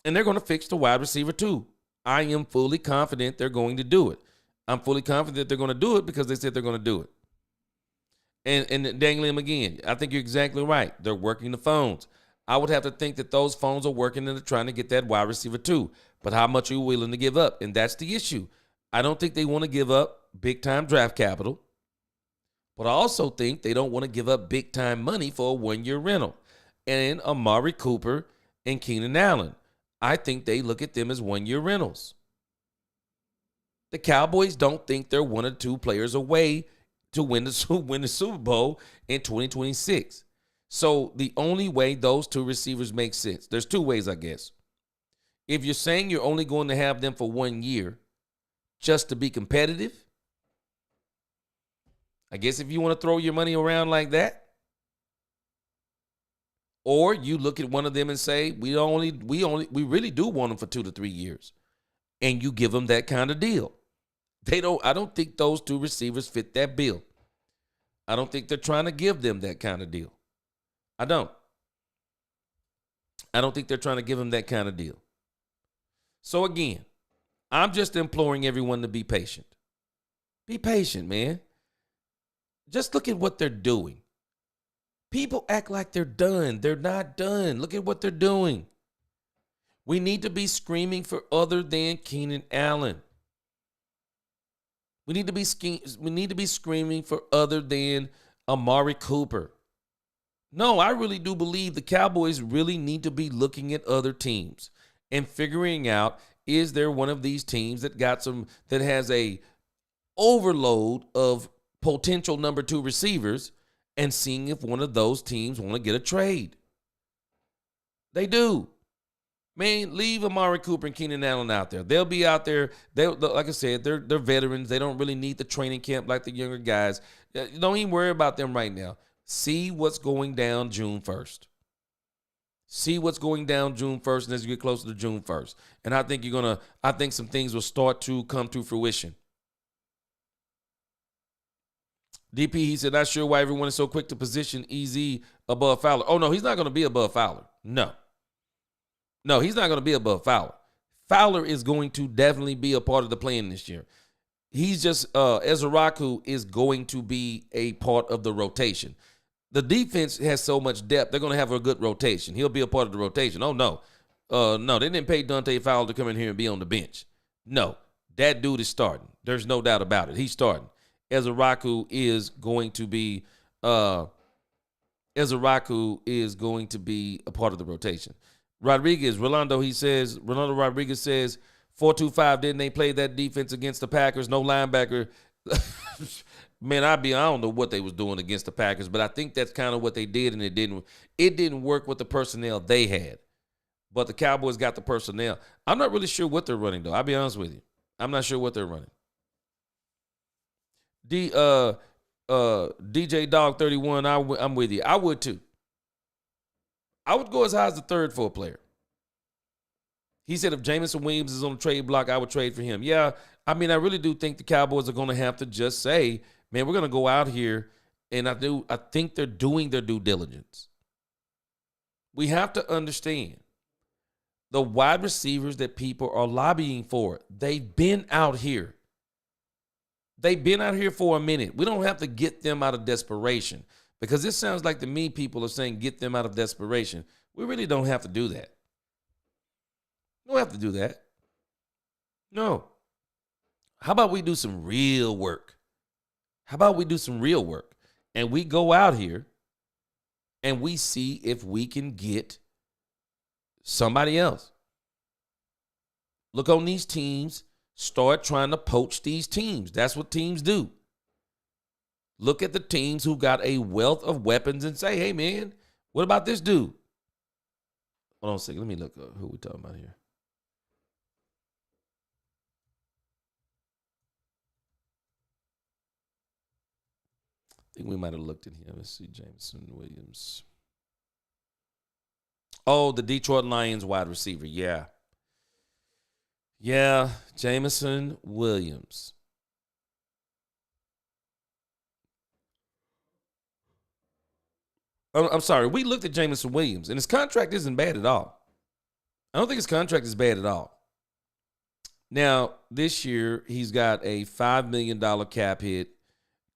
S1: And they're going to fix the wide receiver 2. I am fully confident they're going to do it. I'm fully confident they're going to do it because they said they're going to do it. And dangling them again, I think you're exactly right. They're working the phones. I would have to think that those phones are working and they're trying to get that wide receiver 2. But how much are you willing to give up? And that's the issue. I don't think they want to give up big-time draft capital, but I also think they don't want to give up big-time money for a 1-year rental. And Amari Cooper and Keenan Allen, I think they look at them as 1-year rentals. The Cowboys don't think they're 1 or 2 players away to win the Super Bowl in 2026. So the only way those 2 receivers make sense, there's 2 ways, I guess. If you're saying you're only going to have them for 1 year, just to be competitive, I guess if you want to throw your money around like that, or you look at one of them and say, we really do want them for 2 to 3 years, and you give them that kind of deal. I don't think those 2 receivers fit that bill. I don't think they're trying to give them that kind of deal. I don't think they're trying to give them that kind of deal. So again, I'm just imploring everyone to be patient. Be patient, man. Just look at what they're doing. People act like they're done. They're not done. Look at what they're doing. We need to be screaming for other than Keenan Allen. We need to be screaming for other than Amari Cooper. No, I really do believe the Cowboys really need to be looking at other teams and figuring out, is there one of these teams that has a overload of potential number 2 receivers, and seeing if one of those teams want to get a trade. They do. Man, leave Amari Cooper and Keenan Allen out there. They'll be out there. Like I said, they're veterans. They don't really need the training camp like the younger guys. Don't even worry about them right now. See what's going down June 1st. See what's going down June 1st, and as you get closer to June 1st. And I think I think some things will start to come to fruition. DP, he said, not sure why everyone is so quick to position EZ above Fowler. Oh, no, he's not going to be above Fowler. No, he's not going to be above Fowler. Fowler is going to definitely be a part of the plan this year. He's just, Ezraku is going to be a part of the rotation. The defense has so much depth, they're going to have a good rotation. He'll be a part of the rotation. Oh, no. No, they didn't pay Dante Fowler to come in here and be on the bench. No, that dude is starting. There's no doubt about it. He's starting. Ezraku is going to be a part of the rotation. Rolando Rodriguez says 4-2-5. Didn't they play that defense against the Packers? No linebacker. Man, I don't know what they was doing against the Packers, but I think that's kind of what they did, and it didn't work with the personnel they had. But the Cowboys got the personnel. I'm not really sure what they're running, though. I'll be honest with you. I'm not sure what they're running. DJ Dog 31, I'm with you. I would too. I would go as high as the third for a player. He said if Jameson Williams is on the trade block, I would trade for him. Yeah, I really do think the Cowboys are going to have to just say, man, we're going to go out here, and I think they're doing their due diligence. We have to understand the wide receivers that people are lobbying for. They've been out here. They've been out here for a minute. We don't have to get them out of desperation, because this sounds like to me people are saying get them out of desperation. We really don't have to do that. We don't have to do that. No. How about we do some real work? And we go out here and we see if we can get somebody else. Look on these teams. Start trying to poach these teams. That's what teams do. Look at the teams who got a wealth of weapons and say, hey, man, what about this dude? Hold on a second. Let me look up who we're talking about here. I think we might have looked at him. Let's see, Jameson Williams. Oh, the Detroit Lions wide receiver. Yeah. Yeah, Jameson Williams. I'm sorry. We looked at Jameson Williams, and his contract isn't bad at all. I don't think his contract is bad at all. Now, this year, he's got a $5 million cap hit.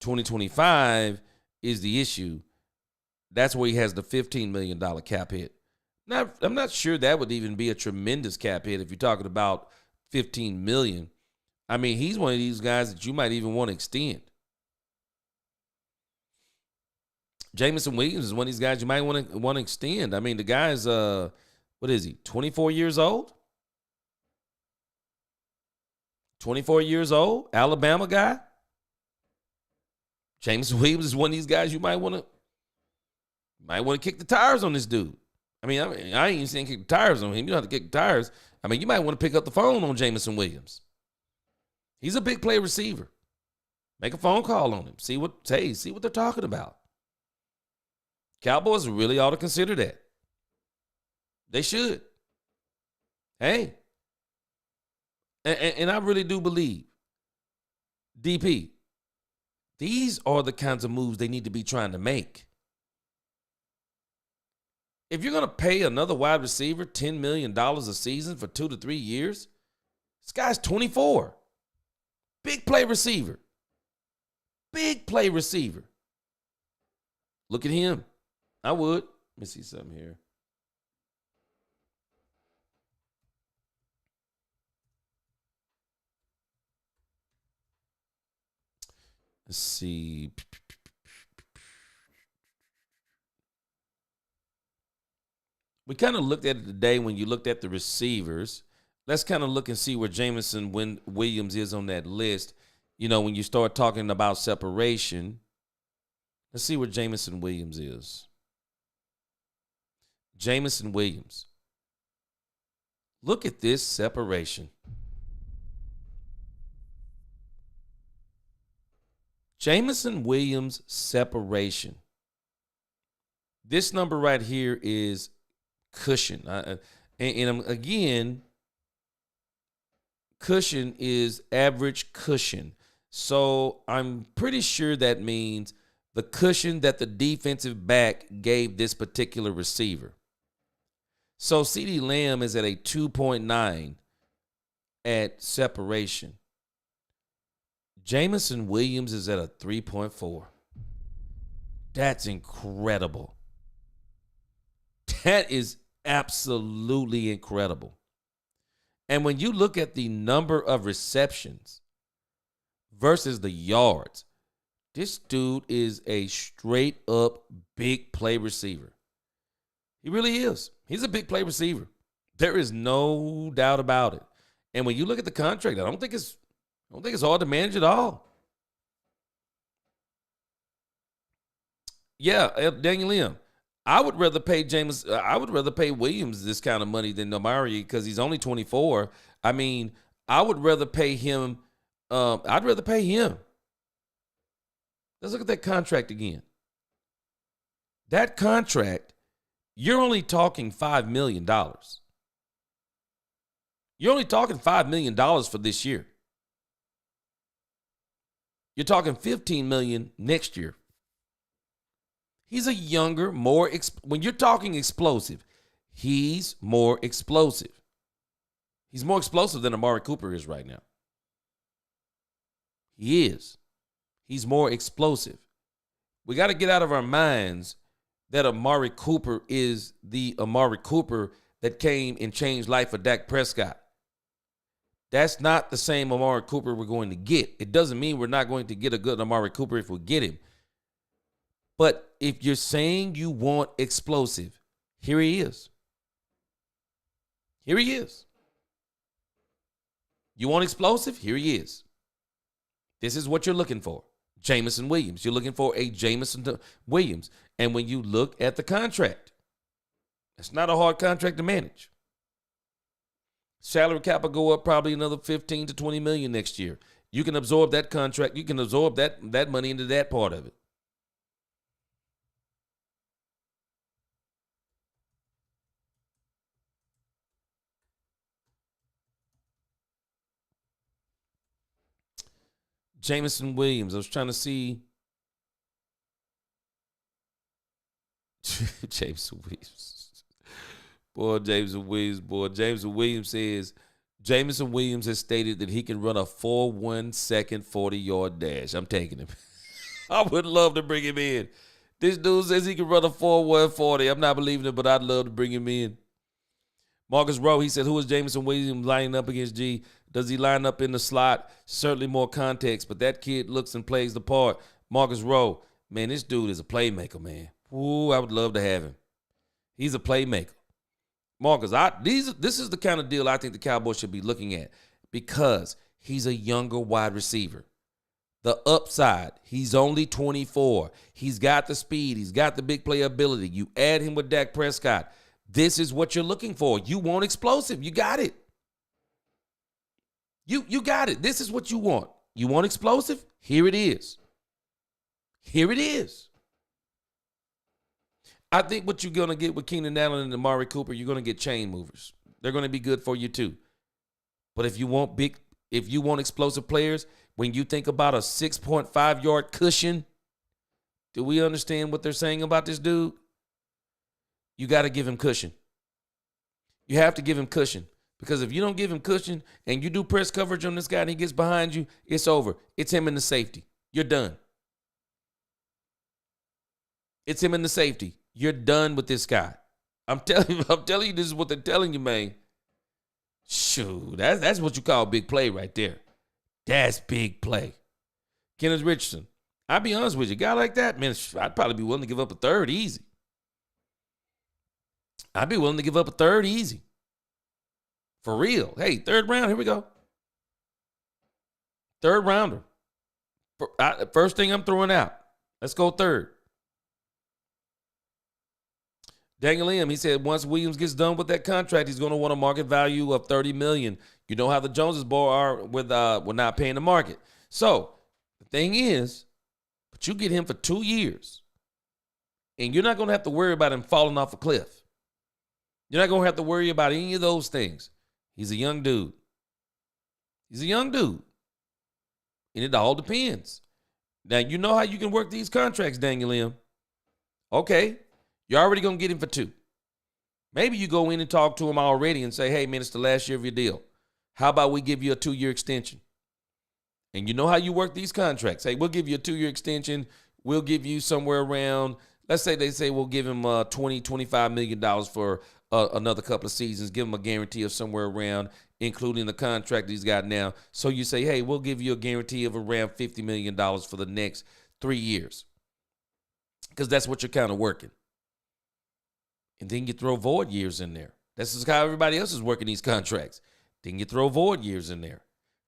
S1: 2025 is the issue. That's where he has the $15 million cap hit. Now, I'm not sure that would even be a tremendous cap hit if you're talking about $15 million. He's one of these guys that you might even want to extend. Jameson Williams is one of these guys you might want to extend. The guy's, what is he, 24 years old? 24 years old, Alabama guy. Jameson Williams is one of these guys you might want to kick the tires on this dude. I ain't even saying kick the tires on him. You don't have to kick the tires. You might want to pick up the phone on Jameson Williams. He's a big play receiver. Make a phone call on him. See what they're talking about. Cowboys really ought to consider that. They should. Hey. And I really do believe, DP, these are the kinds of moves they need to be trying to make. If you're going to pay another wide receiver $10 million a season for 2 to 3 years, this guy's 24. Big play receiver. Big play receiver. Look at him. I would. Let me see something here. Let's see. We kind of looked at it today when you looked at the receivers. Let's kind of look and see where Jameson Williams is on that list. When you start talking about separation, Let's see where Jameson Williams is. Jameson Williams. Look at this separation. Jameson Williams separation. This number right here is cushion. Again, cushion is average cushion. So I'm pretty sure that means the cushion that the defensive back gave this particular receiver. So CeeDee Lamb is at a 2.9 at separation. Jameson Williams is at a 3.4. That's incredible. That is absolutely incredible. And when you look at the number of receptions versus the yards, this dude is a straight up big play receiver. He really is. He's a big play receiver. There is no doubt about it. And when you look at the contract, I don't think it's hard to manage at all. Yeah, Daniel Lim. I would rather pay Williams this kind of money than Amari because he's only 24. I mean, I would rather pay him. I'd rather pay him. Let's look at that contract again. That contract, you're only talking $5 million. You're only talking $5 million for this year. You're talking $15 million next year. He's a younger, when you're talking explosive, he's more explosive. He's more explosive than Amari Cooper is right now. He is. He's more explosive. We got to get out of our minds that Amari Cooper is the Amari Cooper that came and changed life for Dak Prescott. That's not the same Amari Cooper we're going to get. It doesn't mean we're not going to get a good Amari Cooper if we get him. But if you're saying you want explosive, here he is. Here he is. You want explosive? Here he is. This is what you're looking for. Jameson Williams. You're looking for a Jameson Williams. And when you look at the contract, it's not a hard contract to manage. Salary cap will go up probably another 15 to 20 million next year. You can absorb that contract. You can absorb that money into that part of it. Jameson Williams. I was trying to see. Jameson Williams. Jameson Williams says, Jameson Williams has stated that he can run a 4.1 second 40-yard dash. I'm taking him. I would love to bring him in. This dude says he can run a 4.1 40. I'm not believing it, but I'd love to bring him in. Marcus Rowe, he said, who is Jameson Williams lining up against G? Does he line up in the slot? Certainly more context, but that kid looks and plays the part. Marcus Rowe, man, this dude is a playmaker, man. Ooh, I would love to have him. He's a playmaker. Marcus, this is the kind of deal I think the Cowboys should be looking at because he's a younger wide receiver. The upside, he's only 24. He's got the speed. He's got the big play ability. You add him with Dak Prescott. This is what you're looking for. You want explosive. You got it. You got it. This is what you want. You want explosive? Here it is. Here it is. I think what you're going to get with Keenan Allen and Amari Cooper, you're going to get chain movers. They're going to be good for you too. But if you want explosive players, when you think about a 6.5 yard cushion, do we understand what they're saying about this dude? You got to give him cushion. You have to give him cushion. Because if you don't give him cushion and you do press coverage on this guy and he gets behind you, it's over. It's him in the safety. You're done. It's him in the safety. You're done with this guy. I'm telling you, this is what they're telling you, man. Shoot, that's what you call big play right there. That's big play. Kenneth Richardson. I'll be honest with you, a guy like that, man, I'd probably be willing to give up a third easy. I'd be willing to give up a third easy. For real. Hey, third round, here we go. Third rounder. First thing I'm throwing out. Let's go third. Daniel M., he said once Williams gets done with that contract, he's going to want a market value of $30 million. You know how the Joneses are with not paying the market. So the thing is, but you get him for 2 years, and you're not going to have to worry about him falling off a cliff. You're not going to have to worry about any of those things. He's a young dude. He's a young dude. And it all depends. Now, you know how you can work these contracts, Daniel M. Okay, you're already going to get him for 2. Maybe you go in and talk to him already and say, hey, man, it's the last year of your deal. How about we give you a 2-year extension? And you know how you work these contracts. Hey, we'll give you a 2-year extension. We'll give you somewhere around, let's say they say we'll give him $20, $25 million for another couple of seasons. Give him a guarantee of somewhere around, including the contract he's got now. So you say, hey, we'll give you a guarantee of around $50 million for the next 3 years. Because that's what you're kind of working. And then you throw void years in there. This is how everybody else is working these contracts. Then you throw void years in there.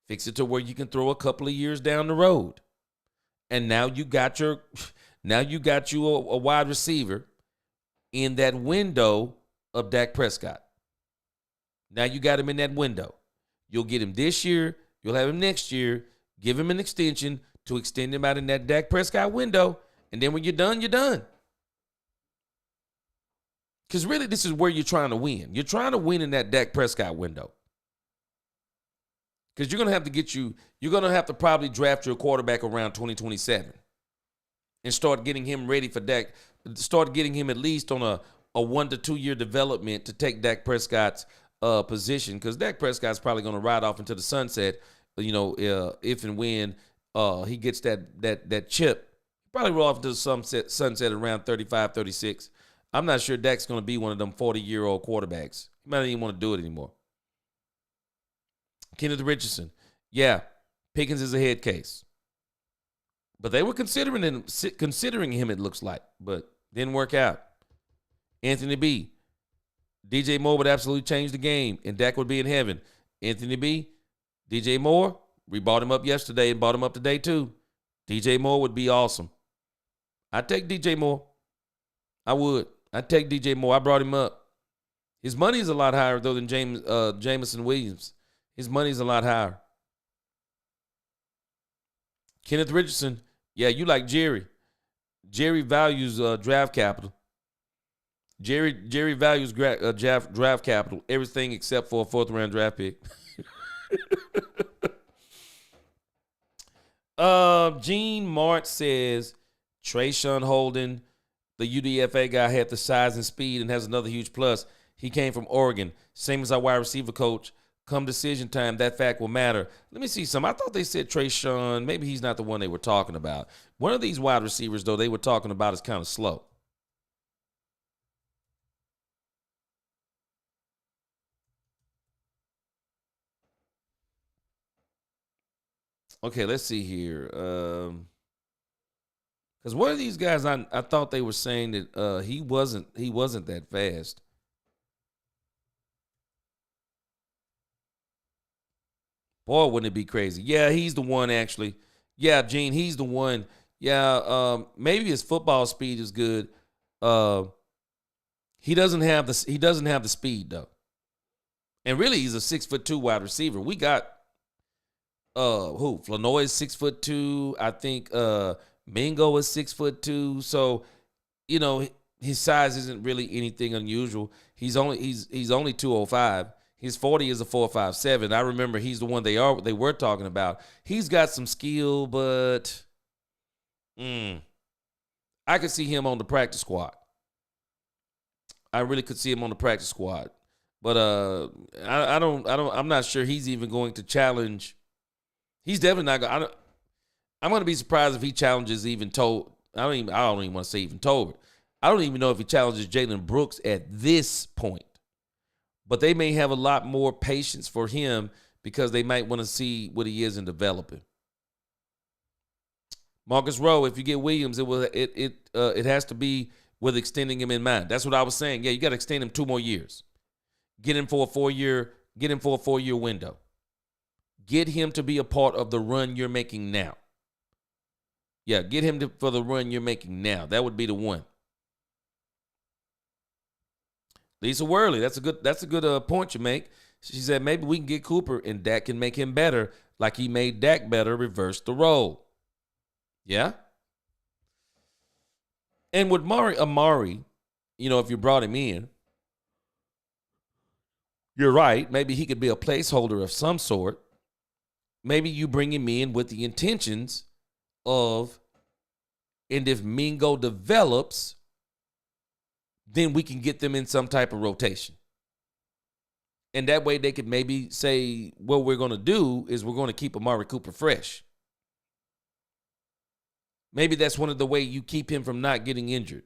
S1: Fix it to where you can throw a couple of years down the road. And now you got you a wide receiver in that window of Dak Prescott. Now you got him in that window. You'll get him this year. You'll have him next year. Give him an extension to extend him out in that Dak Prescott window. And then when you're done, you're done. Because really, this is where you're trying to win. You're trying to win in that Dak Prescott window. Because you're going to have to probably draft your quarterback around 2027 and start getting him ready for Dak. Start getting him at least on a 1 to 2 year development to take Dak Prescott's position. Because Dak Prescott's probably going to ride off into the sunset, if and when he gets that chip. Probably roll off into the sunset around 35, 36. I'm not sure Dak's going to be one of them 40-year-old quarterbacks. He might not even want to do it anymore. Kenneth Richardson. Yeah, Pickens is a head case. But they were considering him, it looks like, but didn't work out. Anthony B. DJ Moore would absolutely change the game, and Dak would be in heaven. Anthony B. DJ Moore, we bought him up yesterday and bought him up today too. DJ Moore would be awesome. I'd take DJ Moore. I would. I'd take DJ Moore. I brought him up. His money is a lot higher, though, than Jameson Williams. His money is a lot higher. Kenneth Richardson. Yeah, you like Jerry. Jerry values draft capital. Jerry values draft capital, everything except for a 4th-round draft pick. Gene Mart says Trayshawn Holden, the UDFA guy, had the size and speed and has another huge plus. He came from Oregon. Same as our wide receiver coach. Come decision time, that fact will matter. Let me see some. I thought they said Trayshawn. Maybe he's not the one they were talking about. One of these wide receivers, though, they were talking about is kind of slow. Okay, let's see here. Because one of these guys, I thought they were saying that he wasn't that fast. Boy, wouldn't it be crazy? Yeah, he's the one actually. Yeah, Gene, he's the one. Yeah, maybe his football speed is good. He doesn't have the speed though. And really, he's a 6'2" wide receiver. We got Flanoy is 6'2". I think Mingo is 6'2". So, his size isn't really anything unusual. He's only 205. His 40 is a 4.57. I remember he's the one they were talking about. He's got some skill, but I could see him on the practice squad. I really could see him on the practice squad. But I'm not sure he's even going to challenge. He's definitely not going. I'm going to be surprised if he challenges even Toll. I don't even want to say even Tolbert. I don't even know if he challenges Jalen Brooks at this point. But they may have a lot more patience for him because they might want to see what he is in developing. Marcus Rowe, if you get Williams, it has to be with extending him in mind. That's what I was saying. Yeah, you got to extend him 2 more years. Get him for a 4-year window. Get him to be a part of the run you're making now. Yeah, get him for the run you're making now. That would be the one. Lisa Worley, that's a good point you make. She said maybe we can get Cooper and Dak can make him better, like he made Dak better, reverse the role. Yeah. And with Amari, if you brought him in, you're right. Maybe he could be a placeholder of some sort. Maybe you bring him in with the intentions of, and if Mingo develops, then we can get them in some type of rotation. And that way they could maybe say, what we're going to do is we're going to keep Amari Cooper fresh. Maybe that's one of the ways you keep him from not getting injured.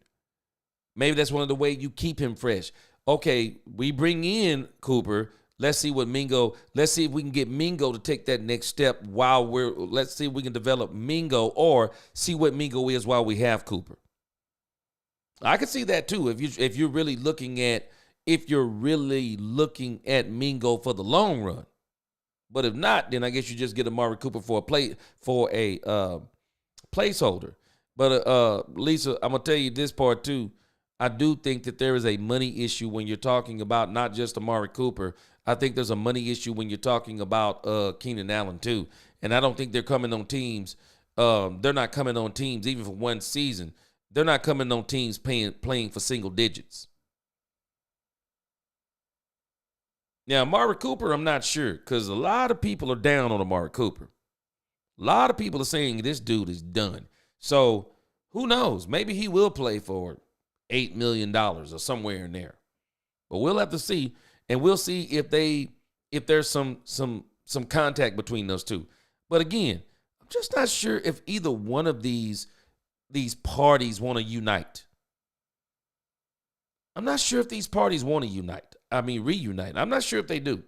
S1: Maybe that's one of the ways you keep him fresh. Okay, we bring in Cooper. Let's see if we can get Mingo to take that next step let's see if we can develop Mingo or see what Mingo is while we have Cooper. I can see that too. If you're really looking at Mingo for the long run. But if not, then I guess you just get Amari Cooper for a placeholder. But Lisa, I'm gonna tell you this part too. I do think that there is a money issue when you're talking about not just Amari Cooper. I think there's a money issue when you're talking about Keenan Allen too. And I don't think they're coming on teams. They're not coming on teams even for one season. They're not coming on teams playing for single digits. Now, Amari Cooper, I'm not sure because a lot of people are down on Amari Cooper. A lot of people are saying this dude is done. So who knows? Maybe he will play for $8 million or somewhere in there. But we'll have to see, and we'll see if there's some contact between those two. But again, I'm just not sure if either one of these parties want to unite. I'm not sure if these parties want to reunite. I'm not sure if they do.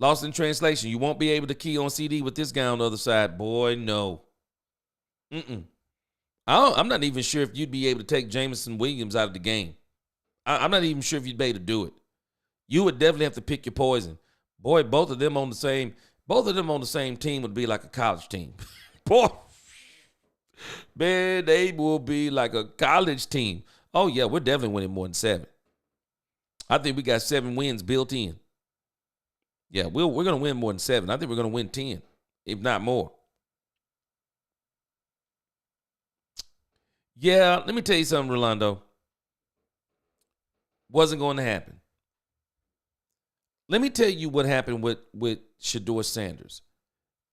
S1: Lost in translation, you won't be able to key on CD with this guy on the other side. Boy, no. I'm not even sure if you'd be able to take Jameson Williams out of the game. I'm not even sure if you'd be able to do it. You would definitely have to pick your poison. Boy, both of them on the same team would be like a college team. Boy, man, they will be like a college team. Oh, yeah, we're definitely winning more than 7. I think we got 7 wins built in. Yeah, we're going to win more than 7. I think we're going to win 10, if not more. Yeah, let me tell you something, Rolando. Wasn't going to happen. Let me tell you what happened with Shedeur Sanders.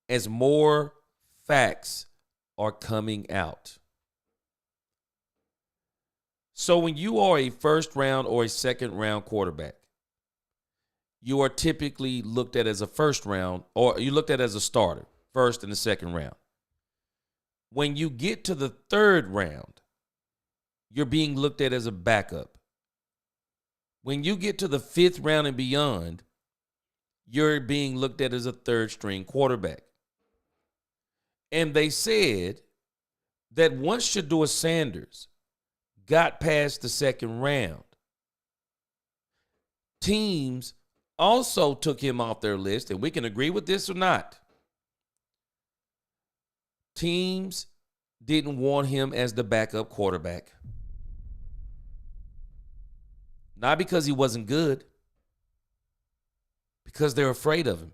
S1: As more facts are coming out. So when you are a first round or a second round quarterback, you are typically looked at as a first round, or you looked at as a starter, first and the second round. When you get to the third round, you're being looked at as a backup. When you get to the 5th round and beyond, you're being looked at as a third string quarterback. And they said that once Shedeur Sanders got past the second round, teams also took him off their list, and we can agree with this or not. Teams didn't want him as the backup quarterback. Not because he wasn't good, because they're afraid of him.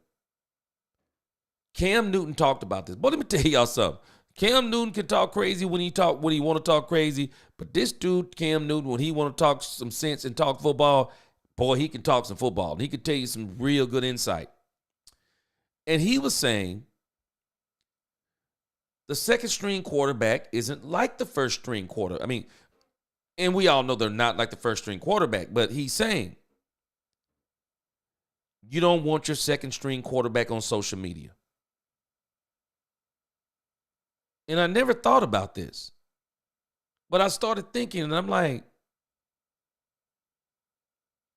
S1: Cam Newton talked about this. But let me tell y'all something. Cam Newton can talk crazy when he want to talk crazy, but this dude, Cam Newton, when he want to talk some sense and talk football, boy, he can talk some football. He could tell you some real good insight. And he was saying the second string quarterback isn't like the first string quarterback. I mean, and we all know they're not like the first string quarterback, but he's saying you don't want your second string quarterback on social media. And I never thought about this, but I started thinking, and I'm like,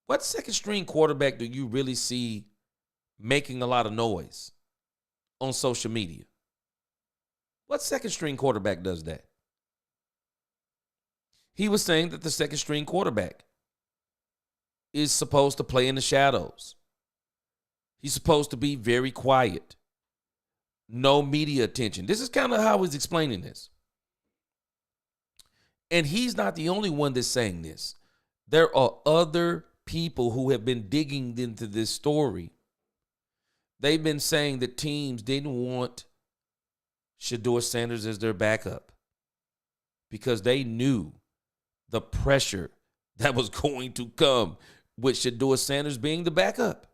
S1: what second string quarterback do you really see making a lot of noise on social media? What second string quarterback does that? He was saying that the second string quarterback is supposed to play in the shadows. He's supposed to be very quiet. No media attention. This is kind of how he's explaining this. And he's not the only one that's saying this. There are other people who have been digging into this story. They've been saying that teams didn't want Shedeur Sanders as their backup because they knew the pressure that was going to come with Shedeur Sanders being the backup.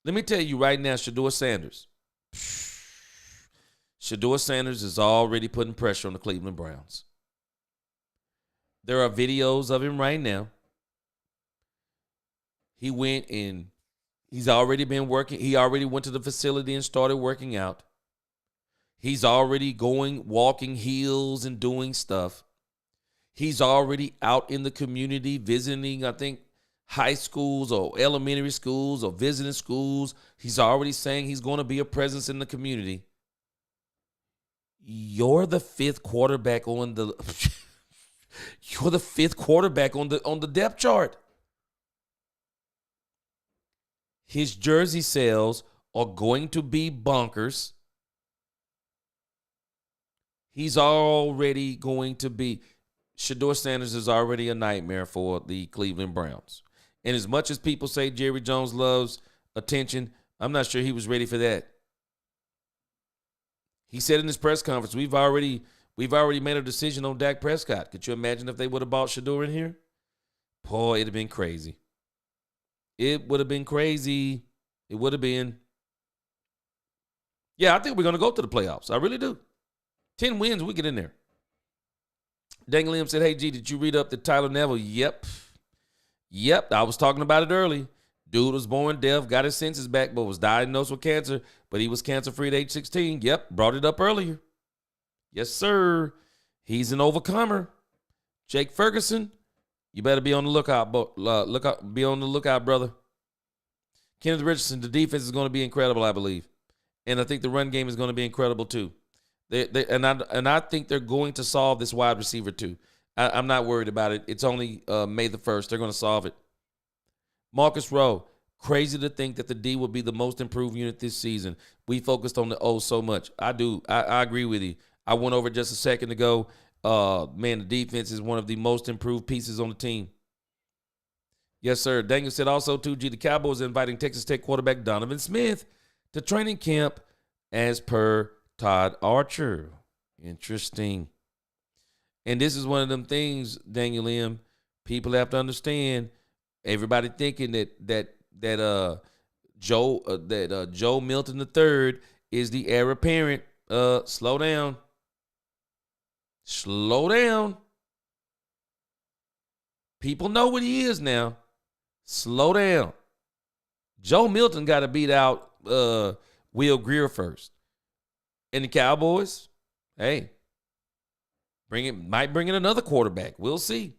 S1: Let me tell you right now, Shedeur Sanders is already putting pressure on the Cleveland Browns. There are videos of him right now. He went and he's already been working. He already went to the facility and started working out. He's already walking hills and doing stuff. He's already out in the community visiting, I think, high schools or elementary schools or visiting schools. He's already saying he's going to be a presence in the community. You're the fifth quarterback on the on the depth chart. His jersey sales are going to be bonkers. He's already going to be. Shedeur Sanders is already a nightmare for the Cleveland Browns. And as much as people say Jerry Jones loves attention, I'm not sure he was ready for that. He said in his press conference, we've already made a decision on Dak Prescott. Could you imagine if they would have bought Shedeur in here? Boy, it'd have been crazy. It would have been crazy. It would have been. Yeah, I think we're going to go to the playoffs. I really do. 10 wins, we get in there. Daniel Lim said, hey, G, did you read up the Tyler Neville? Yep. I was talking about it early. Dude was born deaf, got his senses back, but was diagnosed with cancer, but he was cancer-free at age 16. Yep, brought it up earlier. Yes, sir. He's an overcomer. Jake Ferguson, you better be on the lookout. Be on the lookout, brother. Kenneth Richardson, the defense is going to be incredible, I believe. And I think the run game is going to be incredible, too. I think they're going to solve this wide receiver, too. I'm not worried about it. It's only May the 1st. They're going to solve it. Marcus Rowe, crazy to think that the D will be the most improved unit this season. We focused on the O so much. I do. I agree with you. I went over just a second ago. Man, the defense is one of the most improved pieces on the team. Yes, sir. Daniel said also, 2G, the Cowboys are inviting Texas Tech quarterback Donovan Smith to training camp as per Todd Archer. Interesting. And this is one of them things, Daniel M., people have to understand. Everybody thinking that Joe Milton III is the heir apparent. Slow down. Slow down. People know what he is now. Slow down. Joe Milton got to beat out Will Grier first. And the Cowboys, hey, might bring in another quarterback. We'll see.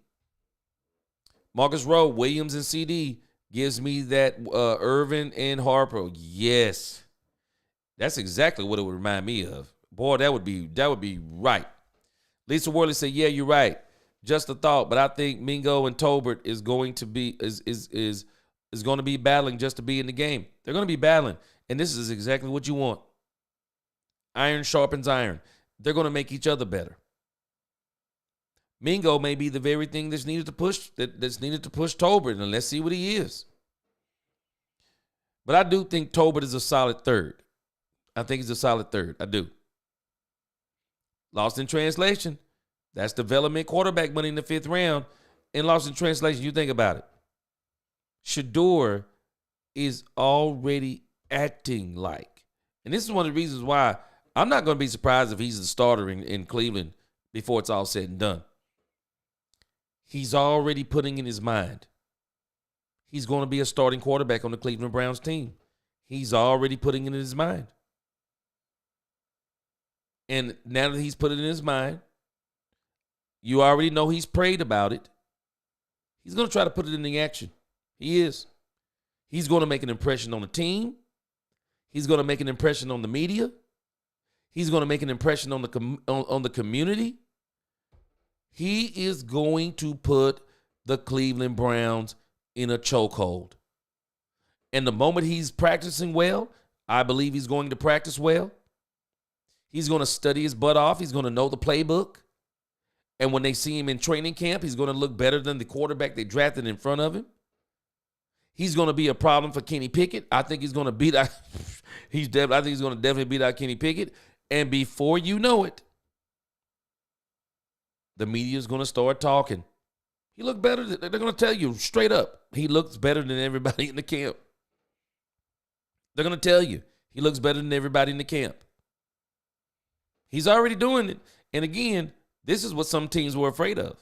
S1: Marcus Rowe, Williams, and CD gives me that Irvin and Harper. Yes. That's exactly what it would remind me of. Boy, that would be right. Lisa Worley said, yeah, you're right. Just a thought, but I think Mingo and Tolbert is going to be going to be battling just to be in the game. They're going to be battling, and this is exactly what you want. Iron sharpens iron. They're going to make each other better. Mingo may be the very thing that's needed to push Tolbert, and let's see what he is. But I do think Tolbert is a solid third. I think he's a solid third. I do. Lost in translation. That's development quarterback money in the 5th round. And lost in translation, you think about it. Shedeur is already acting like. And this is one of the reasons why I'm not going to be surprised if he's the starter in Cleveland before it's all said and done. He's already putting in his mind he's going to be a starting quarterback on the Cleveland Browns team. He's already putting it in his mind. And now that he's put it in his mind, you already know he's prayed about it. He's going to try to put it into action. He is. He's going to make an impression on the team. He's going to make an impression on the media. He's going to make an impression on the community. He is going to put the Cleveland Browns in a chokehold. And the moment he's practicing well, I believe he's going to practice well. He's going to study his butt off. He's going to know the playbook. And when they see him in training camp, he's going to look better than the quarterback they drafted in front of him. He's going to be a problem for Kenny Pickett. I think he's going to beat out. I think he's going to definitely beat out Kenny Pickett. And before you know it, the media is going to start talking. He looked better. They're going to tell you straight up. He looks better than everybody in the camp. They're going to tell you he looks better than everybody in the camp. He's already doing it. And again, this is what some teams were afraid of.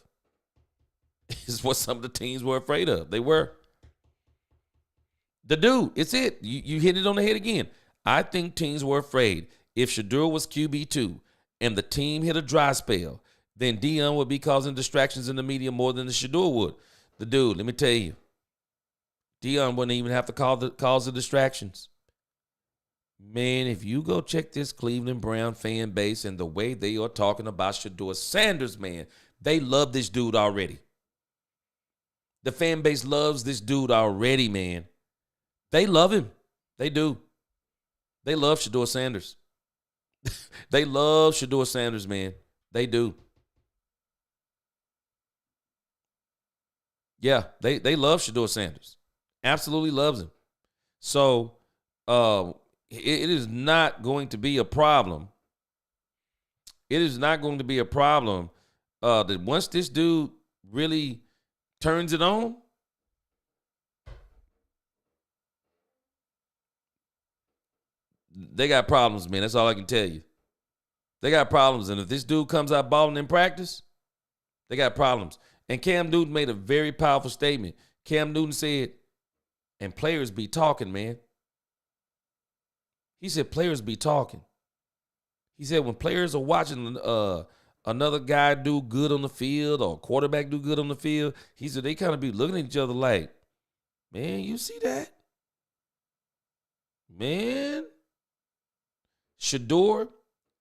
S1: This is what some of the teams were afraid of. They were. The dude, it's it. You hit it on the head again. I think teams were afraid if Shedeur was QB2 and the team hit a dry spell, then Deion would be causing distractions in the media more than the Shedeur would. The dude, let me tell you, Deion wouldn't even have to cause the distractions. Man, if you go check this Cleveland Brown fan base and the way they are talking about Shedeur Sanders, man, they love this dude already. The fan base loves this dude already, man. They love him. They do. They love Shedeur Sanders. They love Shedeur Sanders, man. They do. Yeah, they love Shedeur Sanders. Absolutely loves him. So it is not going to be a problem. It is not going to be a problem that once this dude really turns it on, they got problems, man. That's all I can tell you. They got problems. And if this dude comes out balling in practice, they got problems. And Cam Newton made a very powerful statement. Cam Newton said, and players be talking, man. He said players be talking. He said when players are watching another guy do good on the field or a quarterback do good on the field, he said they kind of be looking at each other like, man, you see that? Man. Shedeur,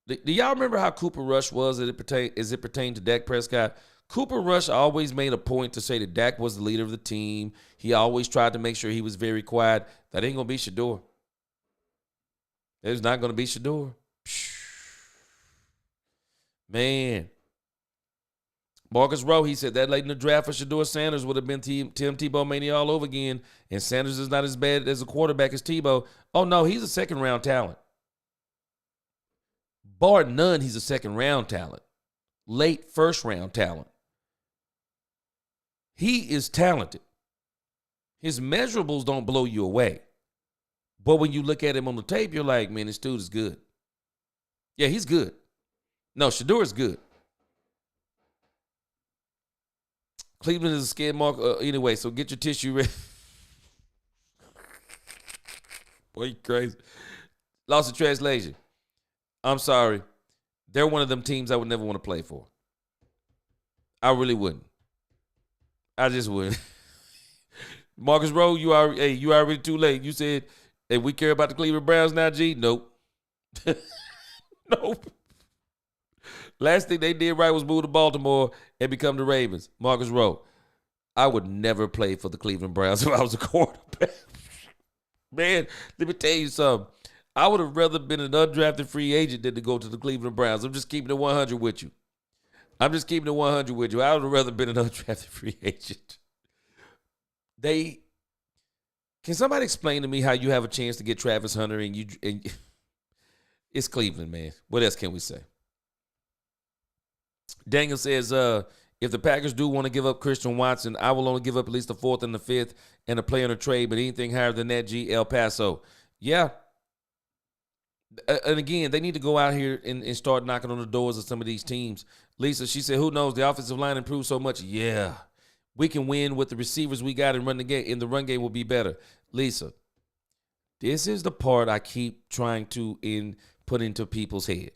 S1: do y'all remember how Cooper Rush was as it pertained to Dak Prescott? Cooper Rush always made a point to say that Dak was the leader of the team. He always tried to make sure he was very quiet. That ain't going to be Shedeur. It's not going to be Shedeur. Man. Marcus Rowe, he said that late in the draft for Shedeur Sanders would have been Tim Tebow mania all over again, and Sanders is not as bad as a quarterback as Tebow. Oh, no, he's a second-round talent. Bar none, he's a second-round talent. Late first-round talent. He is talented. His measurables don't blow you away. But when you look at him on the tape, you're like, man, this dude is good. Yeah, he's good. No, Shedeur is good. Cleveland is a skid mark anyway, so get your tissue ready. Boy, you crazy. Lost in translation. I'm sorry. They're one of them teams I would never want to play for. I really wouldn't. I just wouldn't. Marcus Rowe, you already too late. You said, hey, we care about the Cleveland Browns now, G? Nope. Nope. Last thing they did right was move to Baltimore and become the Ravens. Marcus Rowe, I would never play for the Cleveland Browns if I was a quarterback. Man, let me tell you something. I would have rather been an undrafted free agent than to go to the Cleveland Browns. I'm just keeping it 100 with you. I would have rather been an undrafted free agent. Can somebody explain to me how you have a chance to get Travis Hunter and it's Cleveland, man. What else can we say? Daniel says, if the Packers do want to give up Christian Watson, I will only give up at least the 4th and the 5th and a player in a trade, but anything higher than that, El Paso. Yeah. And again, they need to go out here and start knocking on the doors of some of these teams. Lisa, she said, who knows? The offensive line improved so much. Yeah. We can win with the receivers we got and run the game. And the run game will be better. Lisa, this is the part I keep trying to put into people's head.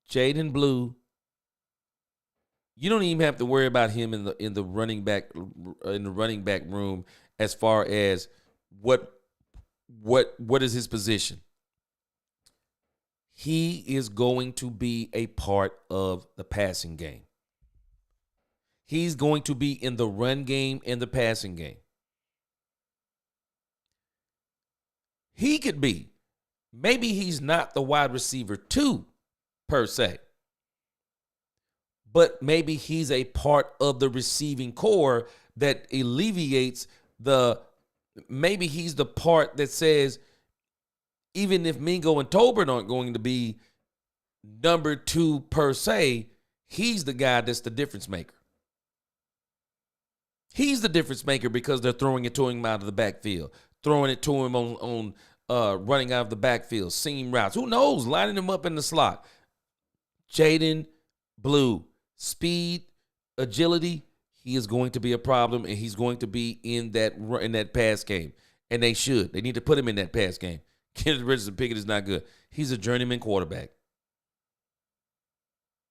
S1: Jaden Blue, you don't even have to worry about him in the running back room as far as what is his position. He is going to be a part of the passing game. He's going to be in the run game and the passing game. He could be Maybe he's not the wide receiver 2 per se, but maybe he's a part of the receiving core that alleviates maybe he's the part that says, even if Mingo and Tolbert aren't going to be number 2 per se, he's the guy that's the difference maker. He's the difference maker because they're throwing it to him out of the backfield, throwing it to him on running out of the backfield, seam routes. Who knows? Lining him up in the slot. Jaden Blue, speed, agility, he is going to be a problem, and he's going to be in that pass game. And they should. They need to put him in that pass game. Kenneth Richardson Pickett is not good. He's a journeyman quarterback.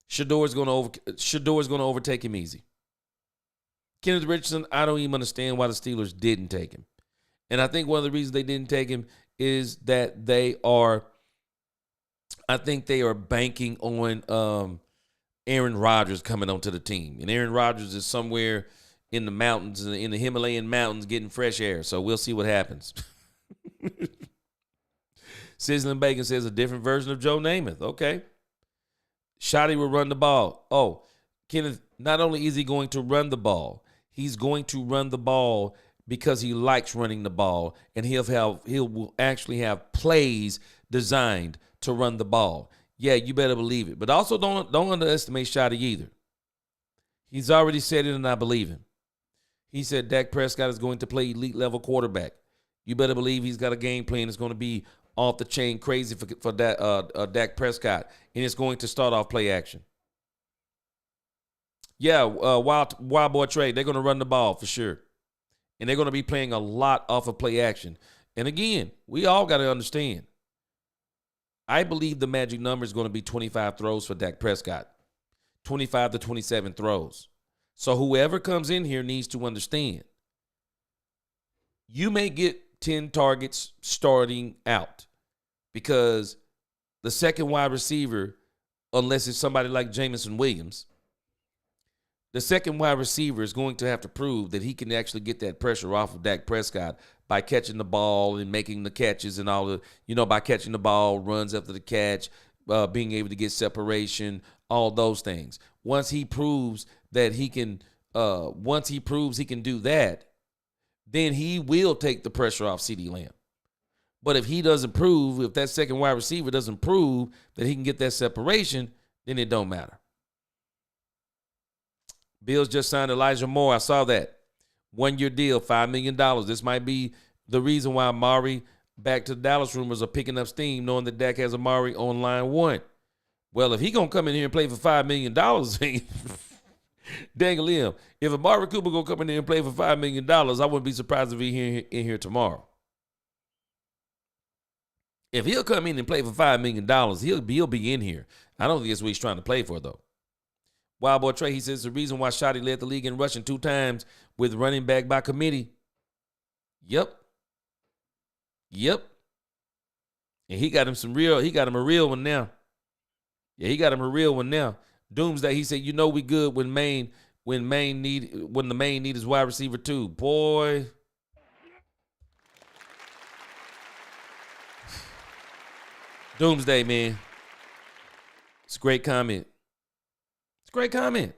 S1: Shador's going to overtake him easy. Kenneth Richardson, I don't even understand why the Steelers didn't take him. And I think one of the reasons they didn't take him is that they are banking on Aaron Rodgers coming onto the team. And Aaron Rodgers is somewhere in the mountains, in the Himalayan mountains, getting fresh air. So we'll see what happens. Sizzling Bacon says a different version of Joe Namath. Okay. Shotty will run the ball. Oh, Kenneth, not only is he going to run the ball, he's going to run the ball because he likes running the ball, and he will actually have plays designed to run the ball. Yeah, you better believe it. But also don't underestimate Shotty either. He's already said it, and I believe him. He said Dak Prescott is going to play elite level quarterback. You better believe he's got a game plan that's going to be off the chain crazy for Dak Prescott, and it's going to start off play action. Yeah, Wild Boy Trey, they're going to run the ball for sure. And they're going to be playing a lot off of play action. And again, we all got to understand, I believe the magic number is going to be 25 throws for Dak Prescott, 25 to 27 throws. So whoever comes in here needs to understand, you may get 10 targets starting out because the second wide receiver, unless it's somebody like Jameson Williams, the second wide receiver is going to have to prove that he can actually get that pressure off of Dak Prescott by catching the ball and making the catches and all the, by catching the ball, runs after the catch, being able to get separation, all those things. Once he proves he can do that, then he will take the pressure off CeeDee Lamb. But if that second wide receiver doesn't prove that he can get that separation, then it don't matter. Bills just signed Elijah Moore. I saw that. 1-year deal, $5 million. This might be the reason why Amari, back to the Dallas rumors, are picking up steam, knowing that Dak has Amari on line 1. Well, if he going to come in here and play for $5 million, dangle him. If Amari Cooper going to come in here and play for $5 million, I wouldn't be surprised if he's in here tomorrow. If he'll come in and play for $5 million, he'll be in here. I don't think that's what he's trying to play for, though. Wild Boy Trey, he says the reason why Shotty led the league in rushing 2 times with running back by committee. Yep. And he got him a real one now. Yeah, he got him a real one now. Doomsday, he said, we good when the main need is wide receiver 2. Boy. Doomsday, man. It's a great comment. Great comment.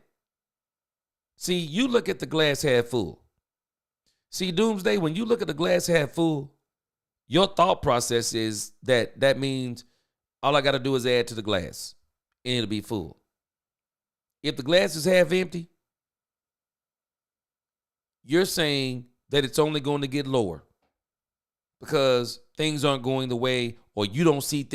S1: See, you look at the glass half full. See, Doomsday, when you look at the glass half full, your thought process is that means all I got to do is add to the glass and it'll be full. If the glass is half empty, you're saying that it's only going to get lower because things aren't going the way, or you don't see that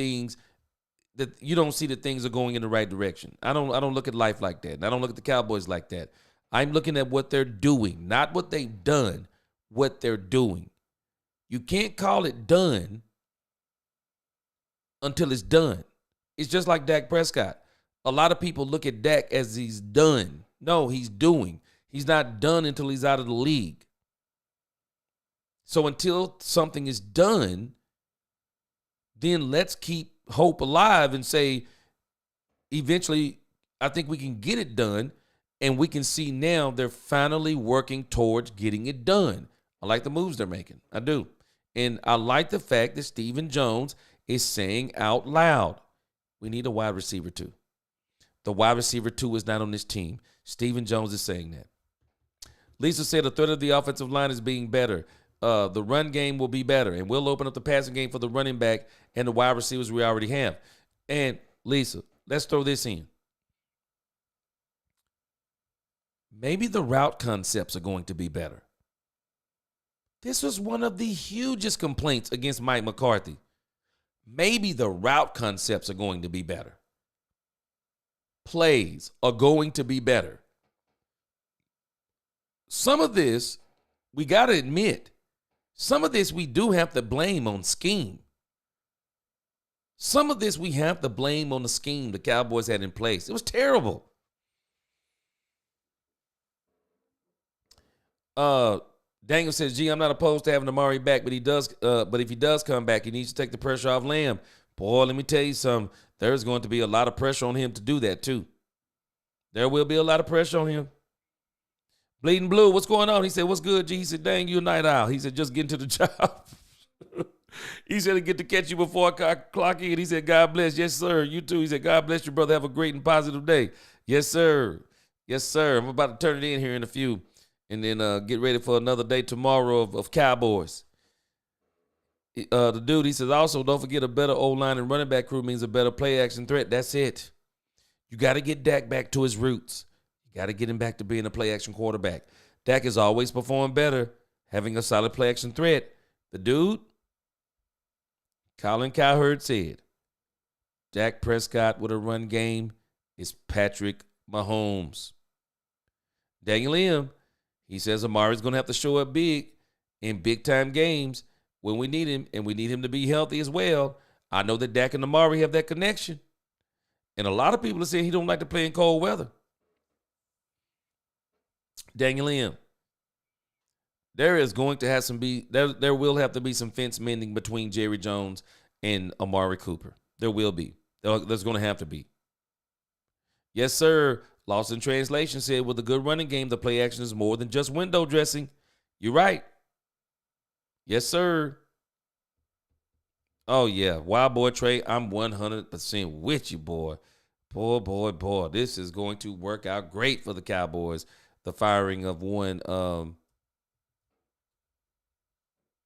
S1: things are going in the right direction. I don't look at life like that. And I don't look at the Cowboys like that. I'm looking at what they're doing, not what they've done, what they're doing. You can't call it done until it's done. It's just like Dak Prescott. A lot of people look at Dak as he's done. No, he's doing. He's not done until he's out of the league. So until something is done, then let's keep hope alive and say, eventually, I think we can get it done, and we can see now they're finally working towards getting it done. I like the moves they're making. I do. And I like the fact that Stephen Jones is saying out loud, we need a wide receiver too. The wide receiver 2 is not on this team. Stephen Jones is saying that. Lisa said a threat of the offensive line is being better. The run game will be better, and we'll open up the passing game for the running back and the wide receivers we already have. And, Lisa, let's throw this in. Maybe the route concepts are going to be better. This was one of the hugest complaints against Mike McCarthy. Maybe the route concepts are going to be better. Plays are going to be better. Some of this, we got to admit, some of this we do have to blame on scheme. Some of this we have to blame on the scheme the Cowboys had in place. It was terrible. Daniel says, "Gee, I'm not opposed to having Amari back, but if he does come back, he needs to take the pressure off Lamb. Boy, let me tell you something. There's going to be a lot of pressure on him to do that too. There will be a lot of pressure on him." Bleeding Blue, what's going on? He said, "What's good, G?" He said, "Dang, you a night owl." He said, "Just getting to the job." He said, "I get to catch you before I clock in." He said, "God bless." Yes, sir. You too. He said, "God bless you, brother. Have a great and positive day." Yes, sir. Yes, sir. I'm about to turn it in here in a few. And then get ready for another day tomorrow of Cowboys. The dude, he says, also, don't forget a better O-line and running back crew means a better play action threat. That's it. You got to get Dak back to his roots. You got to get him back to being a play action quarterback. Dak has always performed better having a solid play action threat. The dude, Colin Cowherd said, Dak Prescott with a run game is Patrick Mahomes. Daniel M., he says Amari's going to have to show up big in big-time games when we need him, and we need him to be healthy as well. I know that Dak and Amari have that connection. And a lot of people are saying he don't like to play in cold weather. Daniel M., there will have to be some fence mending between Jerry Jones and Amari Cooper. There will be. There's going to have to be. Yes, sir. Lost in Translation said, with a good running game, the play action is more than just window dressing. You're right. Yes, sir. Oh, yeah. Wild boy Trey, I'm 100% with you, boy. Boy. This is going to work out great for the Cowboys. The firing of one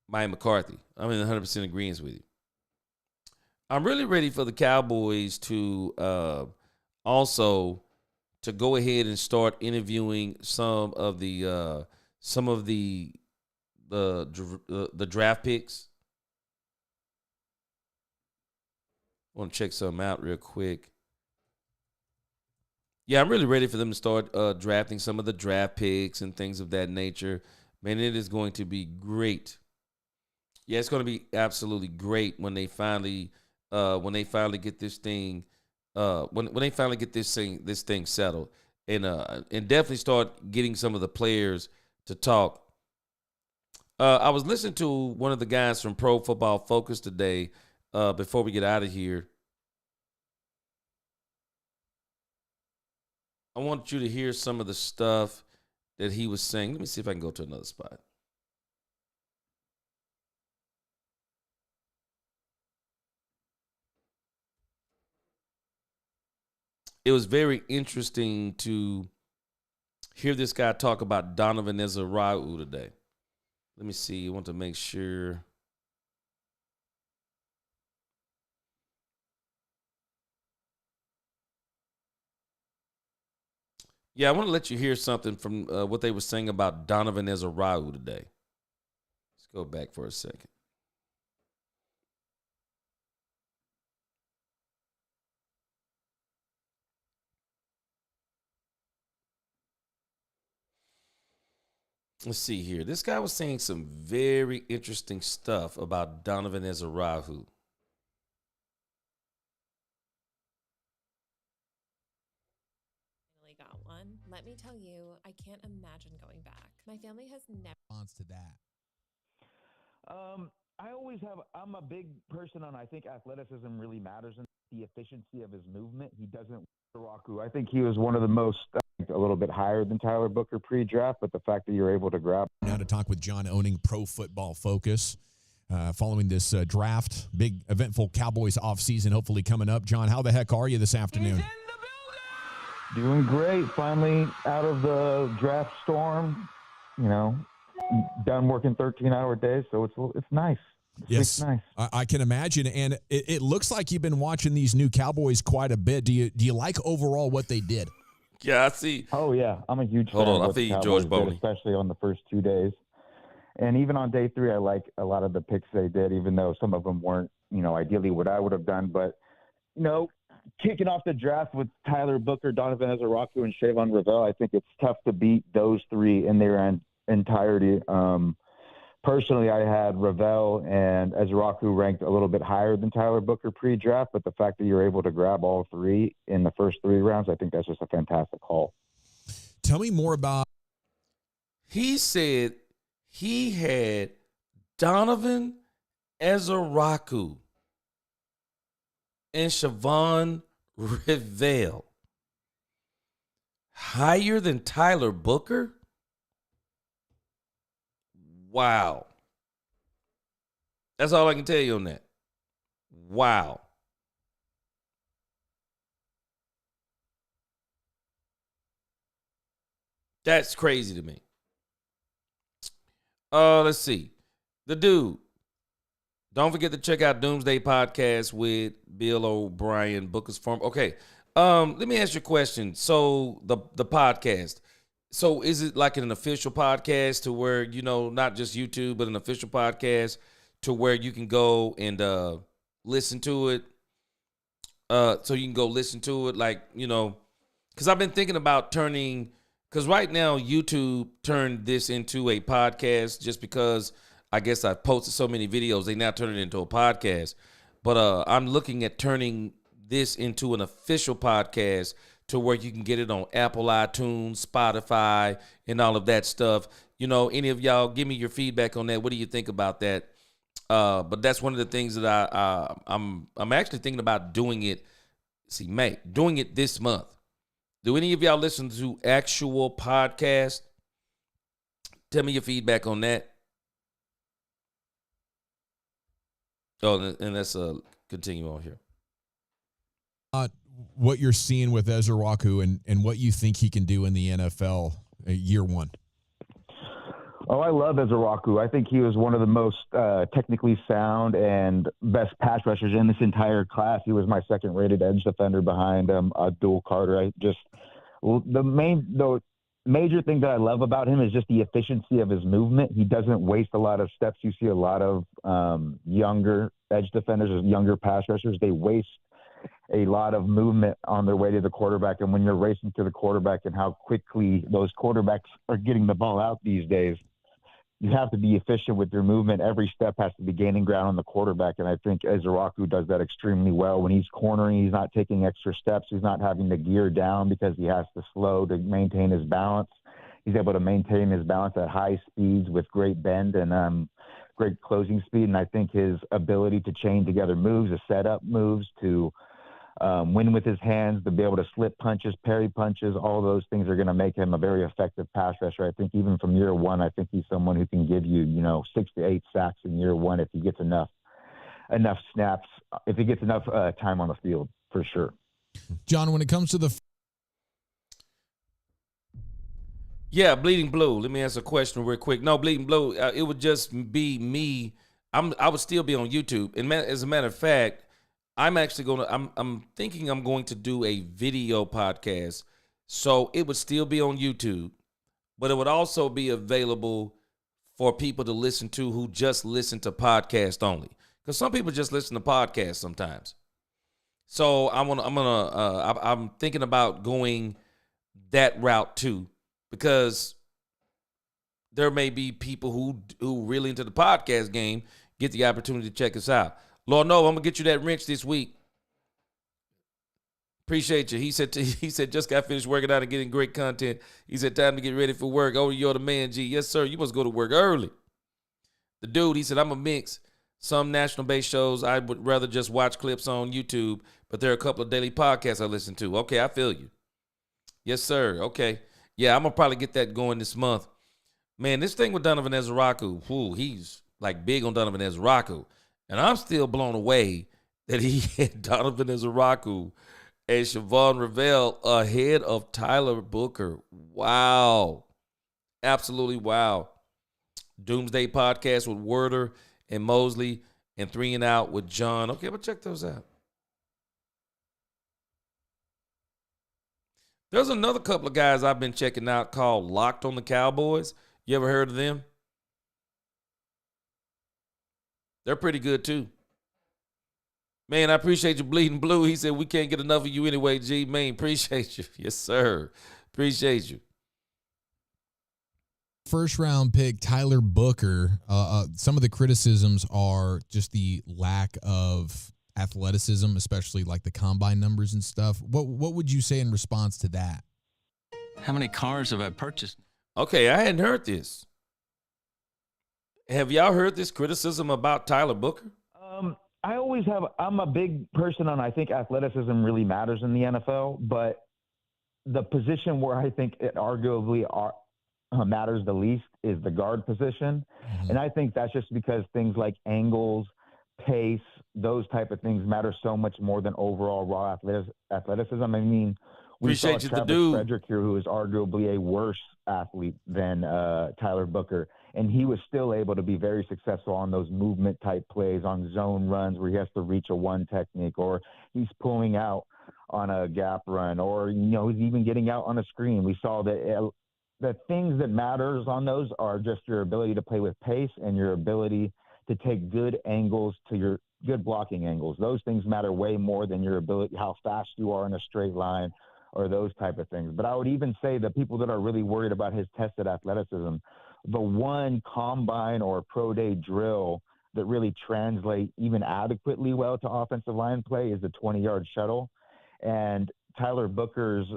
S1: Mike McCarthy. I'm in 100% agreement with you. I'm really ready for the Cowboys to also to go ahead and start interviewing some of the draft picks. I want to check something out real quick. Yeah, I'm really ready for them to start drafting some of the draft picks and things of that nature. Man, it is going to be great. Yeah, it's going to be absolutely great when they finally get this thing. When they finally get this thing settled, and definitely start getting some of the players to talk. I was listening to one of the guys from Pro Football Focus today. Before we get out of here, I want you to hear some of the stuff that he was saying. Let me see if I can go to another spot. It was very interesting to hear this guy talk about Donovan Ezra-Rau today. Let me see. I want to make sure. Yeah, I want to let you hear something from what they were saying about Donovan Ezra-Rau today. Let's go back for a second. Let's see here. This guy was saying some very interesting stuff about Donovan Ezra-Rau.
S2: Got one. Let me tell you, I can't imagine going back. My family has never
S3: response to that.
S4: I'm a big person on, I think athleticism really matters and the efficiency of his movement. He doesn't Raku. I think he was one of the most, a little bit higher than Tyler Booker pre-draft, but the fact that you're able to grab.
S3: Now to talk with John Owning, Pro Football Focus. following this draft, big eventful Cowboys offseason hopefully coming up. John, how the heck are you this afternoon?
S4: Doing great. Finally out of the draft storm. Done working 13-hour days, so it's nice.
S3: Yes,
S4: nice.
S3: I can imagine, and it looks like you've been watching these new Cowboys quite a bit. Do you like overall what they did?
S1: Yeah, I see.
S4: Oh yeah, I'm a huge
S1: Hold
S4: fan
S1: on,
S4: of
S1: I
S4: what
S1: feel
S4: the
S1: you,
S4: Cowboys
S1: George Boney.
S4: did, especially on the first 2 days. And even on day 3, I like a lot of the picks they did, even though some of them weren't, ideally what I would have done. But, kicking off the draft with Tyler Booker, Donovan Ezeraku, and Shavon Ravel, I think it's tough to beat those 3 in their entirety. Personally, I had Ravel and Ezeraku ranked a little bit higher than Tyler Booker pre-draft, but the fact that you're able to grab all 3 in the first 3 rounds, I think that's just a fantastic haul.
S3: Tell me more about.
S1: He said he had Donovan Ezeraku and Shavon Ravel higher than Tyler Booker? Wow. That's all I can tell you on that. Wow. That's crazy to me. Let's see. The dude. Don't forget to check out Doomsday Podcast with Bill O'Brien, Booker's Farm. Okay. Let me ask you a question. So the podcast. So is it like an official podcast to where, not just YouTube, but an official podcast to where you can go and listen to it? So you can go listen to it, because I've been thinking about because right now YouTube turned this into a podcast just because I guess I've posted so many videos, they now turn it into a podcast. But I'm looking at turning this into an official podcast to where you can get it on Apple, iTunes, Spotify, and all of that stuff. Any of y'all, give me your feedback on that. What do you think about that? But that's one of the things that I'm actually thinking about doing it. Doing it this month. Do any of y'all listen to actual podcasts? Tell me your feedback on that. Oh, and let's continue on here.
S3: What you're seeing with Ezeraku and what you think he can do in the NFL year 1.
S4: Oh, I love Ezeraku. I think he was one of the most technically sound and best pass rushers in this entire class. He was my second-rated edge defender behind Abdul Carter. The major thing that I love about him is just the efficiency of his movement. He doesn't waste a lot of steps. You see a lot of younger edge defenders, younger pass rushers. They waste a lot of movement on their way to the quarterback. And when you're racing to the quarterback and how quickly those quarterbacks are getting the ball out these days, you have to be efficient with your movement. Every step has to be gaining ground on the quarterback. And I think Ezeraku does that extremely well. When he's cornering, he's not taking extra steps. He's not having to gear down because he has to slow to maintain his balance. He's able to maintain his balance at high speeds with great bend and great closing speed. And I think his ability to chain together moves, to set up moves, to win with his hands, to be able to slip punches, parry punches, all those things are going to make him a very effective pass rusher. I think even from year 1, I think he's someone who can give you, 6 to 8 sacks in year 1 if he gets enough snaps, if he gets enough time on the field, for sure.
S3: John, when it comes to the
S1: Yeah, Bleeding Blue. Let me ask a question real quick. No, Bleeding Blue, it would just be me. I would still be on YouTube. And as a matter of fact, I'm thinking I'm going to do a video podcast. So it would still be on YouTube, but it would also be available for people to listen to who just listen to podcast only. Because some people just listen to podcasts sometimes. So I'm thinking about going that route too, because there may be people who really into the podcast game get the opportunity to check us out. Lord, no, I'm gonna get you that wrench this week. Appreciate you. He said just got finished working out and getting great content. He said time to get ready for work. Oh, you're the man, G. Yes, sir. You must go to work early. The dude, he said, I'm a mix. Some national-based shows, I would rather just watch clips on YouTube, but there are a couple of daily podcasts I listen to. Okay, I feel you. Yes, sir. Okay. Yeah, I'm gonna probably get that going this month. Man, this thing with Donovan Ezeraku, like big on Donovan Ezraku. And I'm still blown away that he had Donovan Ezraku and Siobhan Revell ahead of Tyler Booker. Wow. Absolutely wow. Doomsday Podcast with Werder and Mosley and 3 and Out with John. Okay, but check those out. There's another couple of guys I've been checking out called Locked on the Cowboys. You ever heard of them? They're pretty good too. Man, I appreciate you, Bleeding Blue. He said we can't get enough of you anyway, G. Man, appreciate you. Yes, sir. Appreciate you.
S3: First round pick Tyler Booker. Some of the criticisms are just the lack of athleticism, especially like the combine numbers and stuff. What would you say in response to that?
S5: How many cars have I purchased?
S1: Okay, I hadn't heard this. Have y'all heard this criticism about Tyler Booker?
S4: I'm a big person on, I think athleticism really matters in the NFL, but the position where I think it arguably matters the least is the guard position. Mm-hmm. And I think that's just because things like angles, pace, those type of things matter so much more than overall raw athleticism. I mean, we
S1: appreciate
S4: saw
S1: you,
S4: Travis
S1: the dude
S4: Frederick here, who is arguably a worse athlete than Tyler Booker, and he was still able to be very successful on those movement type plays, on zone runs where he has to reach a one technique, or he's pulling out on a gap run, or he's even getting out on a screen. We saw that the things that matters on those are just your ability to play with pace and your ability to take good angles to your good blocking angles. Those things matter way more than your ability, how fast you are in a straight line, or those type of things. But I would even say the people that are really worried about his tested athleticism, the one combine or pro day drill that really translate even adequately well to offensive line play is the 20-yard shuttle. And Tyler Booker's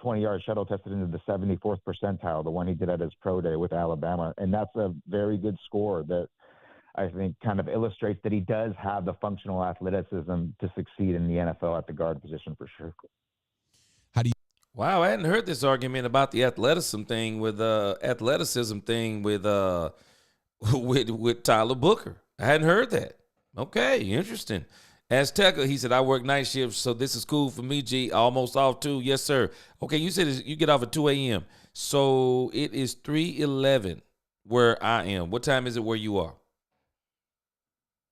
S4: 20-yard shuttle tested into the 74th percentile, the one he did at his pro day with Alabama. And that's a very good score that I think kind of illustrates that he does have the functional athleticism to succeed in the NFL at the guard position for sure.
S1: Wow, I hadn't heard this argument about the athleticism thing with with Tyler Booker. I hadn't heard that. Okay, interesting. Azteca, he said, I work night shifts, so this is cool for me, G. Almost off too. Yes, sir. Okay, you said you get off at 2 a.m. So it is 3:11 where I am. What time is it where you are?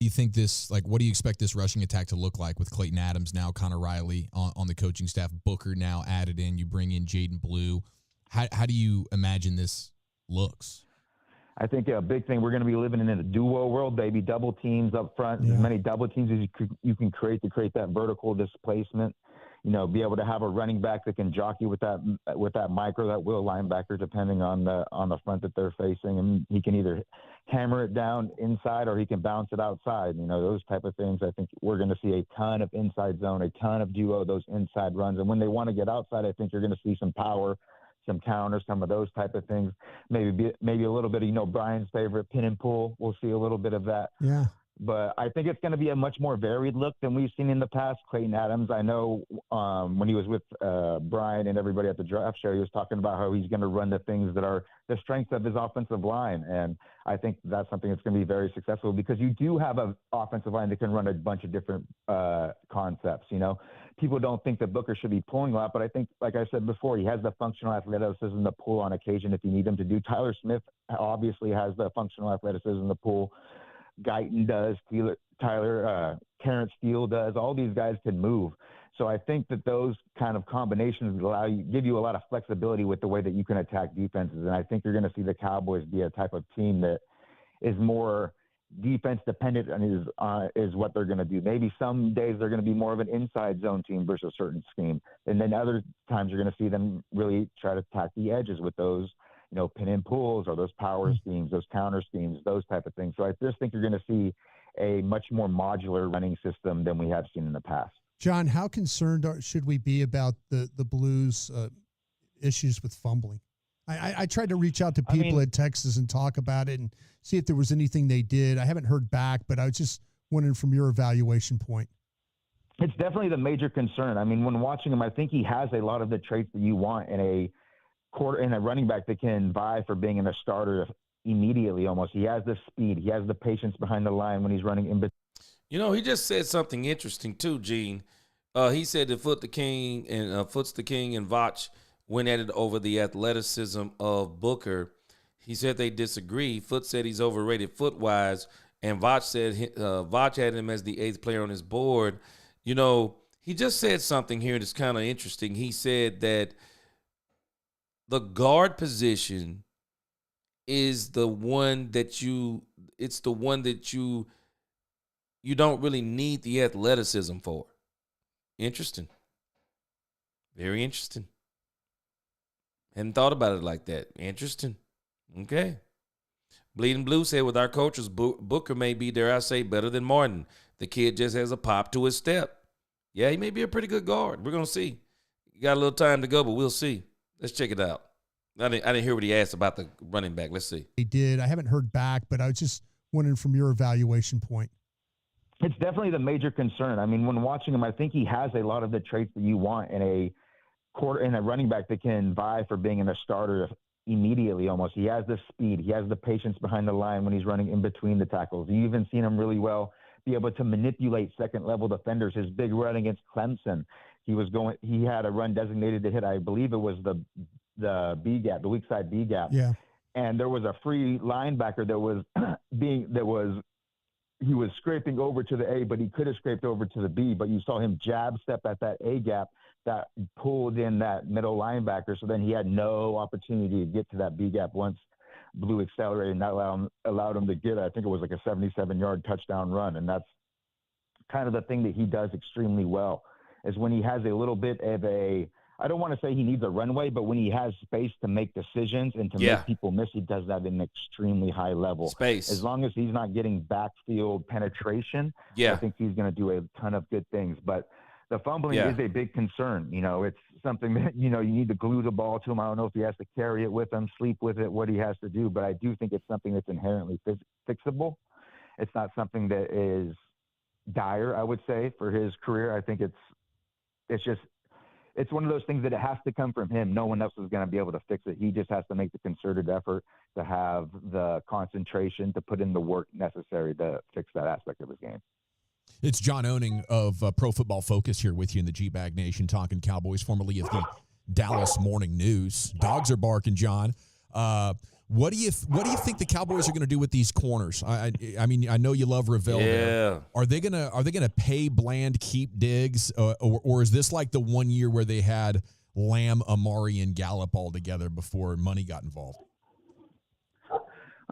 S3: Do you think what do you expect this rushing attack to look like with Clayton Adams now, Connor Riley on the coaching staff, Booker now added in, you bring in Jaden Blue? How do you imagine this looks?
S4: I think a big thing, we're going to be living in a duo world, baby. Double teams up front, as many double teams as you can create to create that vertical displacement. Be able to have a running back that can jockey with that micro, that will linebacker, depending on the front that they're facing, and he can either hammer it down inside or he can bounce it outside. Those type of things. I think we're going to see a ton of inside zone, a ton of duo, those inside runs, and when they want to get outside, I think you're going to see some power, some counters, some of those type of things. Maybe a little bit of Brian's favorite pin and pull. We'll see a little bit of that.
S6: Yeah.
S4: But I think it's going to be a much more varied look than we've seen in the past. Clayton Adams, I know when he was with Brian and everybody at the draft show, he was talking about how he's going to run the things that are the strengths of his offensive line. And I think that's something that's going to be very successful because you do have an offensive line that can run a bunch of different concepts. People don't think that Booker should be pulling a lot, but I think, like I said before, he has the functional athleticism to pull on occasion if you need him to do. Tyler Smith obviously has the functional athleticism to pull. Guyton does, Terrence Steele does. All these guys can move. So I think that those kind of combinations give you a lot of flexibility with the way that you can attack defenses. And I think you're going to see the Cowboys be a type of team that is more defense dependent and is what they're going to do. Maybe some days they're going to be more of an inside zone team versus a certain scheme. And then other times you're going to see them really try to attack the edges with those pin and pulls or those power schemes, those counter schemes, those type of things. So I just think you're going to see a much more modular running system than we have seen in the past.
S6: John, how concerned should we be about the Blues' issues with fumbling? I tried to reach out to people at Texas and talk about it and see if there was anything they did. I haven't heard back, but I was just wondering from your evaluation point.
S4: It's definitely the major concern. I mean, when watching him, I think he has a lot of the traits that you want in a running back that can vie for being in a starter, immediately almost. He has the speed. He has the patience behind the line when he's running in between.
S1: You know, he just said something interesting too, Gene. He said that Foot's the King and Vach went at it over the athleticism of Booker. He said they disagree. Foot said he's overrated foot-wise, and Vach said Vach had him as the 8th player on his board. You know, he just said something here that's kind of interesting. He said that the guard position is the one that you don't really need the athleticism for. Interesting. Very interesting. Hadn't thought about it like that. Interesting. Okay. Bleeding Blue said with our coaches, Booker may be, dare I say, better than Martin. The kid just has a pop to his step. Yeah, he may be a pretty good guard. We're going to see. You got a little time to go, but we'll see. Let's check it out. I didn't hear what he asked about the running back. Let's see.
S6: He did. I haven't heard back, but I was just wondering from your evaluation point.
S4: It's definitely the major concern. I mean, when watching him, I think he has a lot of the traits that you want in a running back that can vie for being in a starter immediately almost. He has the speed. He has the patience behind the line when he's running in between the tackles. You even seen him really well be able to manipulate second-level defenders. His big run against Clemson, he had a run designated to hit, I believe it was the B gap, the weak side B gap.
S6: Yeah.
S4: And there was a free linebacker he was scraping over to the A, but he could have scraped over to the B, but you saw him jab step at that A gap that pulled in that middle linebacker. So then he had no opportunity to get to that B gap once Blue accelerated, and that allowed him to get, I think it was like a 77-yard touchdown run. And that's kind of the thing that he does extremely well, is when he has a little bit of I don't want to say he needs a runway, but when he has space to make decisions and to make people miss, he does that at an extremely high level.
S1: Space.
S4: As long as he's not getting backfield penetration, I think he's going to do a ton of good things. But the fumbling is a big concern. You know, it's something that, you need to glue the ball to him. I don't know if he has to carry it with him, sleep with it, what he has to do. But I do think it's something that's inherently fixable. It's not something that is dire, I would say, for his career. I think it's one of those things that it has to come from him. No one else is going to be able to fix it. He just has to make the concerted effort to have the concentration, to put in the work necessary to fix that aspect of his game.
S3: It's John Owning of Pro Football Focus here with you in the G-Bag Nation, talking Cowboys, formerly of the Dallas Morning News. Dogs are barking, John. What do you think the Cowboys are going to do with these corners? I mean, I know you love Ravel. There. Are they gonna pay Bland, keep Diggs, or is this like the 1 year where they had Lamb, Amari, and Gallup all together before money got involved?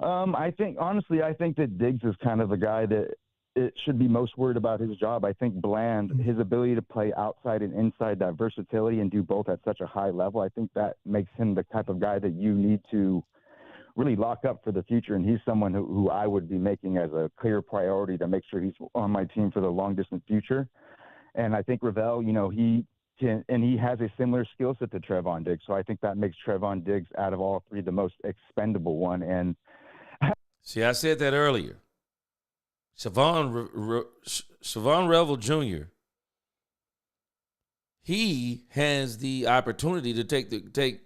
S4: I think that Diggs is kind of the guy that it should be most worried about his job. I think Bland, his ability to play outside and inside, that versatility and do both at such a high level, I think that makes him the type of guy that you need to really lock up for the future. And he's someone who I would be making as a clear priority to make sure he's on my team for the long distance future. And I think Ravel, he has a similar skill set to Trevon Diggs. So I think that makes Trevon Diggs out of all three the most expendable one. And
S1: see, I said that earlier. Siobhan Revel Jr., he has the opportunity to take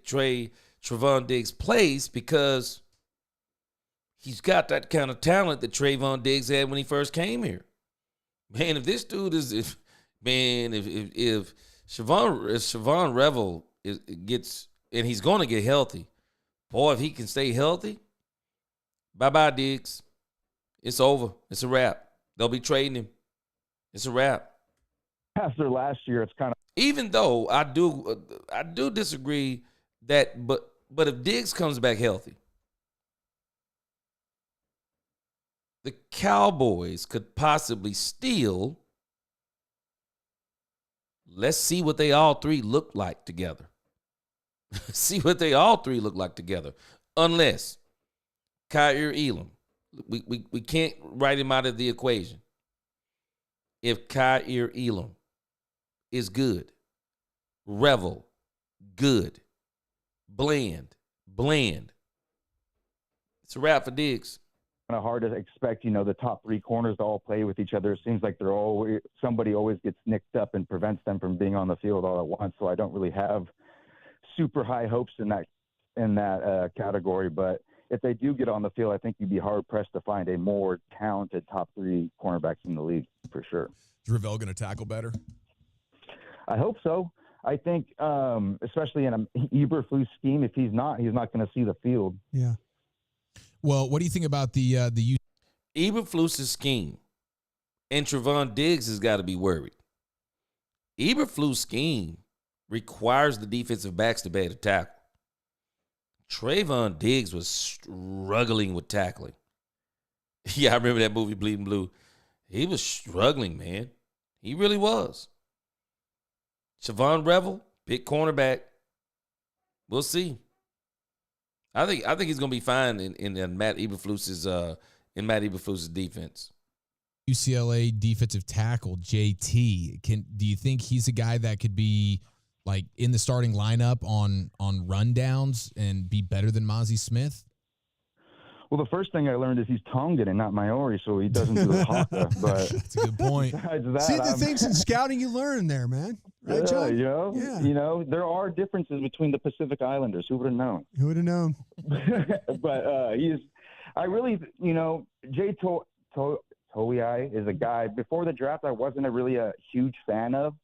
S1: Trevon Diggs' place because he's got that kind of talent that Trevon Diggs had when he first came here. Man, if this dude if Siobhan Revel gets, and he's going to get healthy, boy, if he can stay healthy, bye-bye Diggs. It's over. It's a wrap. They'll be trading him. It's a wrap.
S4: After last year, it's kind of,
S1: even though I do disagree that, but if Diggs comes back healthy, the Cowboys could possibly steal. Let's see what they all three look like together. See what they all three look like together. Unless Kyer Elam, we can't write him out of the equation. If Kyer Elam is good, Revel, good, Bland, it's a wrap for Diggs.
S4: kind of hard to expect, the top three corners to all play with each other. It seems like somebody always gets nicked up and prevents them from being on the field all at once. So I don't really have super high hopes in that category. But if they do get on the field, I think you'd be hard pressed to find a more talented top 3 cornerbacks in the league for sure.
S3: Is Ravel going to tackle better?
S4: I hope so. I think, especially in an Eberflus scheme, if he's not going to see the field.
S6: Yeah.
S3: Well, what do you think about the
S1: Eberflus's scheme and Trevon Diggs has got to be worried. Eberflus' scheme requires the defensive backs to be able to tackle. Trevon Diggs was struggling with tackling. Yeah, I remember that movie Bleeding Blue. He was struggling, man. He really was. Siobhan Revel, big cornerback. We'll see. I think he's gonna be fine in Matt Eberflus's defense.
S3: UCLA defensive tackle JT? Do you think he's a guy that could be like in the starting lineup on rundowns and be better than Mozzie Smith?
S4: Well, the first thing I learned is he's Tongan and not Maori, so he doesn't do the haka. But
S3: that's a good point.
S4: That,
S6: see the things in scouting you learn there, man. Right, John?
S4: There are differences between the Pacific Islanders. Who would have known?
S6: Who would have known?
S4: But Jay Toei is a guy. Before the draft, I wasn't really a huge fan of.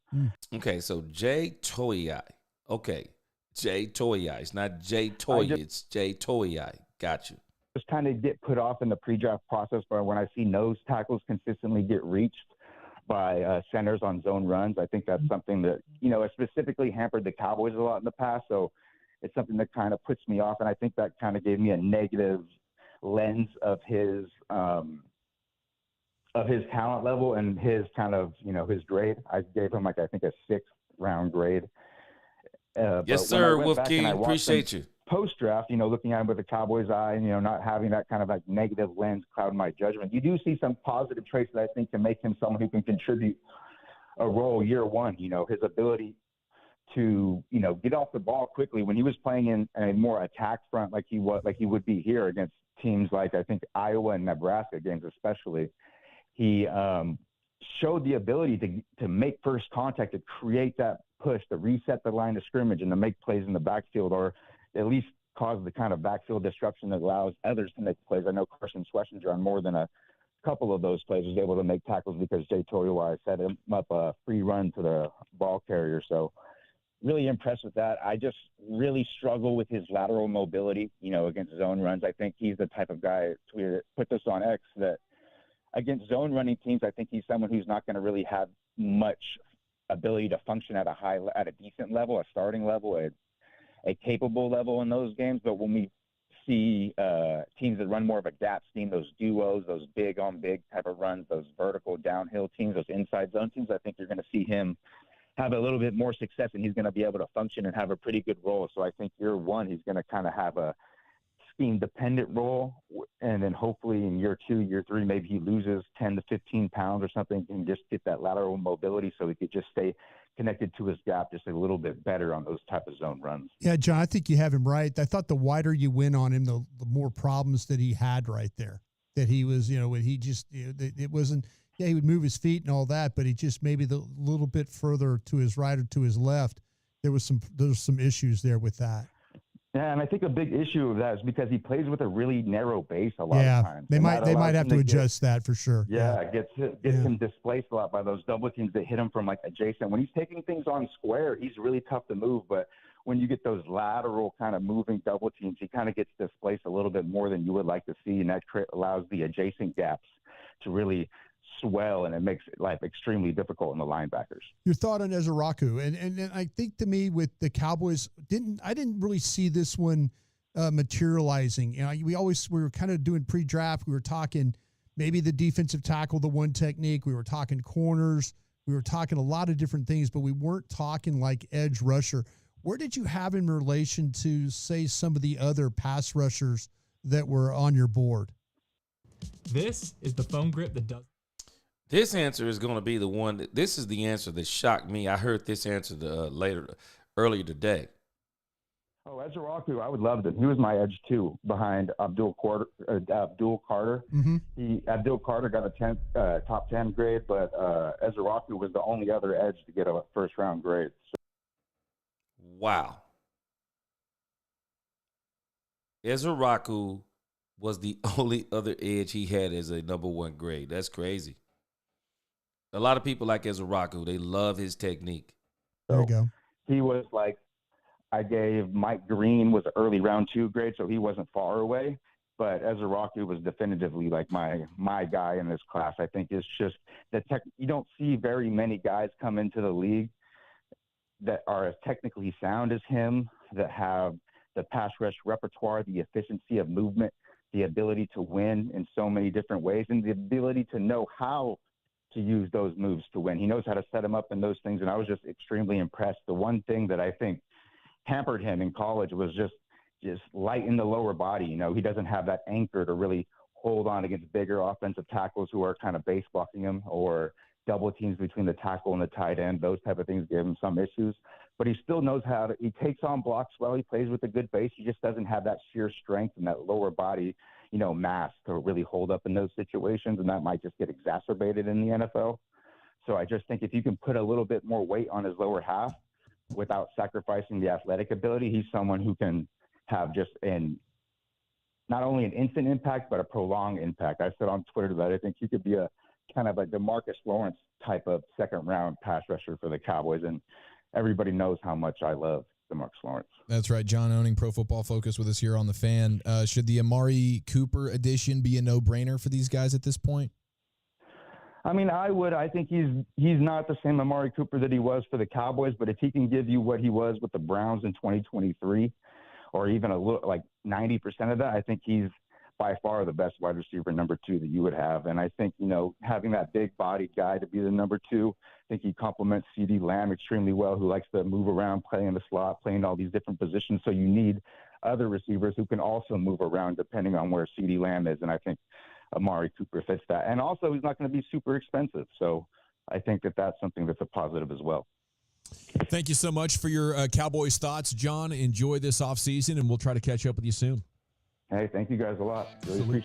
S1: Okay, so Jay Toei. Okay, Jay Toei. It's not Jay Toy. It's Jay Toei. Got you.
S4: Just kind of get put off in the pre-draft process, but when I see nose tackles consistently get reached by centers on zone runs, I think that's something that, has specifically hampered the Cowboys a lot in the past. So it's something that kind of puts me off. And I think that kind of gave me a negative lens of his talent level and his kind of, his grade. I gave him a 6th round grade.
S1: Yes, sir. Wolf King, appreciate you.
S4: Post-draft, looking at him with the Cowboys' eye, not having that kind of negative lens cloud my judgment. You do see some positive traits that I think can make him someone who can contribute a role year one. His ability to, get off the ball quickly when he was playing in a more attack front like he would be here against teams like I think Iowa and Nebraska games especially. He showed the ability to make first contact, to create that push, to reset the line of scrimmage, and to make plays in the backfield, or at least cause the kind of backfield disruption that allows others to make plays. I know Carson Schlesinger on more than a couple of those plays was able to make tackles because Jay Toyoi set him up a free run to the ball carrier. So really impressed with that. I just really struggle with his lateral mobility, against zone runs. I think he's the type of guy, Twitter put this on X, that against zone running teams, I think he's someone who's not going to really have much ability to function at a decent level, a starting level, a capable level in those games. But when we see teams that run more of a gap scheme, those duos, those big on big type of runs, those vertical downhill teams, those inside zone teams, I think you're going to see him have a little bit more success, and he's going to be able to function and have a pretty good role. So I think year one, he's going to kind of have a scheme dependent role. And then hopefully in year 2, year 3, maybe he loses 10 to 15 pounds or something and just get that lateral mobility so he could just stay connected to his gap just a little bit better on those type of zone runs.
S6: Yeah, John, I think you have him right. I thought the wider you went on him, the more problems that he had right there. That he was, when he just, it wasn't, he would move his feet and all that, but he just maybe the little bit further to his right or to his left, there was some issues there with that.
S4: Yeah, and I think a big issue of that is because he plays with a really narrow base a lot of times.
S6: They might have to adjust that for sure.
S4: Yeah, it gets him displaced a lot by those double teams that hit him from adjacent. When he's taking things on square, he's really tough to move, but when you get those lateral kind of moving double teams, he kind of gets displaced a little bit more than you would like to see, and that allows the adjacent gaps to really swell, and it makes life extremely difficult in the linebackers.
S6: Your thought on Ezraku, and I think to me with the Cowboys, I didn't really see this one materializing. We were kind of doing pre-draft. We were talking maybe the defensive tackle, the one technique. We were talking corners. We were talking a lot of different things, but we weren't talking like edge rusher. Where did you have in relation to, say, some of the other pass rushers that were on your board?
S7: This is the foam grip that does.
S1: This answer is going to be the one. This is the answer that shocked me. I heard this answer earlier today.
S4: Oh, Ezraku, I would love him. He was my edge too, behind Abdul Carter.
S6: Mm-hmm.
S4: Abdul Carter got a top 10 grade, but Ezraku was the only other edge to get a first round grade. So.
S1: Wow. Ezraku was the only other edge he had as a number one grade. That's crazy. A lot of people like Ezra, they love his technique.
S6: There you go.
S4: He was like, I gave Mike Green was an early round 2 grade, so he wasn't far away. But Ezra was definitively like my guy in this class. I think it's just the tech. You don't see very many guys come into the league that are as technically sound as him, that have the pass rush repertoire, the efficiency of movement, the ability to win in so many different ways, and the ability to know how to use those moves to win. He knows how to set them up in those things, and I was just extremely impressed. The one thing that I think hampered him in college was just light in the lower body. You know, he doesn't have that anchor to really hold on against bigger offensive tackles who are kind of base blocking him, or double teams between the tackle and the tight end. Those type of things give him some issues. But he still knows how to – he takes on blocks well. He plays with a good base. He just doesn't have that sheer strength and that lower body, you know, mass to really hold up in those situations, and that might just get exacerbated in the NFL. So I just think if you can put a little bit more weight on his lower half without sacrificing the athletic ability, he's someone who can have just not only an instant impact, but a prolonged impact. I said on Twitter that I think he could be a kind of a DeMarcus Lawrence type of second-round pass rusher for the Cowboys, and everybody knows how much I love DeMarcus Lawrence.
S3: That's right. John Owning, Pro Football Focus, with us here on The Fan. Should the Amari Cooper addition be a no-brainer for these guys at this point?
S4: I mean, I would. I think he's not the same Amari Cooper that he was for the Cowboys, but if he can give you what he was with the Browns in 2023, or even a little like 90% of that, I think he's by far the best wide receiver number 2 that you would have. And I think, you know, having that big bodied guy to be the number 2, I think he complements CeeDee Lamb extremely well, who likes to move around, play in the slot, play in all these different positions. So you need other receivers who can also move around depending on where CeeDee Lamb is. And I think Amari Cooper fits that. And also he's not going to be super expensive. So I think that that's something that's a positive as well.
S8: Thank you so much for your Cowboys thoughts, John. Enjoy this offseason, and we'll try to catch up with you soon.
S4: Hey, thank you guys a lot. Really appreciate it.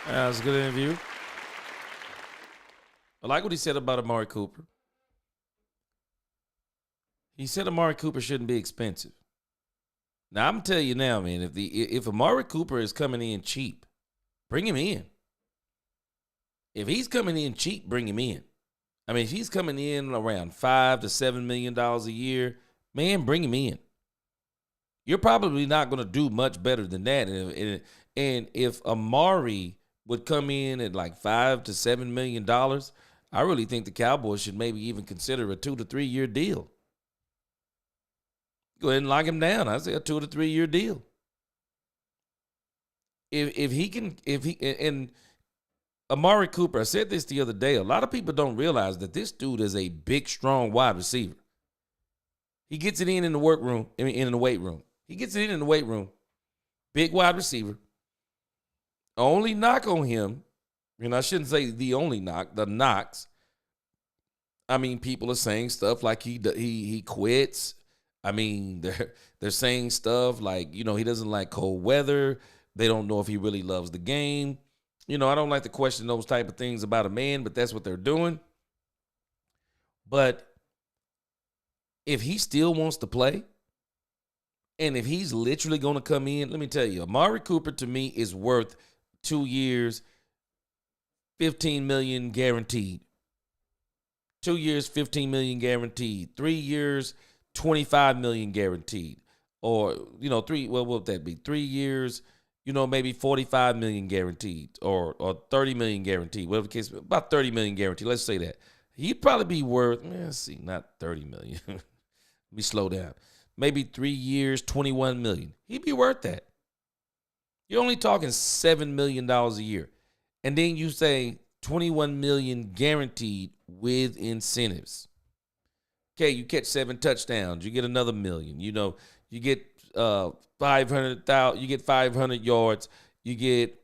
S1: That was a good interview. I like what he said about Amari Cooper. He said Amari Cooper shouldn't be expensive. Now, I'm going to tell you now, man, if Amari Cooper is coming in cheap, bring him in. If he's coming in cheap, bring him in. I mean, if he's coming in around $5 to $7 million a year, man, bring him in. You're probably not going to do much better than that. And if Amari would come in at like $5 to $7 million, I really think the Cowboys should maybe even consider a 2 to 3 year deal. Go ahead and lock him down. I say a 2 to 3 year deal. And Amari Cooper, I said this the other day, a lot of people don't realize that this dude is a big, strong wide receiver. He gets it in the workroom, in the weight room. He gets it in the weight room. Big wide receiver. Only knock on him, and I shouldn't say the only knock, the knocks. I mean, people are saying stuff like he quits. I mean, they're saying stuff like, you know, he doesn't like cold weather. They don't know if he really loves the game. You know, I don't like to question those type of things about a man, but that's what they're doing. But if he still wants to play, and if he's literally going to come in, let me tell you, Amari Cooper to me is worth 2 years, $15 million guaranteed. 2 years, $15 million guaranteed. 3 years, $25 million guaranteed. Or, you know, what would that be? 3 years, you know, maybe $45 million guaranteed or $30 million guaranteed, whatever the case, about $30 million guaranteed. Let's say that. He'd probably be worth, let's see, not $30 million. Let me slow down. Maybe 3 years, $21 million. He'd be worth that. You're only talking $7 million a year. And then you say $21 million guaranteed with incentives. Okay, you catch 7 touchdowns, you get another $1 million. You know, you get 500,000, you get 500 yards, you get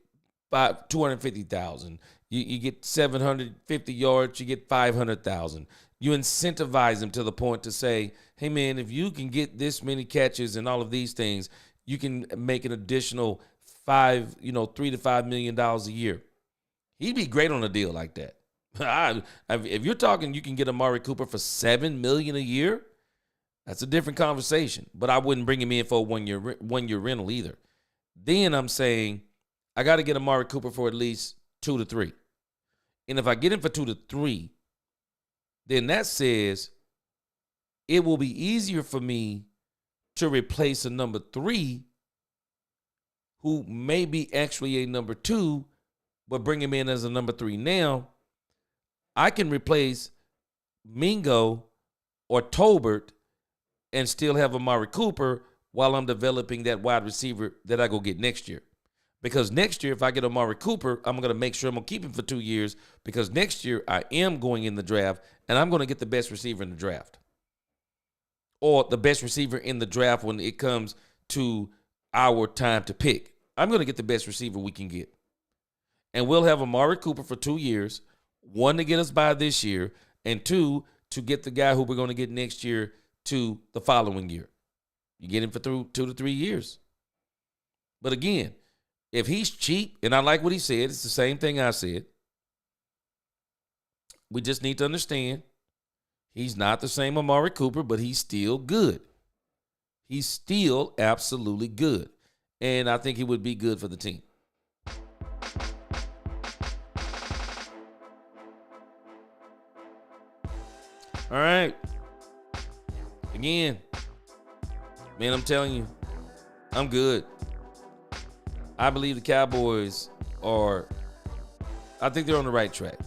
S1: 250,000. You get 750 yards, you get 500,000. You incentivize them to the point to say, hey man, if you can get this many catches and all of these things, you can make an additional $3 to $5 million a year. He'd be great on a deal like that. If you're talking, you can get Amari Cooper for $7 million a year. That's a different conversation. But I wouldn't bring him in for a one-year rental either. Then I'm saying I got to get Amari Cooper for at least 2 to 3. And if I get him for 2 to 3, then that says it will be easier for me to replace a number 3 who may be actually a number 2, but bring him in as a number 3 now. I can replace Mingo or Tolbert and still have Amari Cooper while I'm developing that wide receiver that I go get next year. Because next year, if I get Amari Cooper, I'm going to make sure I'm going to keep him for 2 years, because next year I am going in the draft and I'm going to get the best receiver in the draft. Or the best receiver in the draft when it comes to our time to pick. I'm going to get the best receiver we can get. And we'll have Amari Cooper for 2 years, 1 to get us by this year, and 2 to get the guy who we're going to get next year to the following year. You get him for 2 to 3 years. But again, if he's cheap, and I like what he said, it's the same thing I said. We just need to understand he's not the same Amari Cooper, but he's still good. He's still absolutely good. And I think he would be good for the team. All right. Again, man, I'm telling you, I'm good. I believe the Cowboys I think they're on the right track.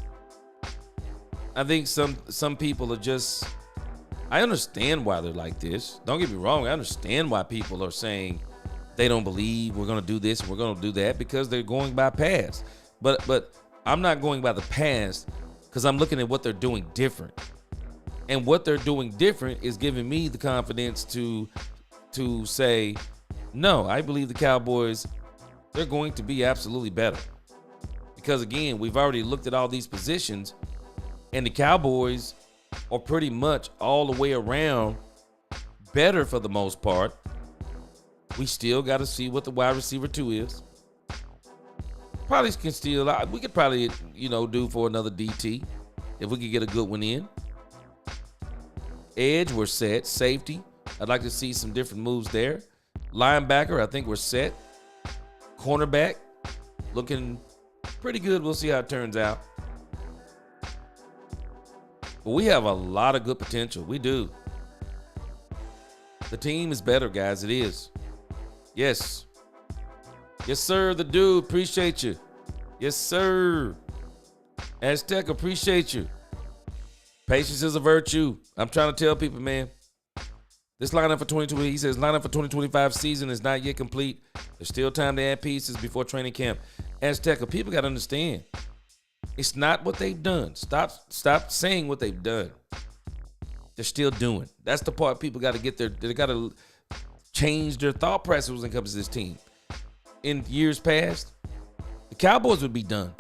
S1: I think some people are just, I understand why they're like this. Don't get me wrong. I understand why people are saying they don't believe we're going to do this and we're going to do that, because they're going by past. But I'm not going by the past, because I'm looking at what they're doing different. And what they're doing different is giving me the confidence to say, no, I believe the Cowboys, they're going to be absolutely better. Because again, we've already looked at all these positions, and the Cowboys are pretty much all the way around better for the most part. We still got to see what the wide receiver 2 is. Probably can still, we could probably, do for another DT if we could get a good one in. Edge, we're set. Safety, I'd like to see some different moves there. Linebacker, I think we're set. Cornerback, looking pretty good. We'll see how it turns out. But we have a lot of good potential. We do. The team is better, guys. It is. Yes. Yes, sir. The dude. Appreciate you. Yes, sir. Aztec, appreciate you. Patience is a virtue. I'm trying to tell people, man. This lineup for 2020, he says, lineup for 2025 season is not yet complete. There's still time to add pieces before training camp. Aztec, people got to understand. It's not what they've done. Stop saying what they've done. They're still doing. That's the part people got to get there. They got to change their thought process when it comes to this team. In years past, the Cowboys would be done.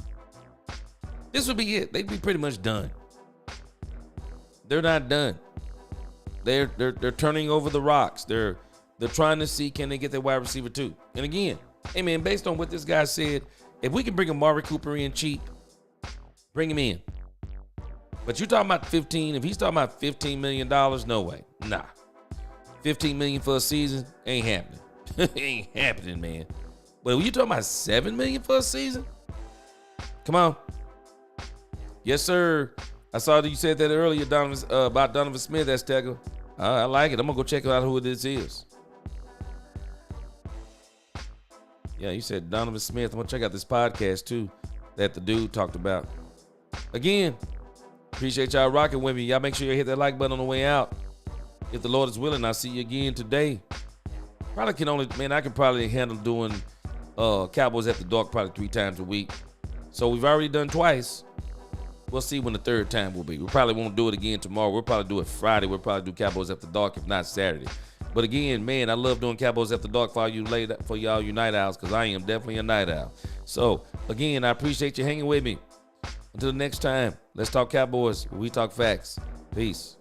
S1: This would be it. They'd be pretty much done. They're not done. They're turning over the rocks. They're trying to see, can they get their wide receiver 2? And again, hey man, based on what this guy said, if we can bring Amari Cooper in cheap, bring him in. But you're talking about 15. If he's talking about $15 million, no way. Nah. $15 million for a season ain't happening. Ain't happening, man. But when you talking about $7 million for a season, come on. Yes, sir. I saw that you said that earlier, about Donovan Smith. That's Tegel. I like it. I'm gonna go check out who this is. Yeah, you said Donovan Smith. I'm gonna check out this podcast too that the dude talked about. Again, appreciate y'all rocking with me. Y'all make sure you hit that like button on the way out. If the Lord is willing, I'll see you again today. I can probably handle doing Cowboys After Dark probably 3 times a week. So we've already done twice. We'll see when the third time will be. We probably won't do it again tomorrow. We'll probably do it Friday. We'll probably do Cowboys After Dark, if not Saturday. But again, man, I love doing Cowboys After Dark for y'all you night owls, because I am definitely a night owl. So again, I appreciate you hanging with me. Until next time, let's talk Cowboys. We talk facts. Peace.